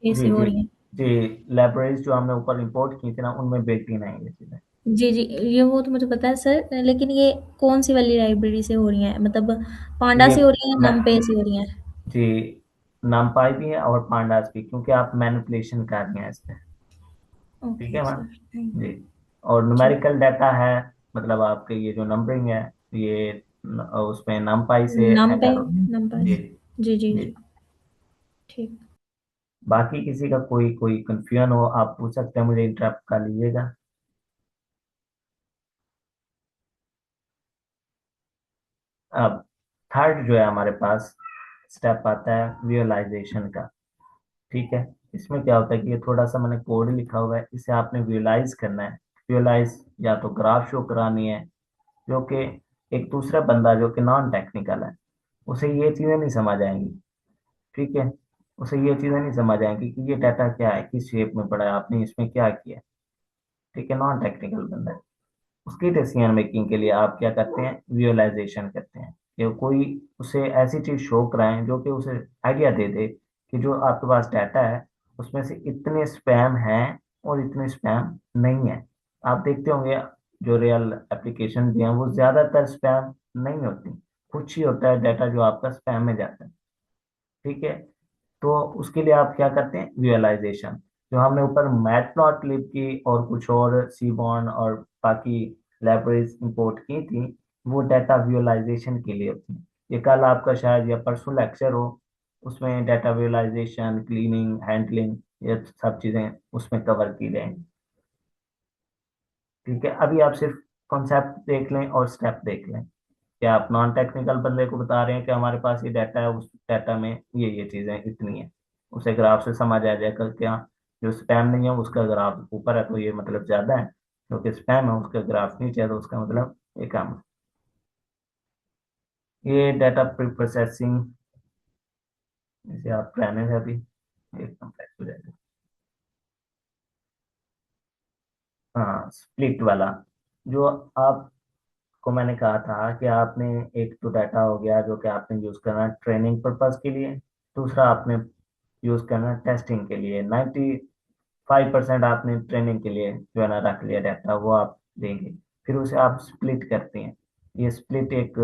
ये से जी हो जी रही है? जी, लाइब्रेरीज जो हमने ऊपर इंपोर्ट की थी ना, उनमें बिल्ट इन है ये चीजें। जी जी, ये वो तो मुझे पता है सर, लेकिन ये कौन सी वाली लाइब्रेरी से हो रही है, मतलब पांडा ये से हो रही है या मैं, नमपे से हो रही है? जी, numpy भी है और pandas भी, क्योंकि आप मैनिपुलेशन कर रहे हैं इस पे, ठीक ओके है मैम। सर, थैंक जी, और ठीक। न्यूमेरिकल डाटा है, मतलब आपके ये जो नंबरिंग है, ये उसमें numpy से नमपे, हेडर होता है। नमपे, जी जी जी जी। जी, ठीक। बाकी किसी का कोई कंफ्यूजन हो आप पूछ सकते हैं, मुझे इंटरप्ट कर लीजिएगा। अब थर्ड जो है हमारे पास स्टेप आता है विजुअलाइजेशन का, ठीक है। इसमें क्या होता है कि ये थोड़ा सा मैंने कोड लिखा हुआ है, इसे आपने विजुअलाइज करना है। विजुअलाइज या तो ग्राफ शो करानी है, जो कि एक दूसरा बंदा जो कि नॉन टेक्निकल है, उसे ये चीजें नहीं समझ आएंगी, ठीक है, उसे ये चीजें नहीं समझ आएंगी कि ये डाटा क्या है, किस शेप में पड़ा है, आपने इसमें क्या किया है, ठीक है, नॉन टेक्निकल बंदा है। उसकी डिसीजन मेकिंग के लिए आप क्या करते हैं, विजुअलाइजेशन करते हैं, कि कोई उसे ऐसी चीज शो कराएं जो कि उसे आइडिया दे दे कि जो आपके पास डाटा है उसमें से इतने स्पैम हैं और इतने स्पैम नहीं है। आप देखते होंगे जो रियल एप्लीकेशन भी हैं वो ज्यादातर स्पैम नहीं होती, कुछ ही होता है डाटा जो आपका स्पैम में जाता है, ठीक है। तो उसके लिए आप क्या करते हैं, विजुअलाइजेशन। जो हमने ऊपर मैटप्लॉटलिब की और कुछ और सीबॉर्न और बाकी लाइब्रेरीज इंपोर्ट की थी, वो डाटा विजुअलाइजेशन के लिए होती है। ये कल आपका शायद या परसों लेक्चर हो, उसमें डाटा विजुअलाइजेशन, क्लीनिंग, हैंडलिंग, ये सब चीजें उसमें कवर की जाएंगी, ठीक है। अभी आप सिर्फ कॉन्सेप्ट देख लें और स्टेप देख लें, कि आप नॉन टेक्निकल बंदे को बता रहे हैं कि हमारे पास ये डाटा है, उस डाटा में ये चीजें इतनी है, उसे ग्राफ से समझ आ जाएगा क्या। जो स्पैम नहीं है उसका ग्राफ ऊपर है तो ये मतलब ज्यादा है, जो कि स्पैम है उसका ग्राफ नीचे है तो उसका मतलब ये कम है। ये डाटा प्री प्रोसेसिंग, इसे आप रहने से अभी एक कम्प्लेक्स हो जाएगा। हाँ, स्प्लिट वाला, जो आपको मैंने कहा था कि आपने एक तो डाटा हो गया जो कि आपने यूज करना ट्रेनिंग पर्पज के लिए, दूसरा आपने यूज करना टेस्टिंग के लिए। 95% आपने ट्रेनिंग के लिए जो है ना रख लिया डाटा, वो आप देंगे। फिर उसे आप स्प्लिट करते हैं। ये स्प्लिट एक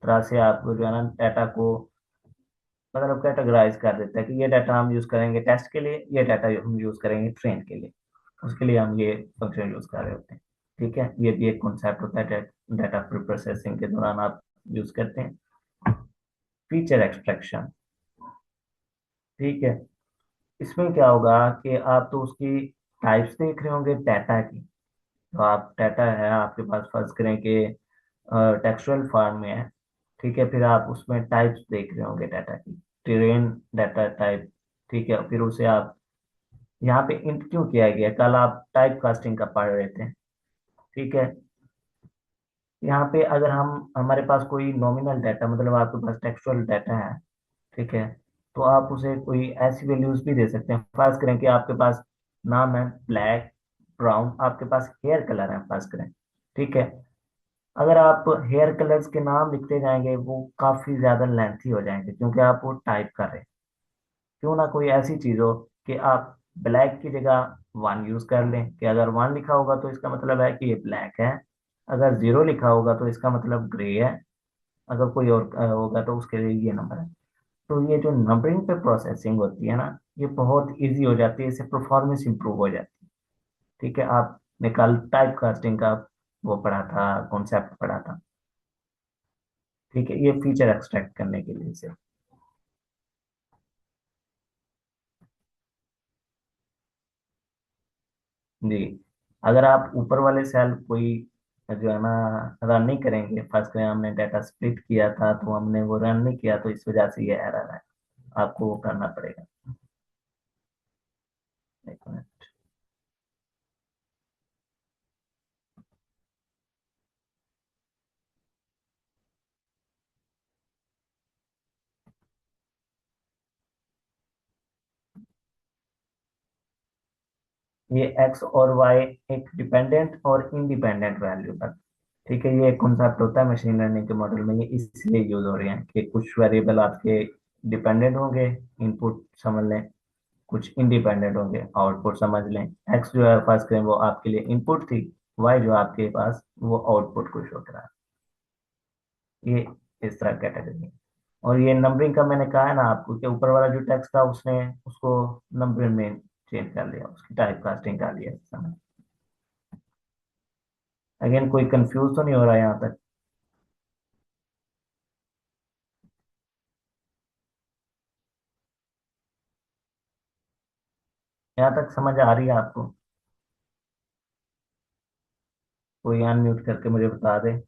तरह से आप जो है ना डाटा को मतलब कैटेगराइज कर देता है कि ये डाटा हम यूज करेंगे टेस्ट के लिए, ये डाटा हम यूज करेंगे ट्रेन के लिए, उसके लिए हम ये फंक्शन यूज कर रहे होते हैं, ठीक है। ये भी एक कॉन्सेप्ट होता है, डाटा प्री प्रोसेसिंग के दौरान आप यूज करते हैं। फीचर एक्सट्रैक्शन, ठीक है, इसमें क्या होगा कि आप तो उसकी टाइप्स देख रहे होंगे डाटा की। तो आप डाटा है आपके पास, फर्ज करें कि टेक्सचुअल फॉर्म में है, ठीक है, फिर आप उसमें टाइप्स देख रहे होंगे डाटा की, टेरेन डाटा टाइप, ठीक है, फिर उसे आप यहाँ पे इंट क्यों किया गया, कल आप टाइप कास्टिंग का पढ़ रहे थे, ठीक है। यहाँ पे अगर हम हमारे पास कोई नॉमिनल डाटा, मतलब आपके पास टेक्सचुअल डाटा है, ठीक है, तो आप उसे कोई ऐसी वैल्यूज भी दे सकते हैं। फर्ज करें कि आपके पास नाम है ब्लैक, ब्राउन, आपके पास हेयर कलर है फर्ज करें, ठीक है। अगर आप हेयर कलर्स के नाम लिखते जाएंगे वो काफी ज्यादा लेंथी हो जाएंगे, क्योंकि आप वो टाइप कर रहे हैं। क्यों ना कोई ऐसी चीज हो कि आप ब्लैक की जगह वन यूज कर लें, कि अगर वन लिखा होगा तो इसका मतलब है कि ये ब्लैक है, अगर जीरो लिखा होगा तो इसका मतलब ग्रे है, अगर कोई और होगा तो उसके लिए ये नंबर है। तो ये जो नंबरिंग पे प्रोसेसिंग होती है ना, ये बहुत इजी हो जाती है, इससे परफॉर्मेंस इंप्रूव हो जाती है, ठीक है। आपने कल टाइप कास्टिंग का वो पढ़ा था, कॉन्सेप्ट पढ़ा था, ठीक है, ये फीचर एक्सट्रैक्ट करने के लिए से। जी, अगर आप ऊपर वाले सेल कोई जो है ना रन नहीं करेंगे, फर्स्ट में हमने डाटा स्प्लिट किया था तो हमने वो रन नहीं किया, तो इस वजह से ये एरर है, आपको वो करना पड़ेगा। एक मिनट। ये एक्स और वाई एक डिपेंडेंट और इंडिपेंडेंट वैल्यू पर, ठीक है, ये कॉन्सेप्ट होता है मशीन लर्निंग के मॉडल में, ये इसलिए यूज हो रहे हैं कि कुछ वेरिएबल आपके डिपेंडेंट होंगे, इनपुट समझ लें, कुछ इंडिपेंडेंट होंगे, आउटपुट समझ लें। एक्स जो है फर्स्ट करें वो आपके लिए इनपुट थी, वाई जो आपके पास वो आउटपुट को शो करा, ये इस तरह कैटेगरी है। और ये नंबरिंग का मैंने कहा है ना आपको कि ऊपर वाला जो टेक्स्ट था उसने उसको नंबर में चेंज कर लिया, उसकी टाइप कास्टिंग कर लिया इस समय। अगेन कोई कंफ्यूज तो नहीं हो रहा है यहाँ तक? यहाँ तक समझ आ रही है आपको? कोई अनम्यूट करके मुझे बता दे।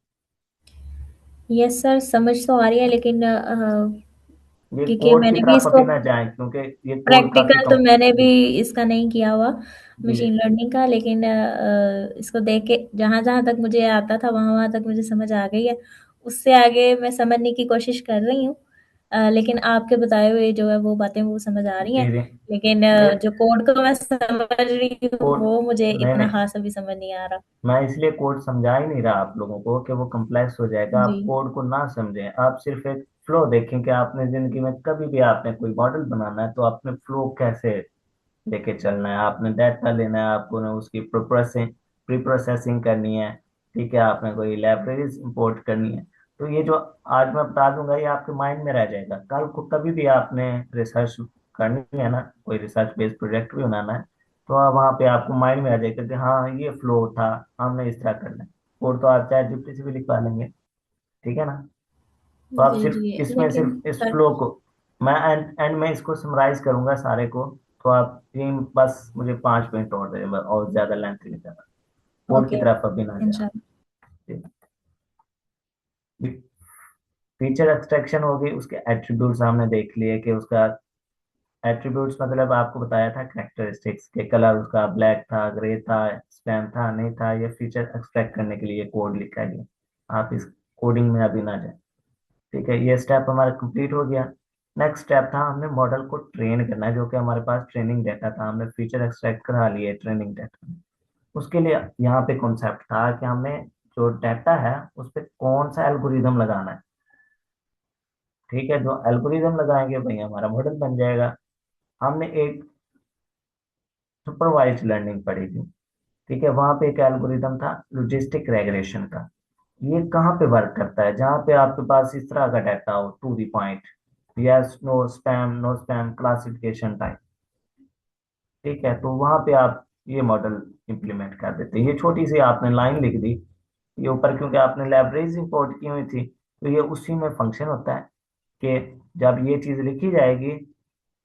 यस सर, समझ तो आ रही है, लेकिन ये क्योंकि कोड की मैंने भी तरफ इसको अभी ना जाए, क्योंकि ये कोड काफी प्रैक्टिकल, तो कम। मैंने भी जी। इसका नहीं किया हुआ जी। मशीन लर्निंग का, लेकिन इसको देख के जहाँ जहाँ तक मुझे आता था वहाँ वहाँ तक मुझे समझ आ गई है। उससे आगे मैं समझने की कोशिश कर रही हूँ, लेकिन आपके बताए हुए जो है वो बातें वो समझ आ रही जी। हैं। जी। लेकिन ये जो कोड को मैं समझ रही हूँ कोड, वो मुझे नहीं इतना नहीं, खास अभी समझ नहीं आ रहा। मैं इसलिए कोड समझा ही नहीं रहा आप लोगों को कि वो कम्प्लेक्स हो जाएगा, जी। आप कोड को ना समझें, आप सिर्फ एक फ्लो देखें कि आपने जिंदगी में कभी भी आपने कोई मॉडल बनाना है तो आपने फ्लो कैसे लेके चलना है। आपने डाटा लेना है, आपको ना उसकी प्री प्रोसेसिंग करनी है, ठीक है, आपने कोई लाइब्रेरीज इंपोर्ट करनी है। तो ये जो आज मैं बता दूंगा ये आपके माइंड में रह जाएगा, कल को कभी भी आपने रिसर्च करनी है ना, कोई रिसर्च बेस्ड प्रोजेक्ट भी बनाना है, तो आप वहाँ पे आपको माइंड में आ जाएगा कि हाँ ये फ्लो था, हमने इस तरह करना है। कोड तो आप चाहे जीपीटी से भी लिखवा लेंगे, ठीक है ना। तो आप जी सिर्फ जी, इसमें लेकिन सिर्फ इस सर, फ्लो को, मैं एंड एंड में इसको समराइज करूंगा सारे को, तो आप तीन बस मुझे 5 मिनट और दे, और ज्यादा लेंथ नहीं जाना, कोड की ओके, तरफ अभी ना जाए। इंशाल्लाह। फीचर एक्सट्रैक्शन होगी, उसके एट्रीब्यूट्स हमने देख लिए कि उसका एट्रीब्यूट्स मतलब आपको बताया था कैरेक्टरिस्टिक्स के, कलर उसका ब्लैक था, ग्रे था, स्पैम था, नहीं था, ये फीचर एक्सट्रैक्ट करने के लिए कोड लिखा गया। आप इस कोडिंग में अभी ना जाए, ठीक है, ये स्टेप हमारा कंप्लीट हो गया। नेक्स्ट स्टेप था हमने मॉडल को ट्रेन करना है, जो कि हमारे पास ट्रेनिंग डाटा था, हमने फीचर एक्सट्रैक्ट करा लिए ट्रेनिंग डाटा में। उसके लिए यहाँ पे कॉन्सेप्ट था कि हमें जो डाटा है उस पर कौन सा एल्गोरिदम लगाना है, ठीक है, जो एल्गोरिदम लगाएंगे भाई हमारा मॉडल बन जाएगा। हमने एक सुपरवाइज्ड लर्निंग पढ़ी थी, ठीक है, वहां पे एक एल्गोरिदम था लॉजिस्टिक रेग्रेशन का। ये कहाँ पे वर्क करता है, जहाँ पे आपके पास इस तरह का डाटा हो, to the point, yes no spam, no spam classification type, ठीक है, तो वहां पे आप ये मॉडल इंप्लीमेंट कर देते हैं। ये छोटी सी आपने लाइन लिख दी ये ऊपर, क्योंकि आपने लाइब्रेरीज इंपोर्ट की हुई थी, तो ये उसी में फंक्शन होता है कि जब ये चीज लिखी जाएगी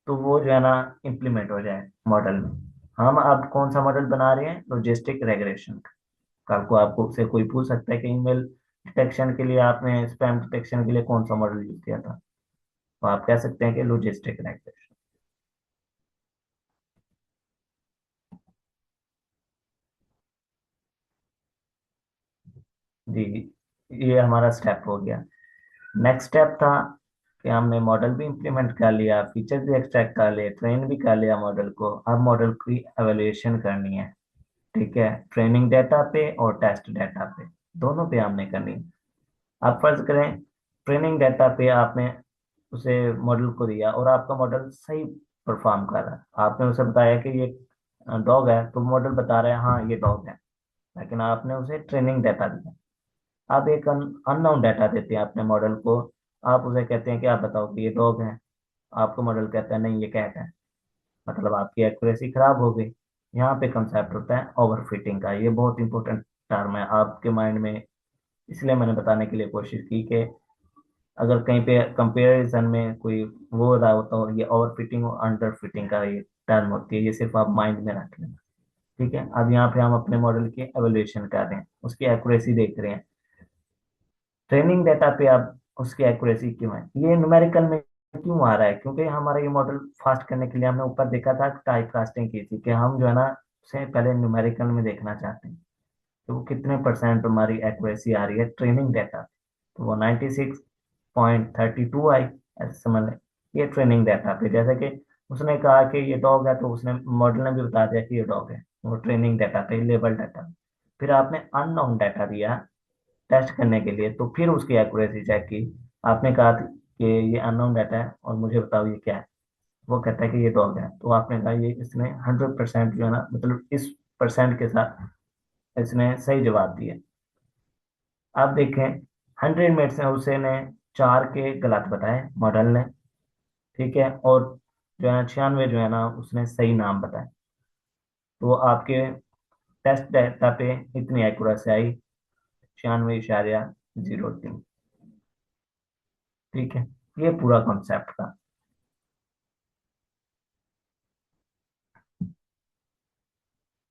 तो वो जो है ना इम्प्लीमेंट हो जाए मॉडल में। हम अब कौन सा मॉडल बना रहे हैं, लॉजिस्टिक रेग्रेशन। कल को आपको से कोई पूछ सकता है कि ईमेल डिटेक्शन के लिए आपने स्पैम डिटेक्शन के लिए कौन सा मॉडल यूज किया था, तो आप कह सकते हैं कि लॉजिस्टिक रेग्रेशन। जी, ये हमारा स्टेप हो गया। नेक्स्ट स्टेप था कि हमने मॉडल भी इम्प्लीमेंट कर लिया, फीचर भी एक्सट्रैक्ट कर लिए, ट्रेन भी कर लिया मॉडल को। अब मॉडल की एवेल्यूएशन करनी है। ठीक है, ट्रेनिंग डेटा पे और टेस्ट डेटा पे, दोनों पे हमने करनी है। आप फर्ज करें ट्रेनिंग डेटा पे आपने उसे मॉडल को दिया और आपका मॉडल सही परफॉर्म कर रहा है। आपने उसे बताया कि ये डॉग है, तो मॉडल बता रहा है हाँ ये डॉग है, लेकिन आपने उसे ट्रेनिंग डेटा दिया। आप एक अननोन डाटा देते हैं अपने मॉडल को। आप उसे कहते हैं कि आप बताओ कि ये डॉग है, आपको मॉडल कहता है नहीं ये कैट है, मतलब आपकी एक्यूरेसी खराब हो गई। यहाँ पे कंसेप्ट होता है ओवरफिटिंग का। ये बहुत इंपॉर्टेंट टर्म है आपके माइंड में, इसलिए मैंने बताने के लिए कोशिश की कि अगर कहीं पे कंपैरिजन में कोई वो रहा हो तो ये ओवरफिटिंग और अंडर फिटिंग का ये टर्म होती है, ये सिर्फ आप माइंड में रख लेना। ठीक है, अब यहाँ पे हम अपने मॉडल की एवेल्यूएशन कर रहे हैं, उसकी एक्यूरेसी देख रहे हैं। ट्रेनिंग डेटा पे अब उसकी एक्यूरेसी क्यों है, ये न्यूमेरिकल में क्यों आ रहा है, क्योंकि हमारा ये मॉडल फास्ट करने के लिए हमने ऊपर देखा था टाइप कास्टिंग की थी कि हम जो है ना उसे पहले न्यूमेरिकल में देखना चाहते हैं तो वो कितने परसेंट हमारी एक्यूरेसी आ रही है ट्रेनिंग डेटा। तो वो 96.32 आई, ऐसे समझ लें। ये ट्रेनिंग डेटा पे जैसे कि उसने कहा कि ये डॉग है, तो उसने मॉडल ने भी बता दिया कि ये डॉग है, वो ट्रेनिंग डेटा पे, लेबल डाटा। फिर आपने अननोन डाटा दिया टेस्ट करने के लिए, तो फिर उसकी एक्यूरेसी चेक की। आपने कहा कि ये अननोन डाटा है और मुझे बताओ ये क्या है, वो कहता है कि ये डॉग है, तो आपने कहा ये इसने 100% जो है ना, मतलब इस परसेंट के साथ इसने सही जवाब दिया। आप देखें 100 में से उसने 4 के गलत बताए मॉडल ने। ठीक है, और जो है 96 जो है ना उसने सही नाम बताए। तो आपके टेस्ट डेटा पे इतनी एक्यूरेसी आई, 96.03। ठीक है, ये पूरा कॉन्सेप्ट था।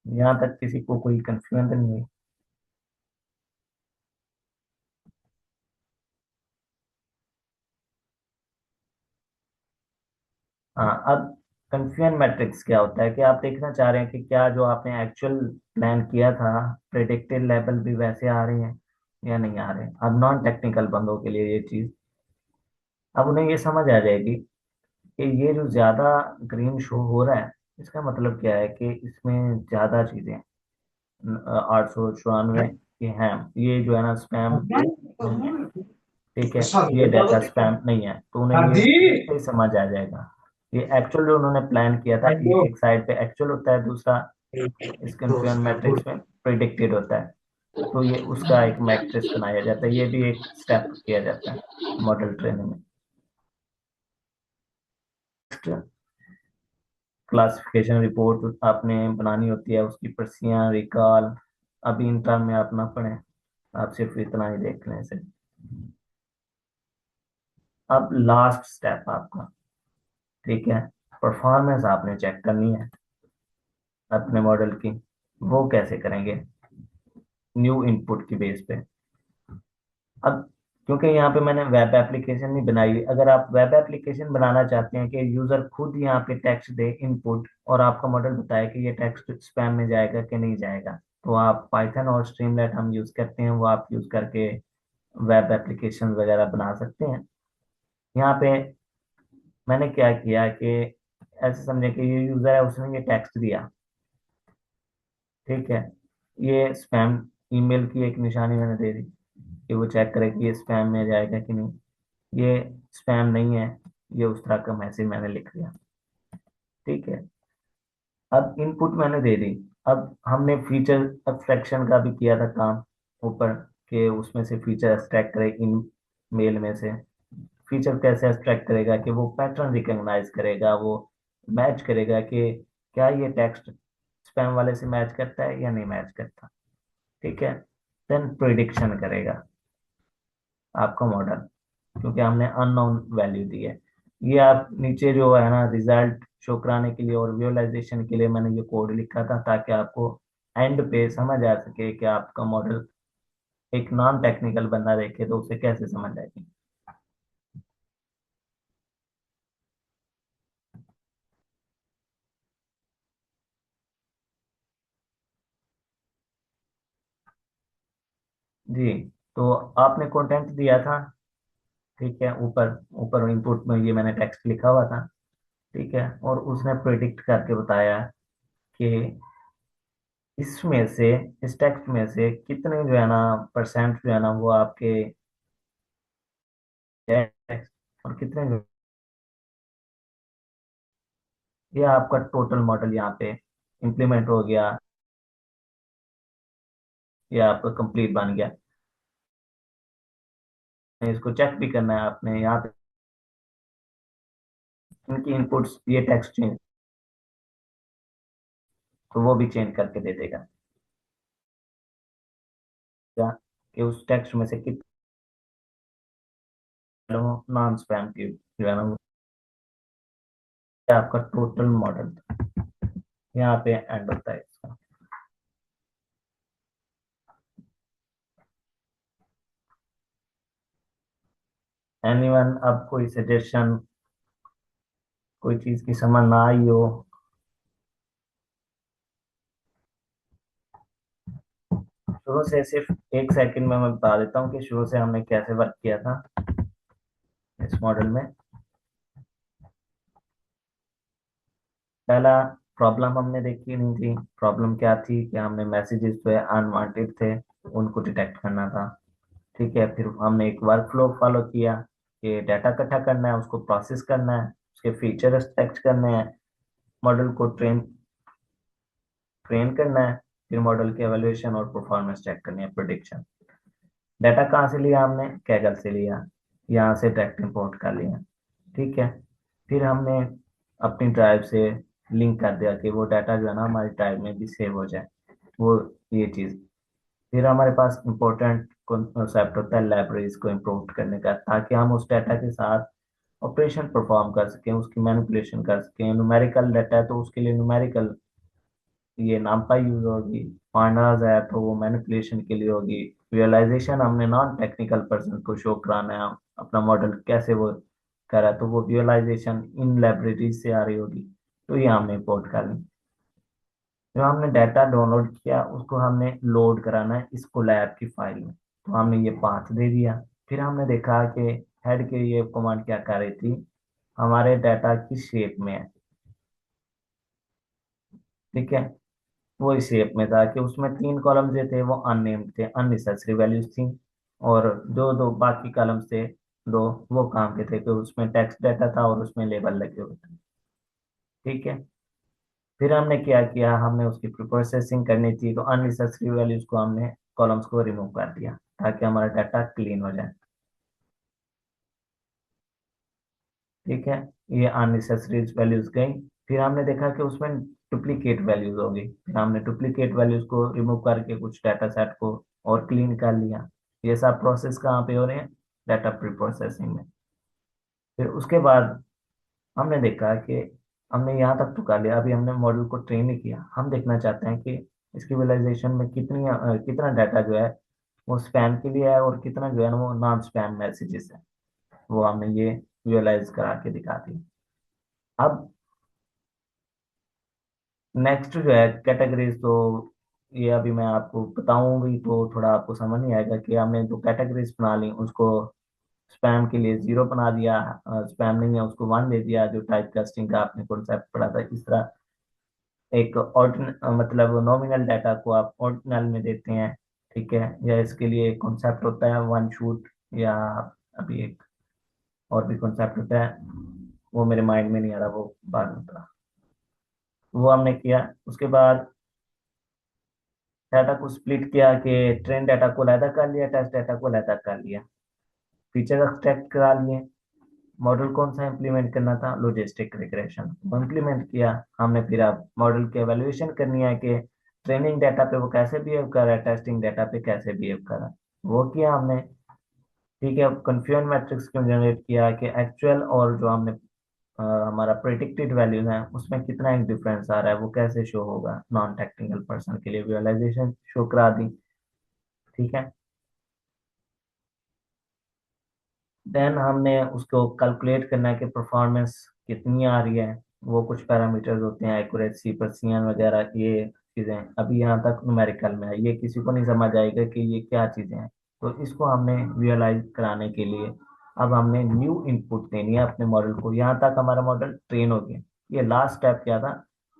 यहाँ तक किसी को कोई कंफ्यूजन नहीं है? हाँ, अब कंफ्यूजन मैट्रिक्स क्या होता है कि आप देखना चाह रहे हैं कि क्या जो आपने एक्चुअल प्लान किया था प्रेडिक्टेड लेवल भी वैसे आ रहे हैं या नहीं आ रहे हैं। अब नॉन टेक्निकल बंदों के लिए ये चीज अब उन्हें ये समझ आ जाएगी कि ये जो ज्यादा ग्रीन शो हो रहा है इसका मतलब क्या है कि इसमें ज्यादा चीजें 894 ये हैं, ये जो है ना स्पैम नहीं है। ठीक है, ये डाटा स्पैम नहीं है, तो उन्हें ये देखते ही समझ आ जाएगा। ये एक्चुअल जो उन्होंने प्लान किया था, एक साइड पे एक्चुअल होता है, दूसरा इस कन्फ्यूजन मैट्रिक्स में प्रिडिक्टेड होता है। तो ये उसका एक मैट्रिक्स बनाया जाता है, ये भी एक स्टेप किया जाता है मॉडल ट्रेनिंग में। क्लासिफिकेशन रिपोर्ट आपने बनानी होती है, उसकी पर्चियां रिकॉल। अभी इन टर्म में आप ना पढ़ें, आप सिर्फ इतना ही देख लें इसे। अब लास्ट स्टेप आपका, ठीक है, परफॉर्मेंस आपने चेक करनी है अपने मॉडल की। वो कैसे करेंगे, न्यू इनपुट की बेस पे। अब क्योंकि यहाँ पे मैंने वेब एप्लीकेशन नहीं बनाई, अगर आप वेब एप्लीकेशन बनाना चाहते हैं कि यूजर खुद यहाँ पे टेक्स्ट दे इनपुट और आपका मॉडल बताए कि ये टेक्स्ट स्पैम में जाएगा कि नहीं जाएगा, तो आप पाइथन और स्ट्रीमलाइट हम यूज करते हैं, वो आप यूज करके वेब एप्लीकेशन वगैरह बना सकते हैं। यहाँ पे मैंने क्या किया कि ऐसे समझे कि ये यूजर है, उसने ये टेक्स्ट दिया। ठीक है, ये स्पैम ईमेल की एक निशानी मैंने दे दी कि वो चेक करे कि ये स्पैम में जाएगा कि नहीं। ये स्पैम नहीं है, ये उस तरह का मैसेज मैंने लिख दिया। ठीक है, अब इनपुट मैंने दे दी। अब हमने फीचर एक्सट्रैक्शन का भी किया था काम ऊपर, कि उसमें से फीचर एक्सट्रैक्ट करे इन मेल में से। फीचर कैसे एक्सट्रैक्ट करेगा कि वो पैटर्न रिकॉग्नाइज करेगा, वो मैच करेगा कि क्या ये टेक्स्ट स्पैम वाले से मैच करता है या नहीं मैच करता। ठीक है, देन प्रिडिक्शन करेगा आपका मॉडल, क्योंकि हमने अननोन वैल्यू दी है। ये आप नीचे जो है ना रिजल्ट शो कराने के लिए और विजुअलाइजेशन के लिए मैंने ये कोड लिखा था, ताकि आपको एंड पे समझ आ सके कि आपका मॉडल एक नॉन टेक्निकल बंदा देखे तो उसे कैसे समझ आएगी। जी, तो आपने कंटेंट दिया था, ठीक है, ऊपर ऊपर इनपुट में ये मैंने टेक्स्ट लिखा हुआ था, ठीक है, और उसने प्रिडिक्ट करके बताया कि इसमें से, इस टेक्स्ट में से कितने जो है ना परसेंट जो है ना वो आपके टेक्स्ट और कितने ये आपका टोटल मॉडल यहाँ पे इम्प्लीमेंट हो गया, ये आपका कंप्लीट बन गया। इसको चेक भी करना है आपने यहाँ पे, इनकी इनपुट्स ये टेक्स्ट चेंज, तो वो भी चेंज करके दे देगा क्या, कि उस टेक्स्ट में से कितने नॉन स्पैम की जो है ना वो आपका टोटल मॉडल यहाँ पे एंड होता है इसका। एनीवन, अब कोई सजेशन, कोई चीज की समझ ना आई हो? शुरू से सिर्फ एक सेकंड में मैं बता देता हूँ कि शुरू से हमने कैसे वर्क किया था इस मॉडल में। पहला प्रॉब्लम हमने देखी नहीं थी। प्रॉब्लम क्या थी कि हमने मैसेजेस जो है अनवांटेड थे उनको डिटेक्ट करना था, ठीक है। फिर हमने एक वर्क फ्लो फॉलो किया कि डाटा इकट्ठा करना है, उसको प्रोसेस करना है, उसके फीचर एक्सट्रैक्ट करने हैं, मॉडल को ट्रेन ट्रेन करना है, फिर मॉडल के एवेल्युएशन और परफॉर्मेंस चेक करनी है, प्रिडिक्शन। डाटा कहाँ से लिया हमने? कैगल से लिया, यहाँ से डायरेक्ट इंपोर्ट कर लिया, ठीक है। फिर हमने अपनी ड्राइव से लिंक कर दिया कि वो डाटा जो है ना हमारी ड्राइव में भी सेव हो जाए, वो ये चीज़। फिर हमारे पास इंपॉर्टेंट कॉन्सेप्ट होता है लाइब्रेरीज को इम्पोर्ट करने का, ताकि हम उस डाटा के साथ ऑपरेशन परफॉर्म कर सकें, उसकी मैनिपुलेशन कर सकें। न्यूमेरिकल डाटा है तो उसके लिए न्यूमेरिकल ये नामपा यूज होगी, पांडास है तो वो मैनिपुलेशन के लिए होगी। विजुअलाइजेशन हमने नॉन टेक्निकल पर्सन को शो कराना है अपना मॉडल कैसे वो करा, तो वो विजुअलाइजेशन इन लाइब्रेरीज से आ रही होगी, तो ये हमने इंपोर्ट कर ली। जो हमने डाटा डाउनलोड किया उसको हमने लोड कराना है इसको लैब की फाइल में, तो हमने ये पाथ दे दिया। फिर हमने देखा कि हेड के ये कमांड क्या कर रही थी, हमारे डाटा किस शेप में है, ठीक है। वो इस शेप में था कि उसमें तीन कॉलम जो थे वो अननेम्ड थे, अननेसेसरी वैल्यूज थी, और जो दो बाकी कॉलम्स थे दो, वो काम के थे कि उसमें टेक्स्ट डाटा था और उसमें लेबल लगे हुए थे, ठीक है। फिर हमने क्या किया, हमने उसकी प्रोसेसिंग करनी थी, तो अननेसेसरी वैल्यूज को हमने कॉलम्स को रिमूव कर दिया ताकि हमारा डाटा क्लीन हो जाए, ठीक है। ये अननेसेसरी वैल्यूज गई। फिर हमने देखा कि उसमें डुप्लीकेट वैल्यूज होगी, फिर हमने डुप्लीकेट वैल्यूज को रिमूव करके कुछ डाटा सेट को और क्लीन कर लिया। ये सब प्रोसेस कहाँ पे हो रहे हैं? डाटा प्री प्रोसेसिंग में। फिर उसके बाद हमने देखा कि हमने यहाँ तक तो कर लिया, अभी हमने मॉडल को ट्रेन नहीं किया। हम देखना चाहते हैं कि इसकी विजुअलाइजेशन में कितना डाटा जो है वो स्पैम के लिए है और कितना जो है ना वो नॉन स्पैम मैसेजेस है, वो हमने ये विजुअलाइज करा के दिखा दी। अब नेक्स्ट जो है कैटेगरीज, तो ये अभी मैं आपको बताऊं भी तो थोड़ा आपको समझ नहीं आएगा कि हमने जो कैटेगरीज बना ली उसको स्पैम के लिए 0 बना दिया, स्पैम नहीं है उसको 1 दे दिया, जो टाइप कास्टिंग का आपने कॉन्सेप्ट पढ़ा था इस तरह। एक मतलब नॉमिनल डाटा को आप ऑर्डिनल में देते हैं, ठीक है, या इसके लिए एक कॉन्सेप्ट होता है वन शूट, या अभी एक और भी कॉन्सेप्ट होता है, वो मेरे माइंड में नहीं आ रहा, वो बाद में पढ़ा। वो हमने किया। उसके बाद डाटा को स्प्लिट किया कि ट्रेन डाटा को अलहदा कर लिया, टेस्ट डाटा को अलहदा कर लिया, फीचर एक्सट्रैक्ट करा लिए। मॉडल कौन सा इंप्लीमेंट करना था? लॉजिस्टिक रिग्रेशन इंप्लीमेंट किया हमने। फिर अब मॉडल की एवेल्युएशन करनी है कि ट्रेनिंग डाटा पे वो कैसे बिहेव कर रहा है, टेस्टिंग डाटा पे कैसे बिहेव कर रहा है, वो किया हमने, ठीक है। अब कन्फ्यूजन मैट्रिक्स क्यों जनरेट किया कि एक्चुअल और जो हमने हमारा प्रिडिक्टेड वैल्यूज है उसमें कितना एक डिफरेंस आ रहा है, वो कैसे शो होगा। नॉन टेक्निकल पर्सन के लिए विजुअलाइजेशन शो करा दी। ठीक है। देन हमने उसको कैलकुलेट करना है कि परफॉर्मेंस कितनी आ रही है। वो कुछ पैरामीटर्स होते हैं, एक्यूरेसी, प्रेसिजन वगैरह, ये चीज़ें अभी यहाँ तक न्यूमेरिकल में है, ये किसी को नहीं समझ आएगा कि ये क्या चीज़ें हैं। तो इसको हमने विजुअलाइज कराने के लिए अब हमने न्यू इनपुट देनी है अपने मॉडल को। यहाँ तक हमारा मॉडल ट्रेन हो गया। ये लास्ट स्टेप क्या था,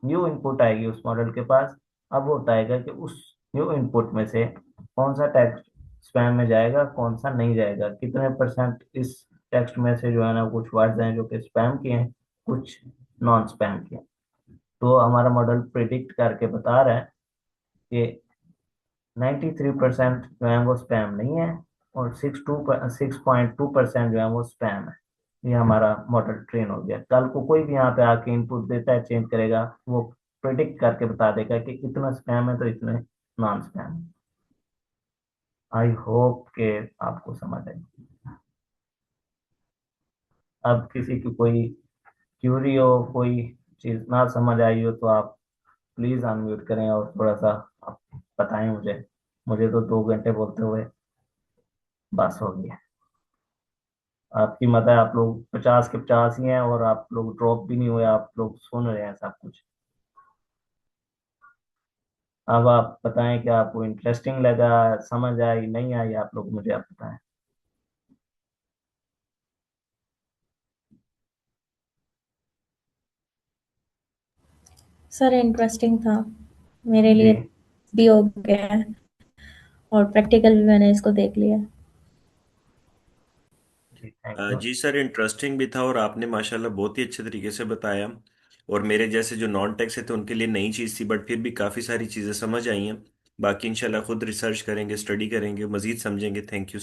न्यू इनपुट आएगी उस मॉडल के पास। अब वो बताएगा कि उस न्यू इनपुट में से कौन सा टेक्स्ट स्पैम में जाएगा, कौन सा नहीं जाएगा, कितने परसेंट इस टेक्स्ट में से जो है ना कुछ वर्ड्स हैं जो कि स्पैम के हैं, कुछ नॉन स्पैम के हैं। तो हमारा मॉडल प्रिडिक्ट करके बता रहा है कि 93% जो है वो स्पैम नहीं है और 6.2% जो है वो स्पैम है। ये हमारा मॉडल ट्रेन हो गया। कल को कोई भी यहाँ पे आके इनपुट देता है, चेंज करेगा, वो प्रिडिक्ट करके बता देगा कि इतना स्पैम है तो इतने नॉन स्पैम। आई होप के आपको समझ आई। अब किसी की कोई क्यूरी हो, कोई चीज ना समझ आई हो तो आप प्लीज अनम्यूट करें और थोड़ा सा आप बताएं मुझे। मुझे तो 2 घंटे बोलते हुए बस हो गया। आपकी मत है, आप लोग 50 के 50 ही हैं और आप लोग ड्रॉप भी नहीं हुए, आप लोग सुन रहे हैं सब कुछ। अब आप बताएं कि आपको इंटरेस्टिंग लगा, समझ आई नहीं आई, आप लोग मुझे आप बताएं। सर इंटरेस्टिंग था मेरे जी लिए भी हो गया है, और प्रैक्टिकल भी मैंने इसको देख लिया। जी थैंक यू। जी सर, इंटरेस्टिंग भी था और आपने माशाल्लाह बहुत ही अच्छे तरीके से बताया। और मेरे जैसे जो नॉन टेक से थे उनके लिए नई चीज़ थी, बट फिर भी काफ़ी सारी चीज़ें समझ आई हैं। बाकी इंशाल्लाह खुद रिसर्च करेंगे, स्टडी करेंगे, मज़ीद समझेंगे। Thank you.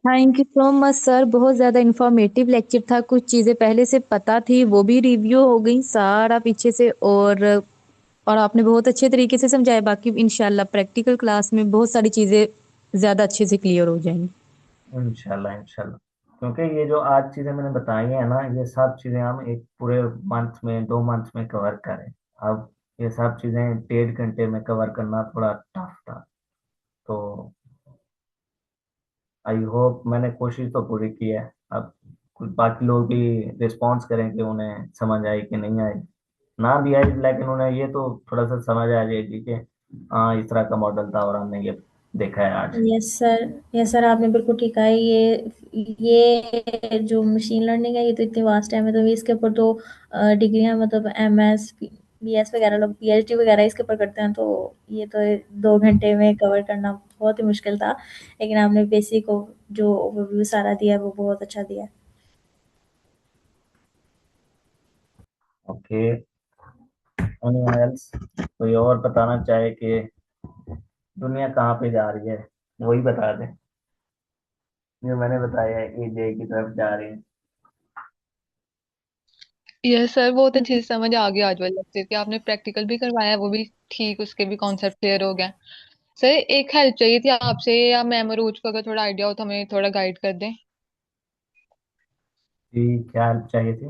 Thank you so much sir, बहुत ज़्यादा इंफॉर्मेटिव लेक्चर था। कुछ चीज़ें पहले से पता थी वो भी रिव्यू हो गई सारा पीछे से, और आपने बहुत अच्छे तरीके से समझाया। बाकी इंशाल्लाह प्रैक्टिकल क्लास में बहुत सारी चीज़ें ज़्यादा अच्छे से क्लियर हो जाएंगी। इंशाल्लाह इंशाल्लाह। क्योंकि ये जो आज चीजें मैंने बताई हैं ना, ये सब चीजें हम एक पूरे मंथ में, 2 मंथ में कवर करें। अब ये सब चीजें 1.5 घंटे में कवर करना थोड़ा टफ था। तो आई होप मैंने कोशिश तो पूरी की है। अब कुछ बाकी लोग भी रिस्पॉन्स करें कि उन्हें समझ आई कि नहीं आई। ना भी आई लेकिन उन्हें ये तो थोड़ा सा समझ आ जाएगी कि हाँ इस तरह का मॉडल था और हमने ये देखा है आज। यस सर, यस सर, आपने बिल्कुल ठीक कहा है। ये जो मशीन लर्निंग है ये तो इतनी वास्ट है, मतलब इसके ऊपर तो डिग्रियां, मतलब एमएस, बीएस वगैरह, लोग पीएचडी वगैरह इसके ऊपर करते हैं। तो ये तो 2 घंटे में कवर करना बहुत ही मुश्किल था, लेकिन आपने बेसिक जो ओवरव्यू सारा दिया है वो बहुत अच्छा दिया है। ओके, एनीवन एल्स, कोई और बताना चाहे कि दुनिया कहाँ पे जा रही है, वही बता दे। जो मैंने बताया है एजे की तरफ जा रही है। यस सर, बहुत अच्छे से समझ आ गया आज वाले लेक्चर कि आपने प्रैक्टिकल भी करवाया है, वो भी ठीक, उसके भी कॉन्सेप्ट क्लियर हो गए। सर एक हेल्प चाहिए थी आपसे, या मैम और को अगर थोड़ा आइडिया हो तो हमें थोड़ा गाइड कर दें। जी क्या चाहिए थी।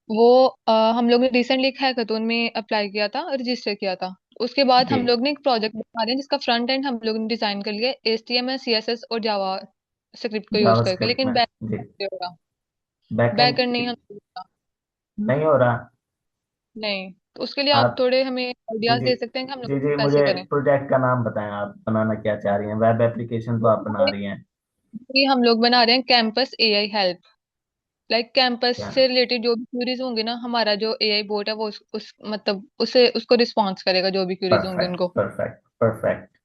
वो हम लोग ने रिसेंटली एक हैकाथॉन में अप्लाई किया था, रजिस्टर किया था। उसके बाद जी हम लोग ने एक प्रोजेक्ट बना रहे हैं जिसका फ्रंट एंड हम लोग ने डिजाइन कर लिया HTML CSS और जावा स्क्रिप्ट को यूज करके, जावास्क्रिप्ट लेकिन में। बैक जी होगा, बैकएंड बैकएंड नहीं हम नहीं हो रहा। नहीं। तो उसके लिए आप आप थोड़े हमें जी आइडियाज जी दे सकते हैं कि हम लोग जी जी कैसे मुझे करें। प्रोजेक्ट का नाम बताएं, आप बनाना क्या चाह रही हैं। वेब एप्लीकेशन तो आप बना रही हैं। ये हम लोग बना रहे हैं campus AI help, like campus क्या। से रिलेटेड जो भी क्यूरीज होंगे ना, हमारा जो AI बोट है वो उस मतलब उसे उसको रिस्पॉन्स करेगा जो भी क्यूरीज होंगे परफेक्ट उनको। Perfect perfect.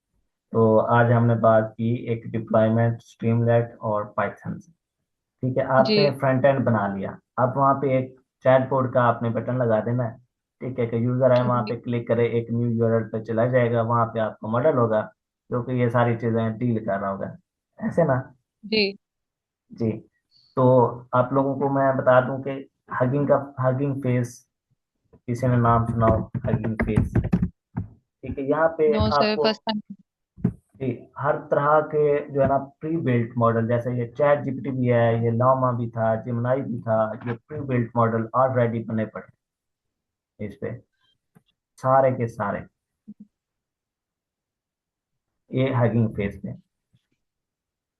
तो आज हमने बात की एक डिप्लॉयमेंट, स्ट्रीमलेट और पाइथन से। ठीक है, जी आपने फ्रंट एंड बना लिया। अब वहाँ पे एक चैट बोर्ड का आपने बटन लगा देना है। ठीक है, कि यूजर है वहाँ जी पे क्लिक करे, एक न्यू यूआरएल पे चला जाएगा, वहाँ पे आपका मॉडल होगा जो कि ये सारी चीजें डील कर रहा होगा। ऐसे ना। जी। जी। तो आप लोगों को मैं बता दूं कि हगिंग फेस, किसी ने नाम सुना हो हगिंग फेस। ठीक है, यहाँ पे नो सर, आपको फर्स्ट टाइम। हर तरह के जो है ना प्री बिल्ट मॉडल, जैसे ये चैट जीपीटी भी है, ये लामा भी था, जेमिनाई भी था, ये प्री बिल्ट मॉडल ऑलरेडी बने पड़े हैं इस पे, सारे के सारे, ये हगिंग फेस पे।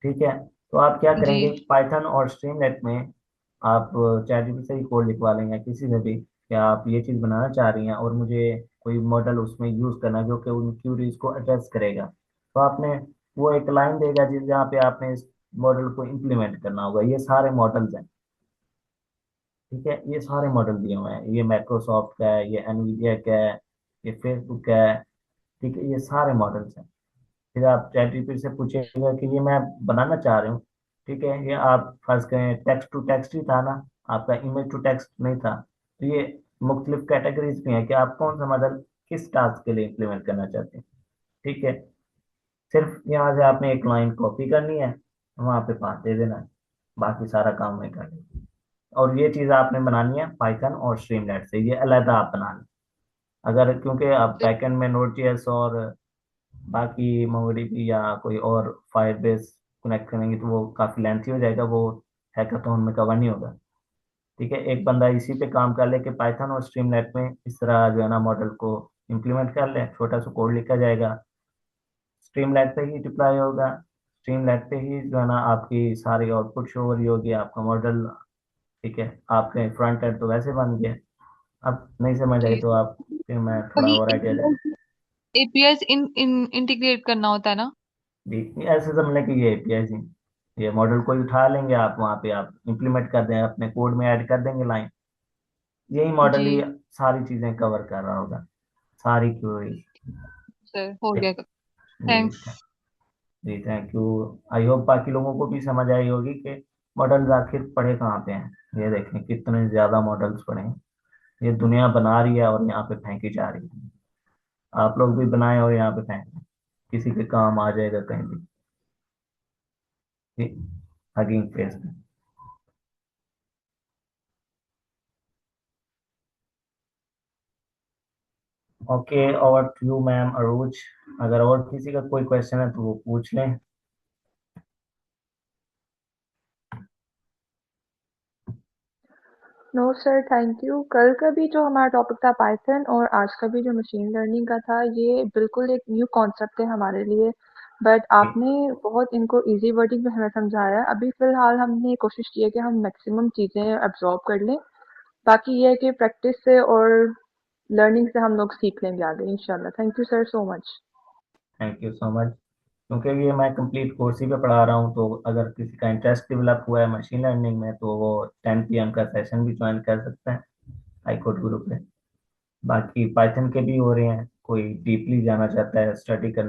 ठीक है, तो आप क्या जी करेंगे, पाइथन और स्ट्रीमलेट में आप चैट जीपीटी से ही कोड लिखवा लेंगे, किसी से भी, कि आप ये चीज़ बनाना चाह रही हैं और मुझे कोई मॉडल उसमें यूज़ करना है जो कि उन क्यूरीज को एड्रेस करेगा। तो आपने, वो एक लाइन देगा जिस जहाँ पे आपने इस मॉडल को इम्प्लीमेंट करना होगा। ये सारे मॉडल्स हैं, ठीक है, ये सारे मॉडल दिए हुए हैं, ये माइक्रोसॉफ्ट का है, ये एनवीडिया का है, ये फेसबुक का है। ठीक है, ये सारे मॉडल्स हैं। फिर आप चैट जीपीटी से पूछिएगा कि ये मैं बनाना चाह रही हूँ, ठीक है, ये आप फर्ज करें टेक्स्ट टू टेक्स्ट ही था ना, आपका इमेज टू टेक्स्ट नहीं था, तो ये मुख्तलिफ कैटेगरीज भी हैं कि आप कौन सा मॉडल किस टास्क के लिए इम्प्लीमेंट करना चाहते हैं। ठीक है, सिर्फ यहाँ से आपने एक लाइन कॉपी करनी है, वहाँ पे पास दे देना है, बाकी सारा काम मैं कर लूँ। और ये चीज़ आपने बनानी है पाइथन और स्ट्रीमलाइट से, ये अलग आप बना लें। अगर, क्योंकि आप बैकएंड में नोड जेएस और बाकी मोंगोडीबी या कोई और फायरबेस कनेक्ट करेंगे तो वो काफ़ी लेंथी हो जाएगा, वो हैकाथॉन में कवर नहीं होगा। ठीक है, एक बंदा इसी पे काम कर ले कि पाइथन और स्ट्रीमलाइट में इस तरह जो है ना मॉडल को इम्प्लीमेंट कर ले, छोटा सा कोड लिखा जाएगा, स्ट्रीमलाइट पे ही डिप्लॉय होगा, स्ट्रीमलाइट पे ही जो है ना आपकी सारी आउटपुट शो हो रही होगी, आपका मॉडल। ठीक है, आपके फ्रंट एंड तो वैसे बन गया। अब नहीं समझ आई जी। तो आप, फिर मैं थोड़ा वही और आइडिया दे। एपीआई इंटीग्रेट करना होता है ना। नहीं, ऐसे समझने की ये एपीआई जी, ये मॉडल को ही उठा लेंगे आप, वहाँ पे आप इंप्लीमेंट कर दें, अपने कोड में ऐड कर देंगे लाइन, यही मॉडल ही जी सारी चीजें कवर कर रहा होगा, सारी क्वेरी। सर हो गया। जी थैंक्स। जी, थैंक यू। आई होप बाकी लोगों को भी समझ आई होगी कि मॉडल्स आखिर पड़े कहाँ पे हैं। ये देखें कितने ज्यादा मॉडल्स पड़े हैं, ये दुनिया बना रही है और यहाँ पे फेंकी जा रही है। आप लोग भी बनाए और यहाँ पे फेंक, किसी के काम आ जाएगा कहीं भी। Hugging face. Okay, over to you ma'am Arooj. अगर और किसी का कोई क्वेश्चन है तो वो पूछ लें। No sir, thank you. कल का भी जो हमारा टॉपिक था पाइथन और आज का भी जो मशीन लर्निंग का था, ये बिल्कुल एक न्यू कॉन्सेप्ट है हमारे लिए, बट आपने बहुत इनको इजी वर्डिंग में हमें समझाया है। अभी फिलहाल हमने कोशिश की है कि हम मैक्सिमम चीज़ें एब्जॉर्ब कर लें, बाकी ये है कि प्रैक्टिस से और लर्निंग से हम लोग सीख लेंगे आगे इंशाल्लाह। Thank you sir so much. Thank you so much. क्योंकि ये मैं कंप्लीट कोर्स ही पे पढ़ा रहा हूँ, तो अगर किसी का इंटरेस्ट डेवलप हुआ है मशीन लर्निंग में तो वो 10 PM का सेशन भी ज्वाइन कर सकता है हाईकोर्ट ग्रुप पे। बाकी पाइथन के भी हो रहे हैं, कोई डीपली जाना चाहता है स्टडी करना